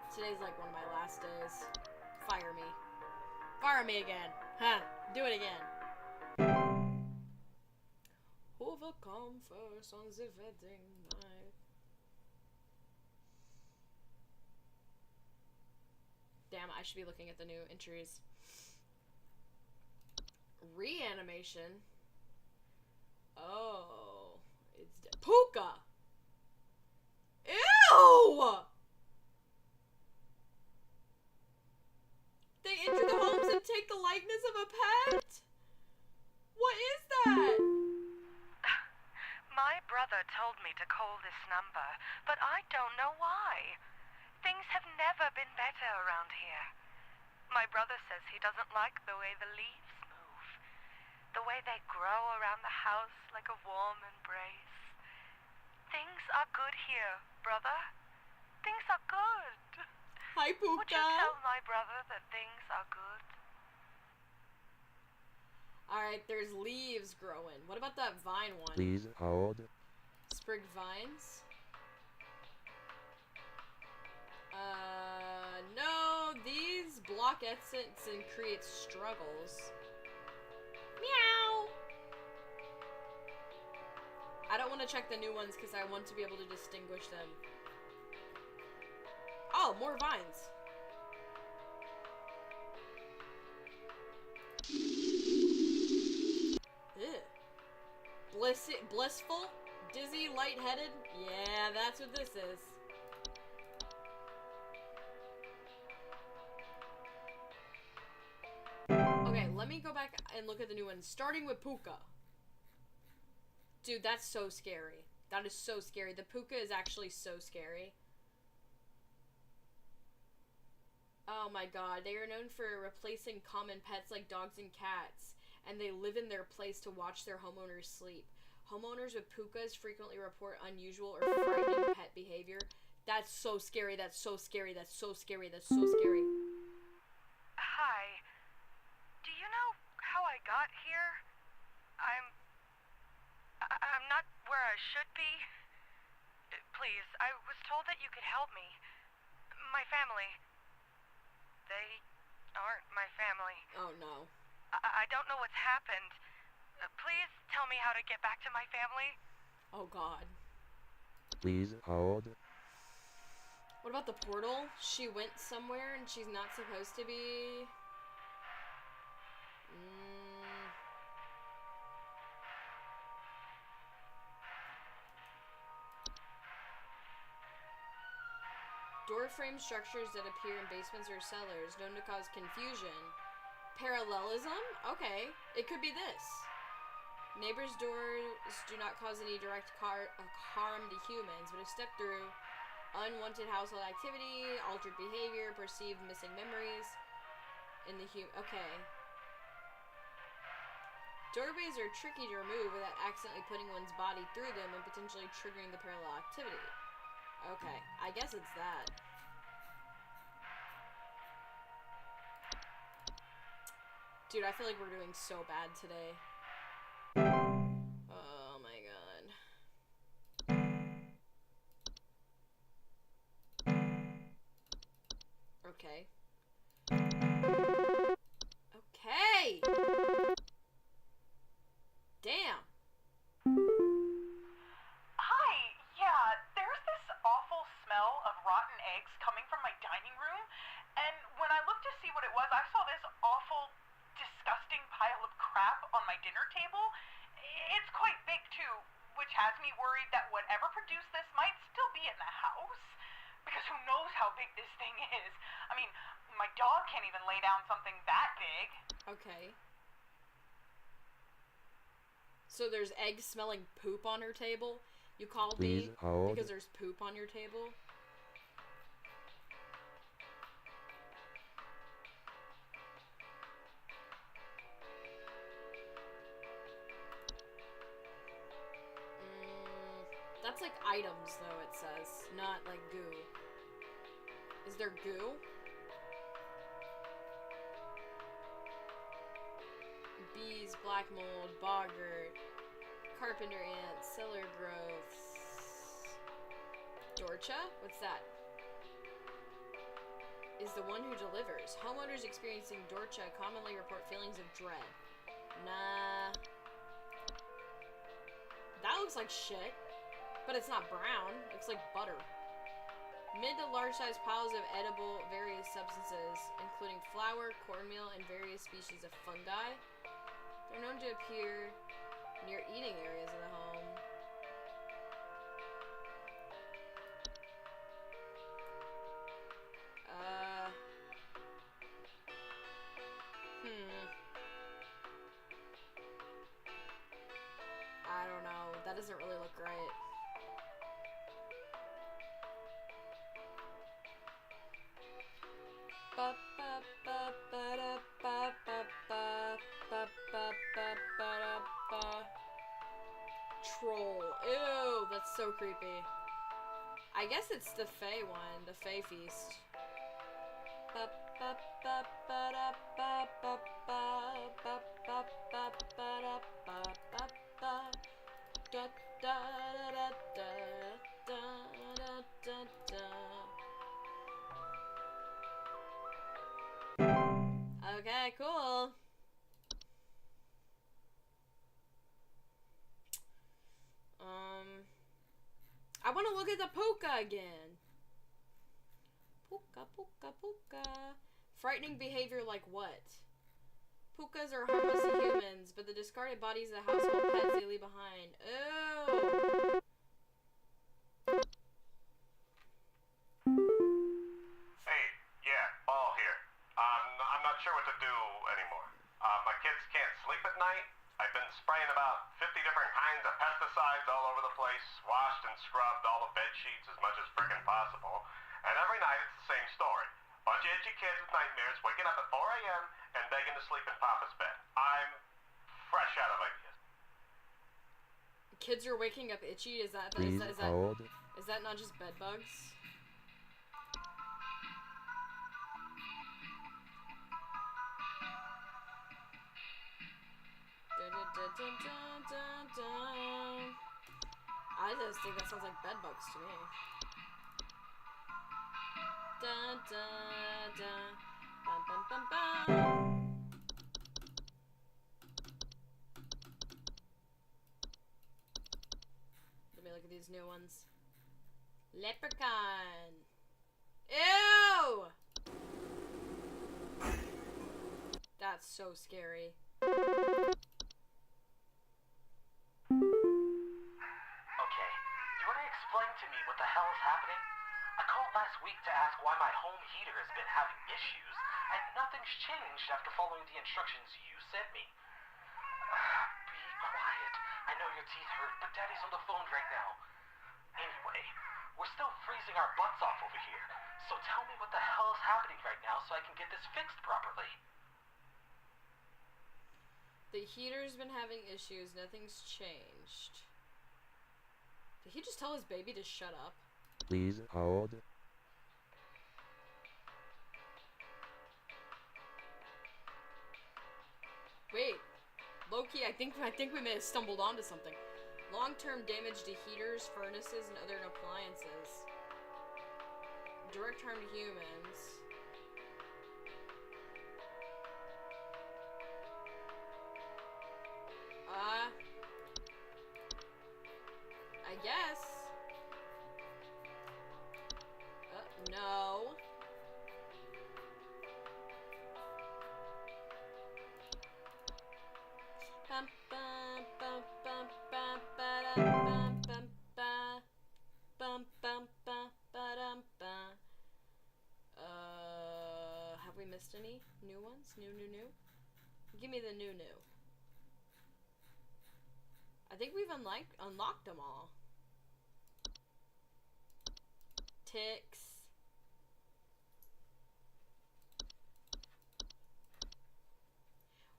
Today's like one of my last days. Fire me. Fire me again. Huh. Do it again. Who will come first on the wedding night? Damn, I should be looking at the new entries. Reanimation. Oh, it's Puka. Ew! They enter the homes and take the likeness of a pet? What is that? My brother told me to call this number, but I don't know why. Things have never been better around here. My brother says he doesn't like the way the leaves move. The way they grow around the house like a warm embrace. Things are good here, brother. Things are good. Hi, Puka. Would you tell my brother that things are good? Alright, there's leaves growing. What about that vine one? Please hold. Sprig vines? No, these block essence and create struggles. Meow! I don't want to check the new ones because I want to be able to distinguish them. Oh, more vines. Ew. Blissful? Dizzy? Lightheaded? Yeah, that's what this is. Okay, let me go back and look at the new ones, starting with Puka. Dude, that's so scary. That is so scary. The puka is actually so scary. Oh my god, they are known for replacing common pets like dogs and cats, and they live in their place to watch their homeowners sleep. Homeowners with pukas frequently report unusual or frightening pet behavior. That's so scary, that's so scary, that's so scary, that's so scary. Hi. Do you know how I got here? I'm not where I should be. Please, I was told that you could help me. My family. They aren't my family. Oh no. I don't know what's happened. Please tell me how to get back to my family. Oh god. Please hold. What about the portal? She went somewhere and she's not supposed to be. Door frame structures that appear in basements or cellars, known to cause confusion. Parallelism? Okay, it could be this. Neighbors' doors do not cause any direct harm to humans, but if stepped through, unwanted household activity, altered behavior, perceived missing memories in the okay. Doorways are tricky to remove without accidentally putting one's body through them and potentially triggering the parallel activity. Okay, I guess it's that. Dude, I feel like we're doing so bad today. Oh my god. Okay. Okay! Damn! Hi, yeah, there's this awful smell of rotten eggs coming from my dining room, and when I looked to see what it was, I saw this awful, disgusting pile of crap on my dinner table. It's quite big, too, which has me worried that whatever produced this might still be in the house, because who knows how big this thing is. I mean, my dog can't even lay down something that big. Okay. So there's eggs smelling poop on her table? You called Please me hold. because there's poop on your table? That's like items, though, it says. Not like goo. Is there goo? Bees, black mold, boggart, carpenter ants, cellar growths. Dorcha? What's that? Is the one who delivers. Homeowners experiencing Dorcha commonly report feelings of dread. Nah. That looks like shit. But it's not brown. It looks like butter. Mid to large-sized piles of edible various substances, including flour, cornmeal, and various species of fungi. They're known to appear near eating areas of the home. I don't know. That doesn't really look right. Troll. Ew, that's so creepy. I guess it's the Fae one, the Fae feast. Okay, cool. I want to look at the puka again. Puka, puka, puka. Frightening behavior like what? Pukas are harmless to humans, but the discarded bodies of the household pets they leave behind. Ew. Hey, yeah, Ball here. I'm not sure what to do anymore. My kids can't sleep at night. I've been spraying about 50 different kinds of pesticides all over the place, washed and scrubbed all the bed sheets as much as frickin' possible, and every night it's the same story. Bunch of itchy kids with nightmares waking up at 4 a.m. and begging to sleep in Papa's bed. I'm fresh out of ideas. Kids are waking up itchy? Is that Please hold. Is that not just bed bugs? I just think that sounds like bed bugs to me. Dun dun dun. Bum bum bum bum. Let me look at these new ones. Leprechaun. Ew! That's so scary. Okay, you want to explain to me what the hell is happening? I called last week to ask why my home heater has been having issues, and nothing's changed after following the instructions you sent me. Be quiet. I know your teeth hurt, but Daddy's on the phone right now. Anyway, we're still freezing our butts off over here, so tell me what the hell is happening right now so I can get this fixed properly. The heater's been having issues. Nothing's changed. Did he just tell his baby to shut up? Please hold. Wait. Low-key, I think we may have stumbled onto something. Long-term damage to heaters, furnaces, and other appliances. Direct harm to humans. I guess. No. Bum, bum, bum, bum, bum, ba-dum, bum, bum, ba. Bum, bum, bum, ba-dum, ba. Have we missed any new ones? New. Give me the new. I think we've unlocked them all. Ticks.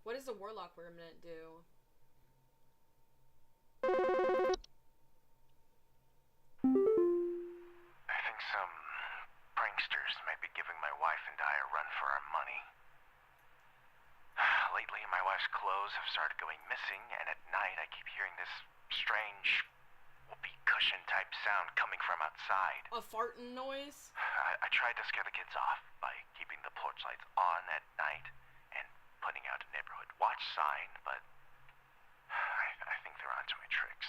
What does the Warlock Remnant do? I think some pranksters might be giving my wife and I a run for our money. Lately, my wife's clothes have started going missing, and at night I keep hearing this strange whoopee cushion type sound coming from outside. A farting noise? I tried to scare the kids off by keeping the porch lights on at night and putting out a neighborhood watch sign, but I think they're onto my tricks.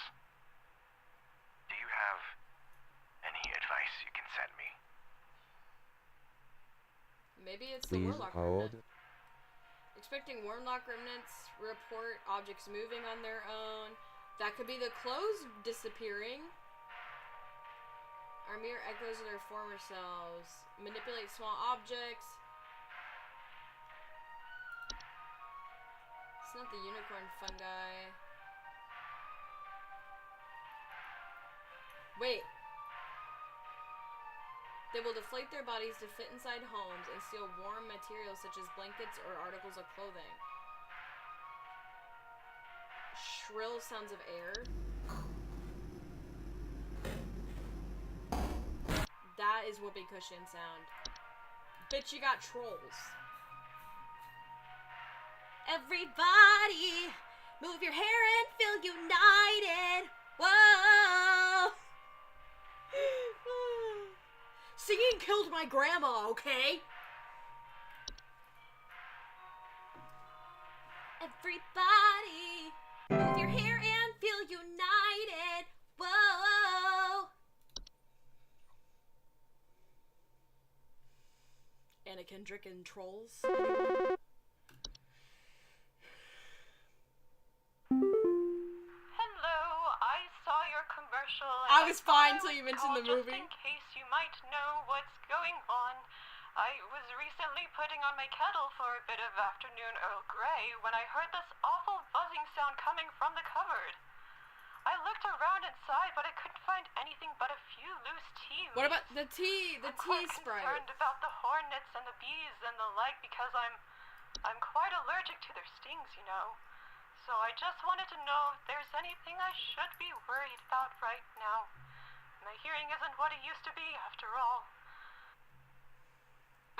Do you have any advice you can send me? Maybe it's the Please Warlock hold. Remnant. Expecting Warlock Remnants report objects moving on their own. That could be the clothes disappearing. Are mere echoes of their former selves. Manipulate small objects. It's not the unicorn fungi. Wait. They will deflate their bodies to fit inside homes and steal warm materials such as blankets or articles of clothing. Shrill sounds of air. That is whoopee cushion sound. Bitch, you got trolls. Everybody, move your hair and feel united. Whoa! Singing killed my grandma, okay? Everybody, move your hair and feel united. Whoa! Anna Kendrick and Trolls. Hello, I saw your commercial. I was fine till you mentioned the Just movie. in case you might know what's going on. I was recently putting on my kettle for a bit of afternoon Earl Grey when I heard this awful buzzing sound coming from the cupboard. I looked around inside, but I couldn't find anything but a few loose tea leaves. What about the tea? The I'm tea quite sprite. concerned about the hornets and the bees and the like because I'm quite allergic to their stings, you know. So I just wanted to know if there's anything I should be worried about right now. My hearing isn't what it used to be, after all.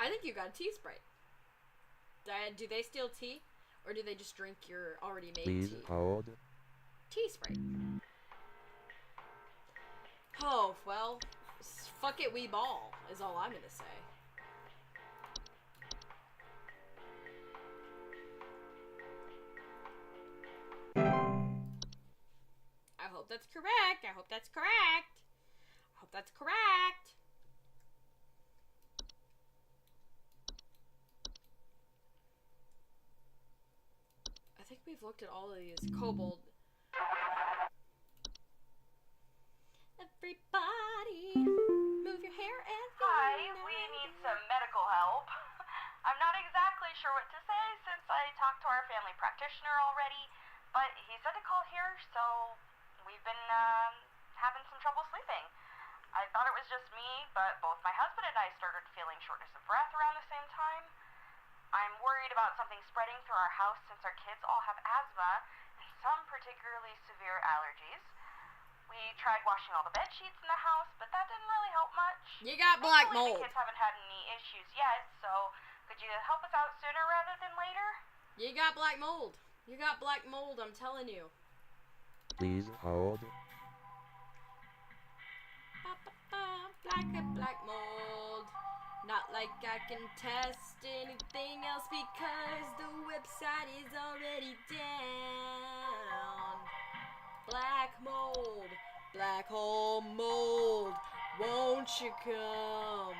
I think you got a tea sprite. Do they steal tea? Or do they just drink your already made Please tea? hold. Tea sprite. Oh, well, fuck it, we ball, is all I'm gonna say. I hope that's correct. I hope that's correct. I hope that's correct. I think we've looked at all of these. Kobold. Everybody, move your hair and Hi, we need some medical help. I'm not exactly sure what to say since I talked to our family practitioner already, but he said to call here, so we've been having some trouble sleeping. I thought it was just me, but both my husband and I started feeling shortness of breath around the same time. I'm worried about something spreading through our house since our kids all have asthma and some particularly severe allergies. We tried washing all the bed sheets in the house, but that didn't really help much. You got black Thankfully, mold. the kids haven't had any issues yet, so could you help us out sooner rather than later? You got black mold. You got black mold, I'm telling you. Please hold. Black mold. Not like I can test anything else because the website is already down. Black mold. Black hole mold. Won't you come?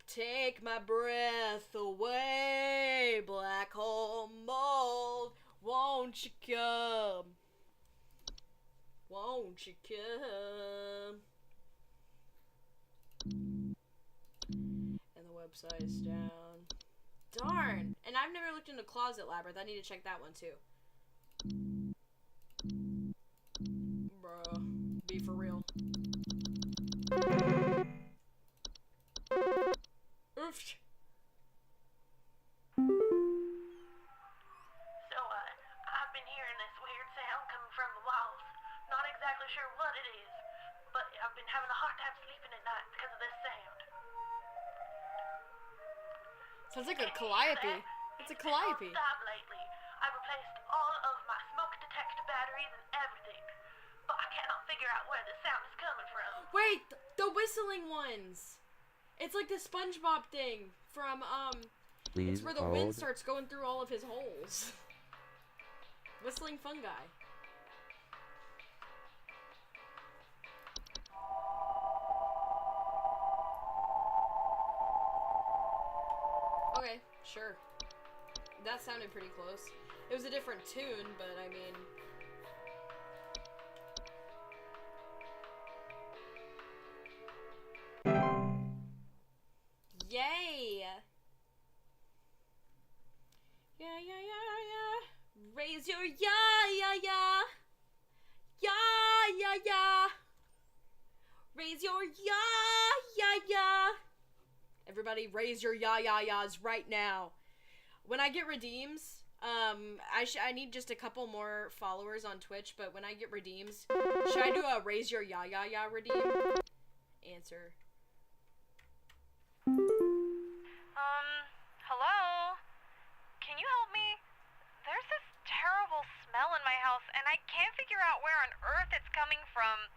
Take my breath away. Black hole mold. Won't you come? Won't you come? And the website is down. Darn! And I've never looked into Closet Labyrinth. I need to check that one too. Bruh. Be for real. Oof. So, I've been hearing this weird sound coming from the walls. Not exactly sure what it is, but I've been having a hard time sleeping at night because of this sound. Sounds like a calliope. It's a calliope. Stop lately. I've replaced all of my smoke detector batteries and everything, but I cannot figure out where the sound is coming from. Wait, the whistling ones. It's like the SpongeBob thing from Please it's where the wind hold. starts going through all of his holes. Whistling fungi. Okay, sure. That sounded pretty close. It was a different tune, but I mean... Yay! Yeah, yeah, yeah, yeah. Raise your yeah, yeah, yeah. Yeah, yeah, yeah. Raise your yeah, yeah, yeah. Everybody raise your yeah, yeah, yeahs right now. When I get redeems, I need just a couple more followers on Twitch, but when I get redeems, should I do a raise your yeah, yeah, yeah redeem? Answer. Hello? Can you help me? There's this terrible smell in my house, and I can't figure out where on earth it's coming from.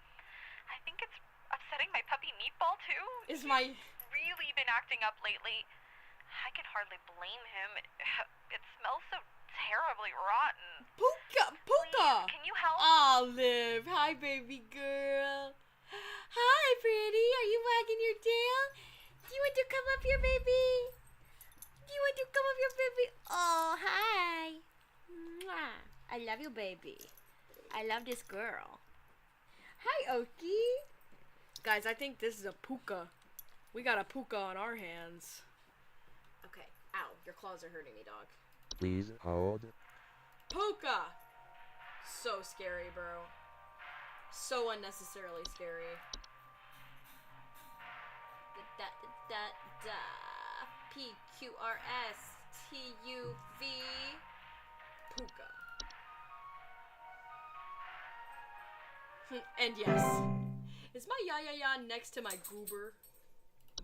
I think it's upsetting my puppy Meatball, too. Is my... Really been acting up lately. I can hardly blame him. It smells so terribly rotten. Puka! Puka! Please, can you help? Olive! Hi, baby girl. Hi, pretty. Are you wagging your tail? Do you want to come up here, baby? Do you want to come up here, baby? Oh, hi. Mwah. I love you, baby. I love this girl. Hi, Oki. Guys, I think this is a puka. We got a puka on our hands. Okay. Ow. Your claws are hurting me, dog. Please hold. Puka! So scary, bro. So unnecessarily scary. P-Q-R-S-T-U-V. Puka. And yes. Is my ya next to my goober?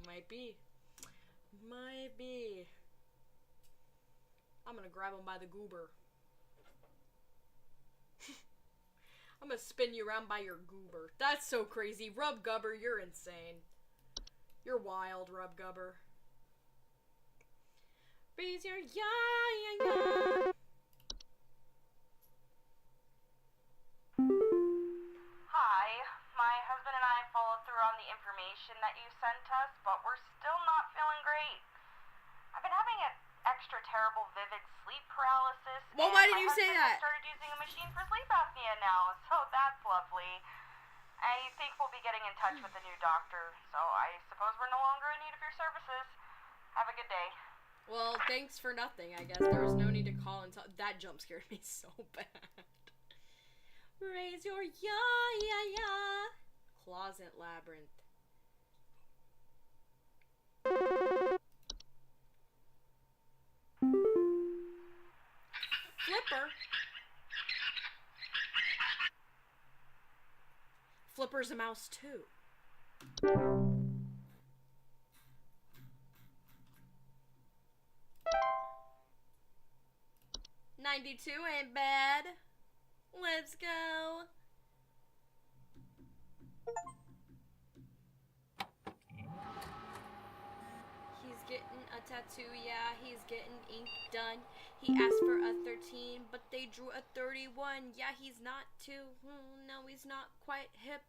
Might be. Might be. I'm gonna grab him by the goober. I'm gonna spin you around by your goober. That's so crazy. Rub Gubber, you're insane. You're wild, Rub Gubber. Raise your ya. Hi, my husband and I followed through on the information that you sent us, but we're still not feeling great. I've been having an extra terrible vivid sleep paralysis. Well, why didn't you say that? I started using a machine for sleep apnea now, so that's lovely. I think we'll be getting in touch with the new doctor, so I suppose we're no longer in need of your services. Have a good day. Well, thanks for nothing, I guess. There was no need to call and tell. That jump scared me so bad. Raise your ya. Closet labyrinth. Flipper. Flipper's a mouse too. $92 ain't bad. Let's go. He's getting a tattoo, yeah, he's getting ink done. He asked for a 13, but they drew a 31. Yeah, he's not too, no, he's not quite hip.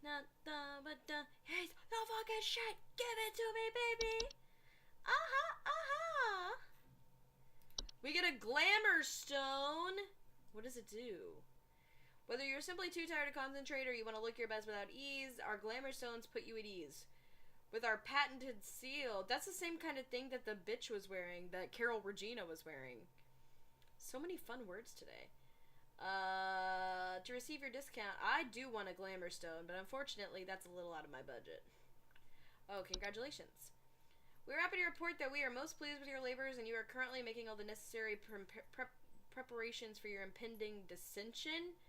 Not the, but the, he's the fucking shit. Give it to me, baby. We get a glamour stone. What does it do? Whether you're simply too tired to concentrate or you want to look your best without ease, our glamour stones put you at ease. With our patented seal. That's the same kind of thing that the bitch was wearing, that Carol Regina was wearing. So many fun words today. To receive your discount, I do want a glamour stone, but unfortunately that's a little out of my budget. Oh, congratulations. We're happy to report that we are most pleased with your labors and you are currently making all the necessary preparations for your impending dissension,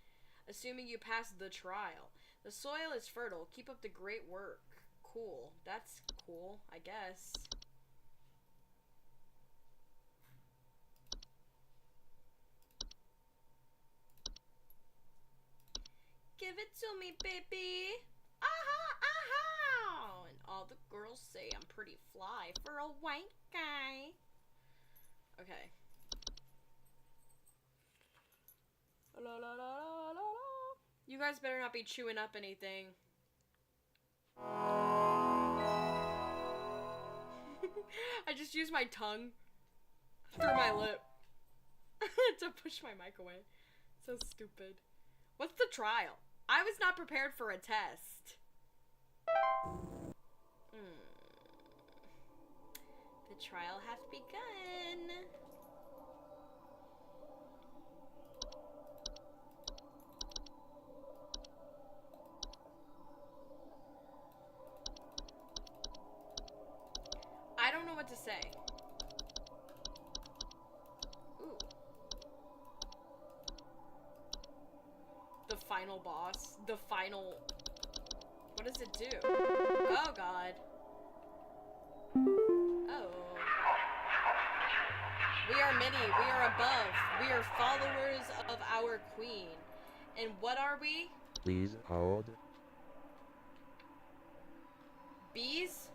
assuming you pass the trial. The soil is fertile. Keep up the great work. Cool. That's cool, I guess. Give it to me, baby. And all the girls say I'm pretty fly for a white guy. Okay. La, la, la, la, la. You guys better not be chewing up anything. I just used my tongue through my lip to push my mic away. So stupid. What's the trial? I was not prepared for a test. The trial has begun. I don't know what to say. Ooh. The final boss. The final... What does it do? Oh, God. Oh. We are many. We are above. We are followers of our queen. And what are we? Please hold. Bees?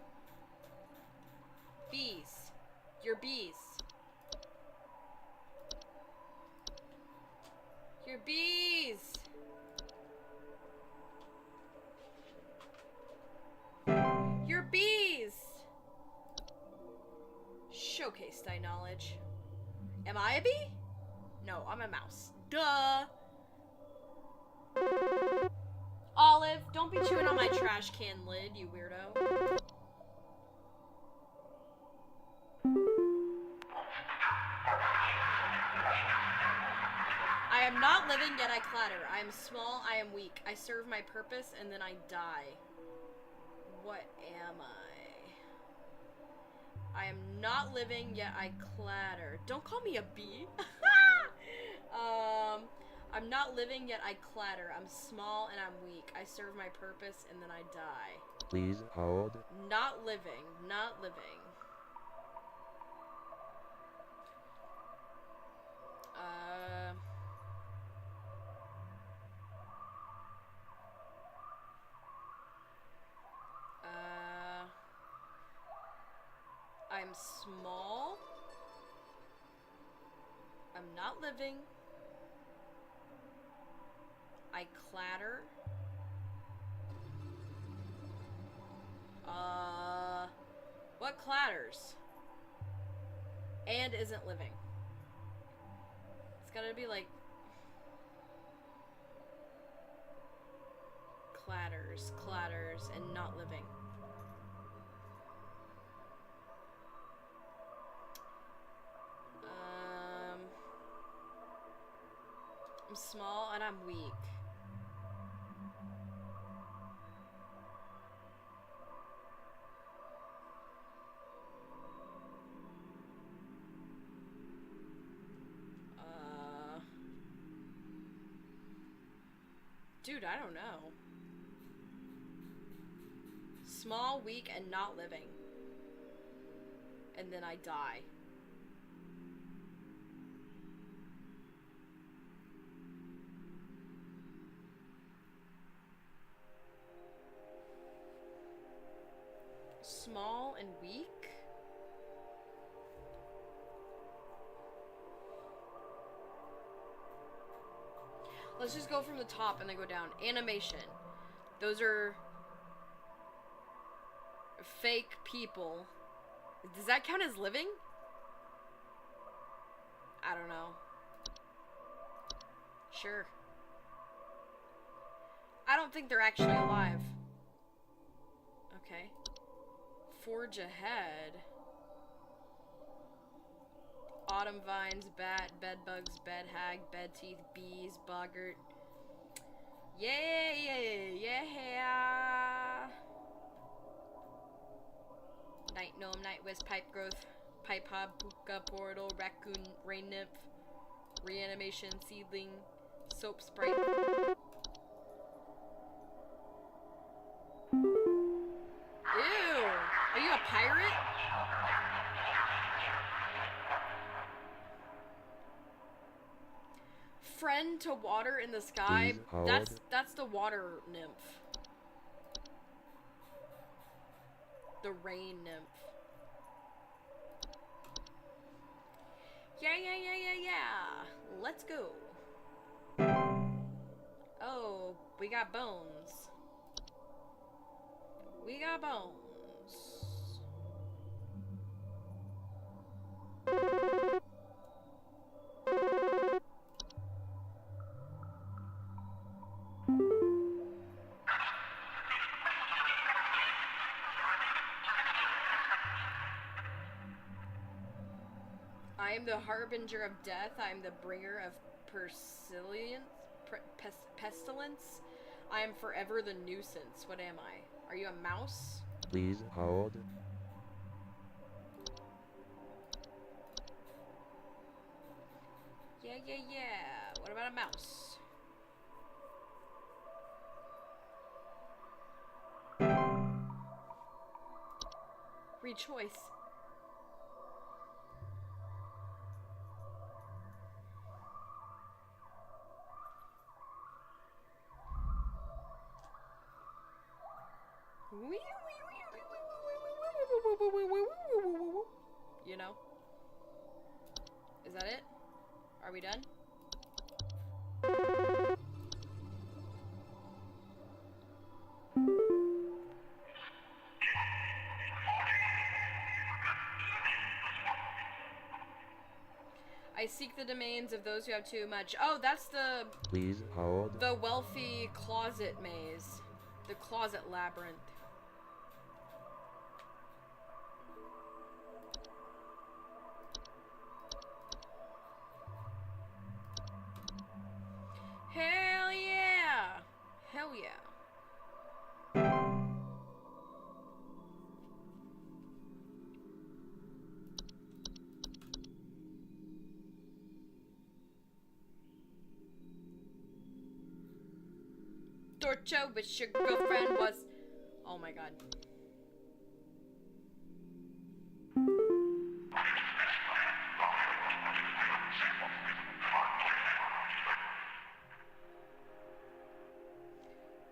Bees. You're bees. You're bees. You're bees. Showcase thy knowledge. Am I a bee? No, I'm a mouse. Duh. Olive, don't be chewing on my trash can lid, you weirdo. I am not living, yet I clatter. I am small, I am weak. I serve my purpose, and then I die. What am I? I am not living, yet I clatter. Don't call me a bee. I'm not living, yet I clatter. I'm small and I'm weak. I serve my purpose, and then I die. Please hold. Not living. Not living. I'm small. I'm not living. I clatter. What clatters? And isn't living. It's gotta be like clatters, clatters, and not living. I'm small and I'm weak. Dude, I don't know. Small, weak, and not living. And then I die. Small and weak? Let's just go from the top and then go down. Animation. Those are fake people. Does that count as living? I don't know. Sure. I don't think they're actually alive. Okay. Forge ahead. Autumn vines, bat, bedbugs, bed hag, bed teeth, bees, boggart. Yeah. Night gnome, night wisp, pipe growth, pipe hob, puka, portal, raccoon, rain nymph, reanimation, seedling, soap sprite. Ew! Are you a pirate? Friend to water in the sky. That's the water nymph. The rain nymph. Yeah. Let's go. Oh, we got bones. We got bones. I am the harbinger of death. I am the bringer of pestilence. I am forever the nuisance. What am I? Are you a mouse? Please hold. Yeah. What about a mouse? Rechoice. You know? Is that it? Are we done? I seek the domains of those who have too much. Oh, that's the... Please hold. The wealthy closet maze. The closet labyrinth. Dorcho, wish your girlfriend was. Oh my god.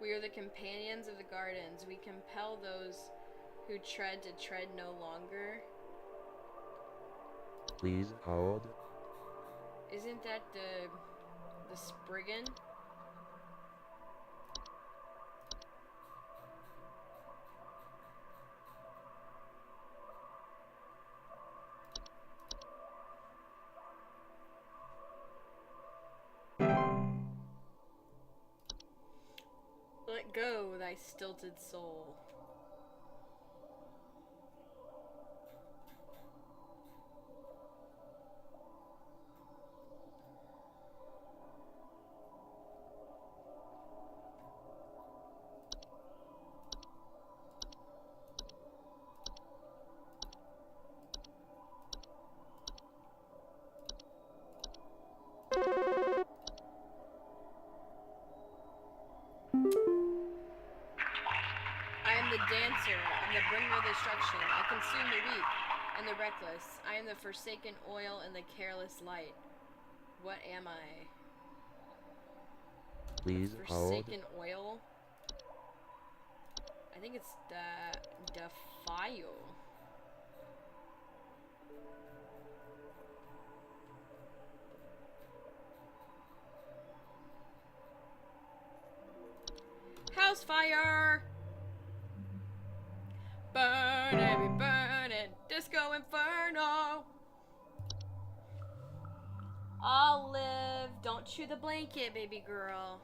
We are the companions of the gardens. We compel those who tread to tread no longer. Please hold. Isn't that the Spriggan? Let go, thy stilted soul. Dancer, I'm the bringer of destruction. I consume the weak and the reckless. I am the forsaken oil and the careless light. What am I? Please Forsaken oil? I think it's the Defile. House fire! Burn, every burning, disco inferno. I'll live. Don't chew the blanket, baby girl.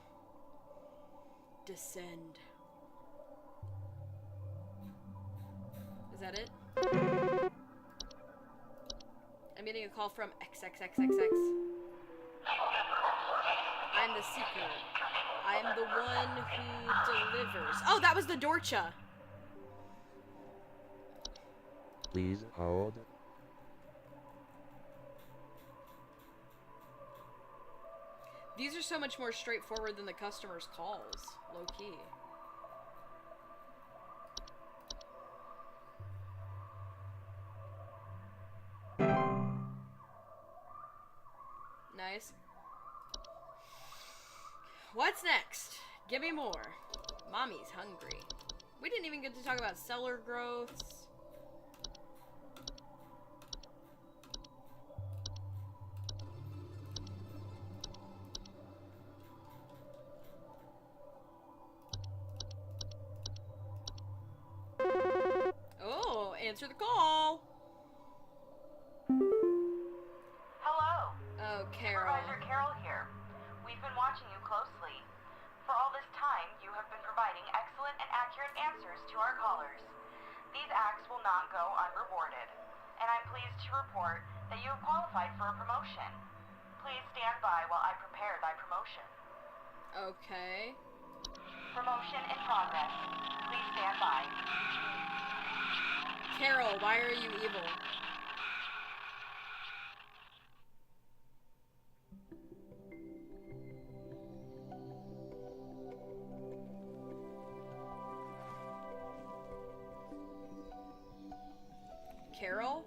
Descend. Is that it? I'm getting a call from XXXXX. I'm the seeker. I'm the one who delivers. Oh, that was the Dorcha. Please hold. These are so much more straightforward than the customer's calls, low key. Nice. What's next? Give me more. Mommy's hungry. We didn't even get to talk about cellar growths. Oh, answer the call. Hello. Oh, Carol. Supervisor Carol here. We've been watching you closely. For all this time, you have been providing excellent and accurate answers to our callers. These acts will not go unrewarded, and I'm pleased to report that you have qualified for a promotion. Please stand by while I prepare thy promotion. Okay. Promotion in progress. Please stand by. Carol, why are you evil? Carol?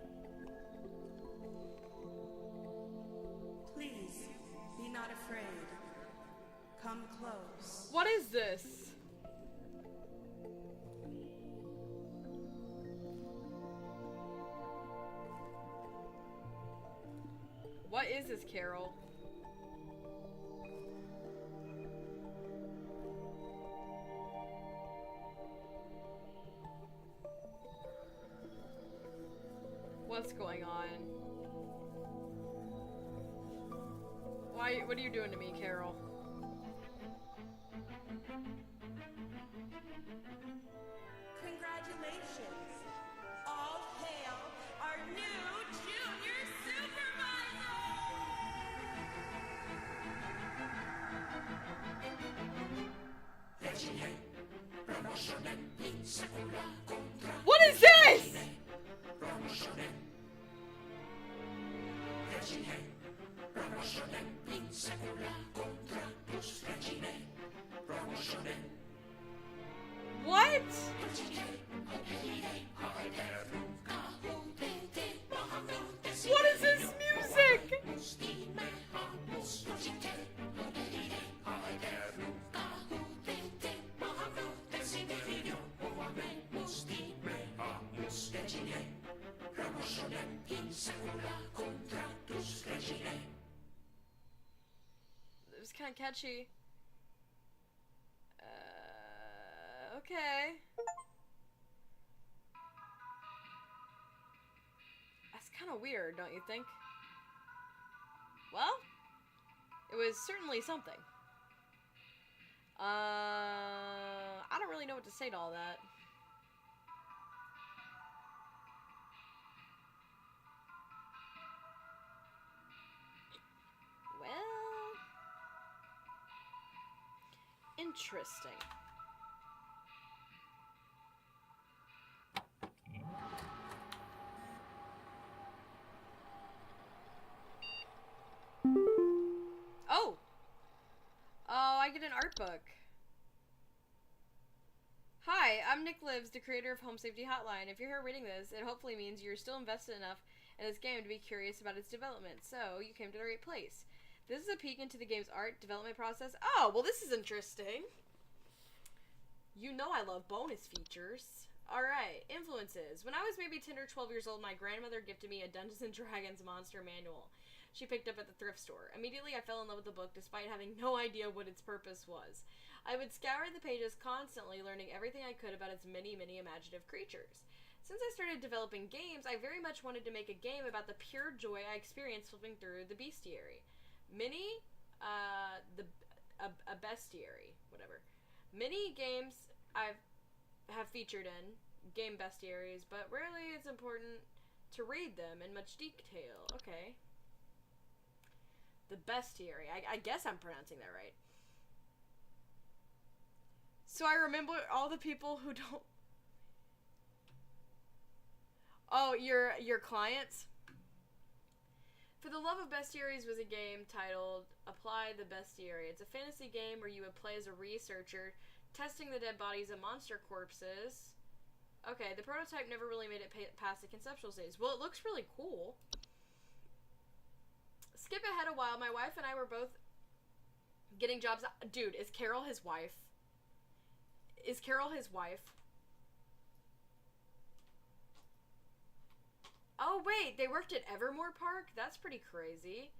Please, be not afraid. Come close. What is this? What is this, Carol? What's going on? Why? What are you doing to me, Carol? Congratulations! All hail our new junior supervisor! What is this? kind of catchy. Okay. That's kind of weird, don't you think? Well, it was certainly something. I don't really know what to say to all that. Well, interesting. Oh! Oh, I get an art book. Hi, I'm Nick Lives, the creator of Home Safety Hotline. If you're here reading this, it hopefully means you're still invested enough in this game to be curious about its development, so you came to the right place. This is a peek into the game's art development process. Oh, well this is interesting. You know I love bonus features. Alright, influences. When I was maybe 10 or 12 years old, my grandmother gifted me a Dungeons & Dragons monster manual she picked up at the thrift store. Immediately I fell in love with the book despite having no idea what its purpose was. I would scour the pages constantly, learning everything I could about its many, many imaginative creatures. Since I started developing games, I very much wanted to make a game about the pure joy I experienced flipping through the bestiary. A bestiary, whatever. Many games have featured in game bestiaries, but rarely it's important to read them in much detail. Okay. The bestiary. I guess I'm pronouncing that right. So I remember all the people who don't... Oh, your clients? For the Love of Bestiaries was a game titled Apply the Bestiary. It's a fantasy game where you would play as a researcher testing the dead bodies of monster corpses. Okay, the prototype never really made it past the conceptual stage. Well, it looks really cool. Skip ahead a while, my wife and I were both getting jobs. Dude, is Carol his wife? Is Carol his wife? Oh, wait, they worked at Evermore Park? That's pretty crazy.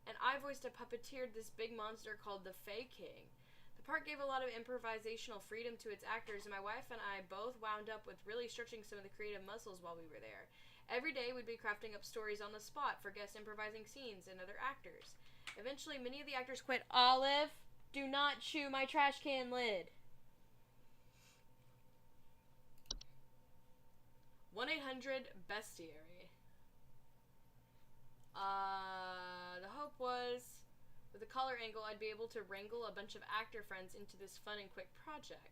And I voiced a puppeteered this big monster called the Fae King. The park gave a lot of improvisational freedom to its actors, and my wife and I both wound up with really stretching some of the creative muscles while we were there. Every day, we'd be crafting up stories on the spot for guest improvising scenes and other actors. Eventually, many of the actors quit. Olive, do not chew my trash can lid. 1-800-Bestiary. The hope was, with a collar angle, I'd be able to wrangle a bunch of actor friends into this fun and quick project.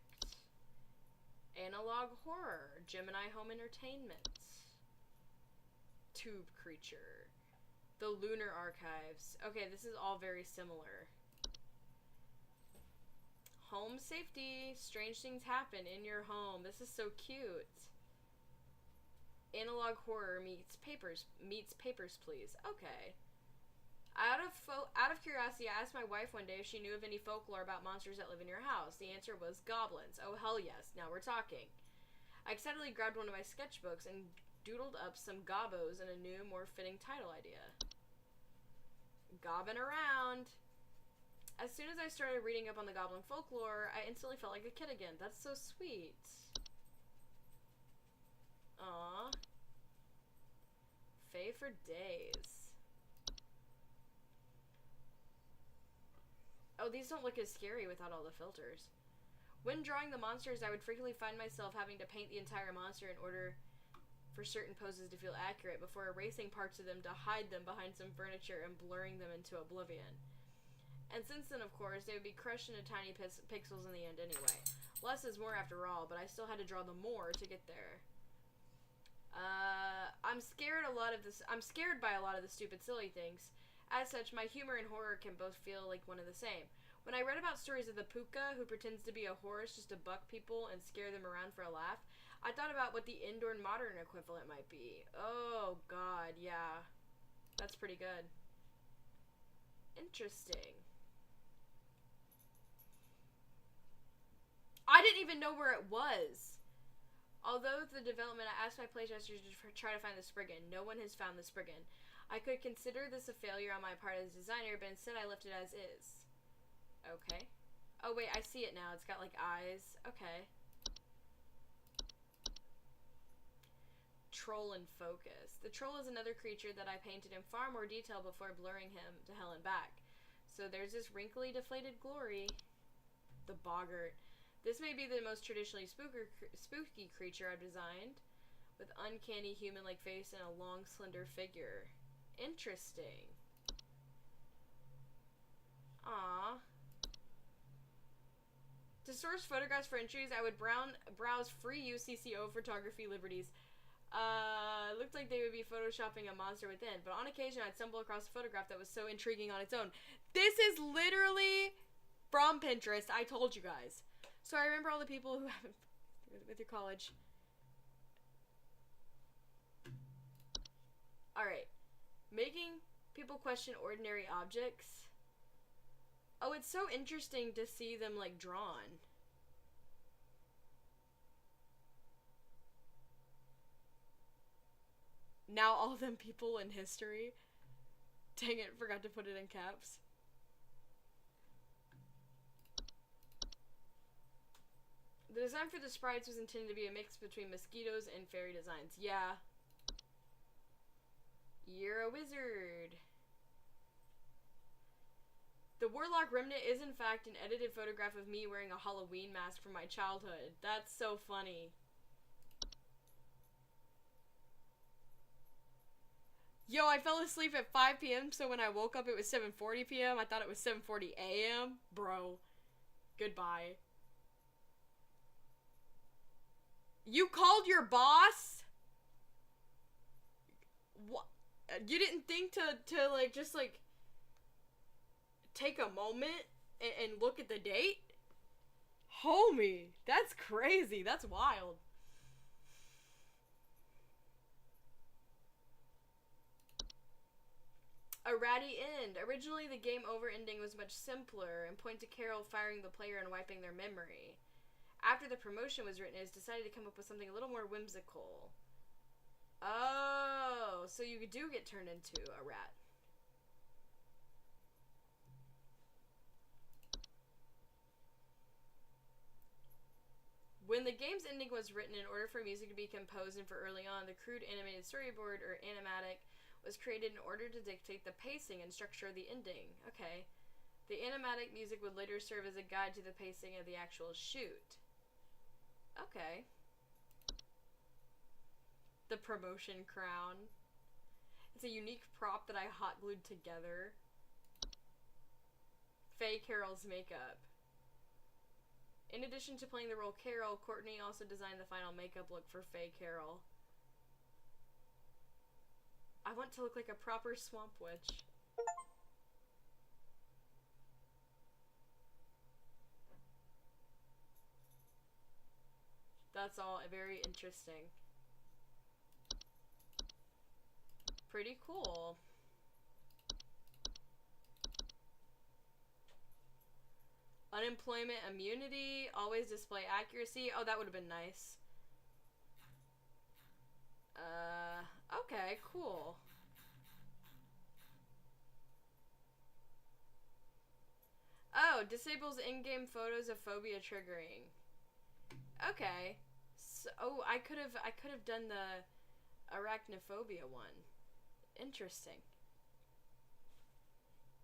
Analog horror. Gemini Home Entertainment. Tube creature. The Lunar Archives. Okay, this is all very similar. Home safety. Strange things happen in your home. This is so cute. Analog horror meets papers, please. Okay. Out of curiosity, I asked my wife one day if she knew of any folklore about monsters that live in your house. The answer was goblins. Oh, hell yes. Now we're talking. I excitedly grabbed one of my sketchbooks and doodled up some gobbos and a new, more fitting title idea. Gobbin' around. As soon as I started reading up on the goblin folklore, I instantly felt like a kid again. That's so sweet. Aww. Faye for days. Oh, these don't look as scary without all the filters. When drawing the monsters, I would frequently find myself having to paint the entire monster in order for certain poses to feel accurate before erasing parts of them to hide them behind some furniture and blurring them into oblivion. And since then, of course, they would be crushed into tiny pixels in the end anyway. Less is more after all, but I still had to draw them more to get there. I'm scared by a lot of the stupid, silly things. As such, my humor and horror can both feel like one of the same. When I read about stories of the puka, who pretends to be a horse just to buck people and scare them around for a laugh, I thought about what the indoor modern equivalent might be. Oh, God, yeah. That's pretty good. Interesting. I didn't even know where it was. Although the development, I asked my playtesters to try to find the Spriggan. No one has found the Spriggan. I could consider this a failure on my part as a designer, but instead I left it as is. Okay. Oh wait, I see it now. It's got like eyes. Okay. Troll in focus. The troll is another creature that I painted in far more detail before blurring him to hell and back. So there's this wrinkly, deflated glory. The boggart. This may be the most traditionally spooky creature I've designed, with uncanny human-like face and a long, slender figure. Interesting. Aww. To source photographs for entries, I would browse free UCCO photography liberties. Looked like they would be photoshopping a monster within, but on occasion I'd stumble across a photograph that was so intriguing on its own. This is literally from Pinterest. I told you guys. So I remember all the people who have with your college. Alright. Making people question ordinary objects. Oh, it's so interesting to see them, like, drawn. Now all them people in history. Dang it, forgot to put it in caps. The design for the sprites was intended to be a mix between mosquitoes and fairy designs. Yeah. You're a wizard. The Warlock Remnant is in fact an edited photograph of me wearing a Halloween mask from my childhood. That's so funny. Yo, I fell asleep at 5 p.m. so when I woke up it was 7:40 p.m. I thought it was 7:40 a.m. Bro. Goodbye. You called your boss? What? You didn't think to like, just like, take a moment and look at the date? Homie, that's crazy. That's wild. A ratty end. Originally, the game over ending was much simpler and point to Carol firing the player and wiping their memory. After the promotion was written, it was decided to come up with something a little more whimsical. Oh, so you do get turned into a rat. When the game's ending was written, in order for music to be composed and for early on, the crude animated storyboard, or animatic, was created in order to dictate the pacing and structure of the ending. Okay. The animatic music would later serve as a guide to the pacing of the actual shoot. Okay. The promotion crown. It's a unique prop that I hot glued together. Faye Carroll's makeup. In addition to playing the role Carol, Courtney also designed the final makeup look for Faye Carroll. I want to look like a proper swamp witch. That's all very interesting. Pretty cool. Unemployment immunity, always display accuracy. Oh, that would have been nice. Okay, cool. Oh, disables in-game photos of phobia triggering. Okay. So, oh, I could have done the arachnophobia one. Interesting.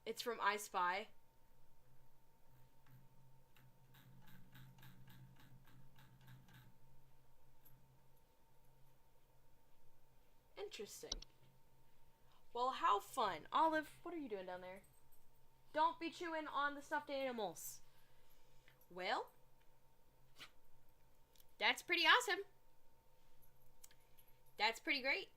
It's from I Spy. Interesting. Well, how fun. Olive, what are you doing down there? Don't be chewing on the stuffed animals. Well, that's pretty awesome. That's pretty great.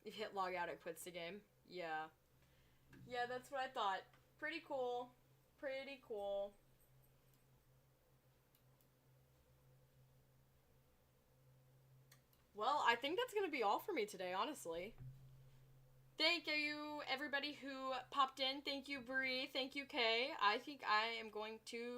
You hit log out, it quits the game. Yeah. Yeah, that's what I thought. Pretty cool. Pretty cool. Well, I think that's gonna be all for me today, honestly. Thank you, everybody who popped in. Thank you, Bree. Thank you, Kay. I think I am going to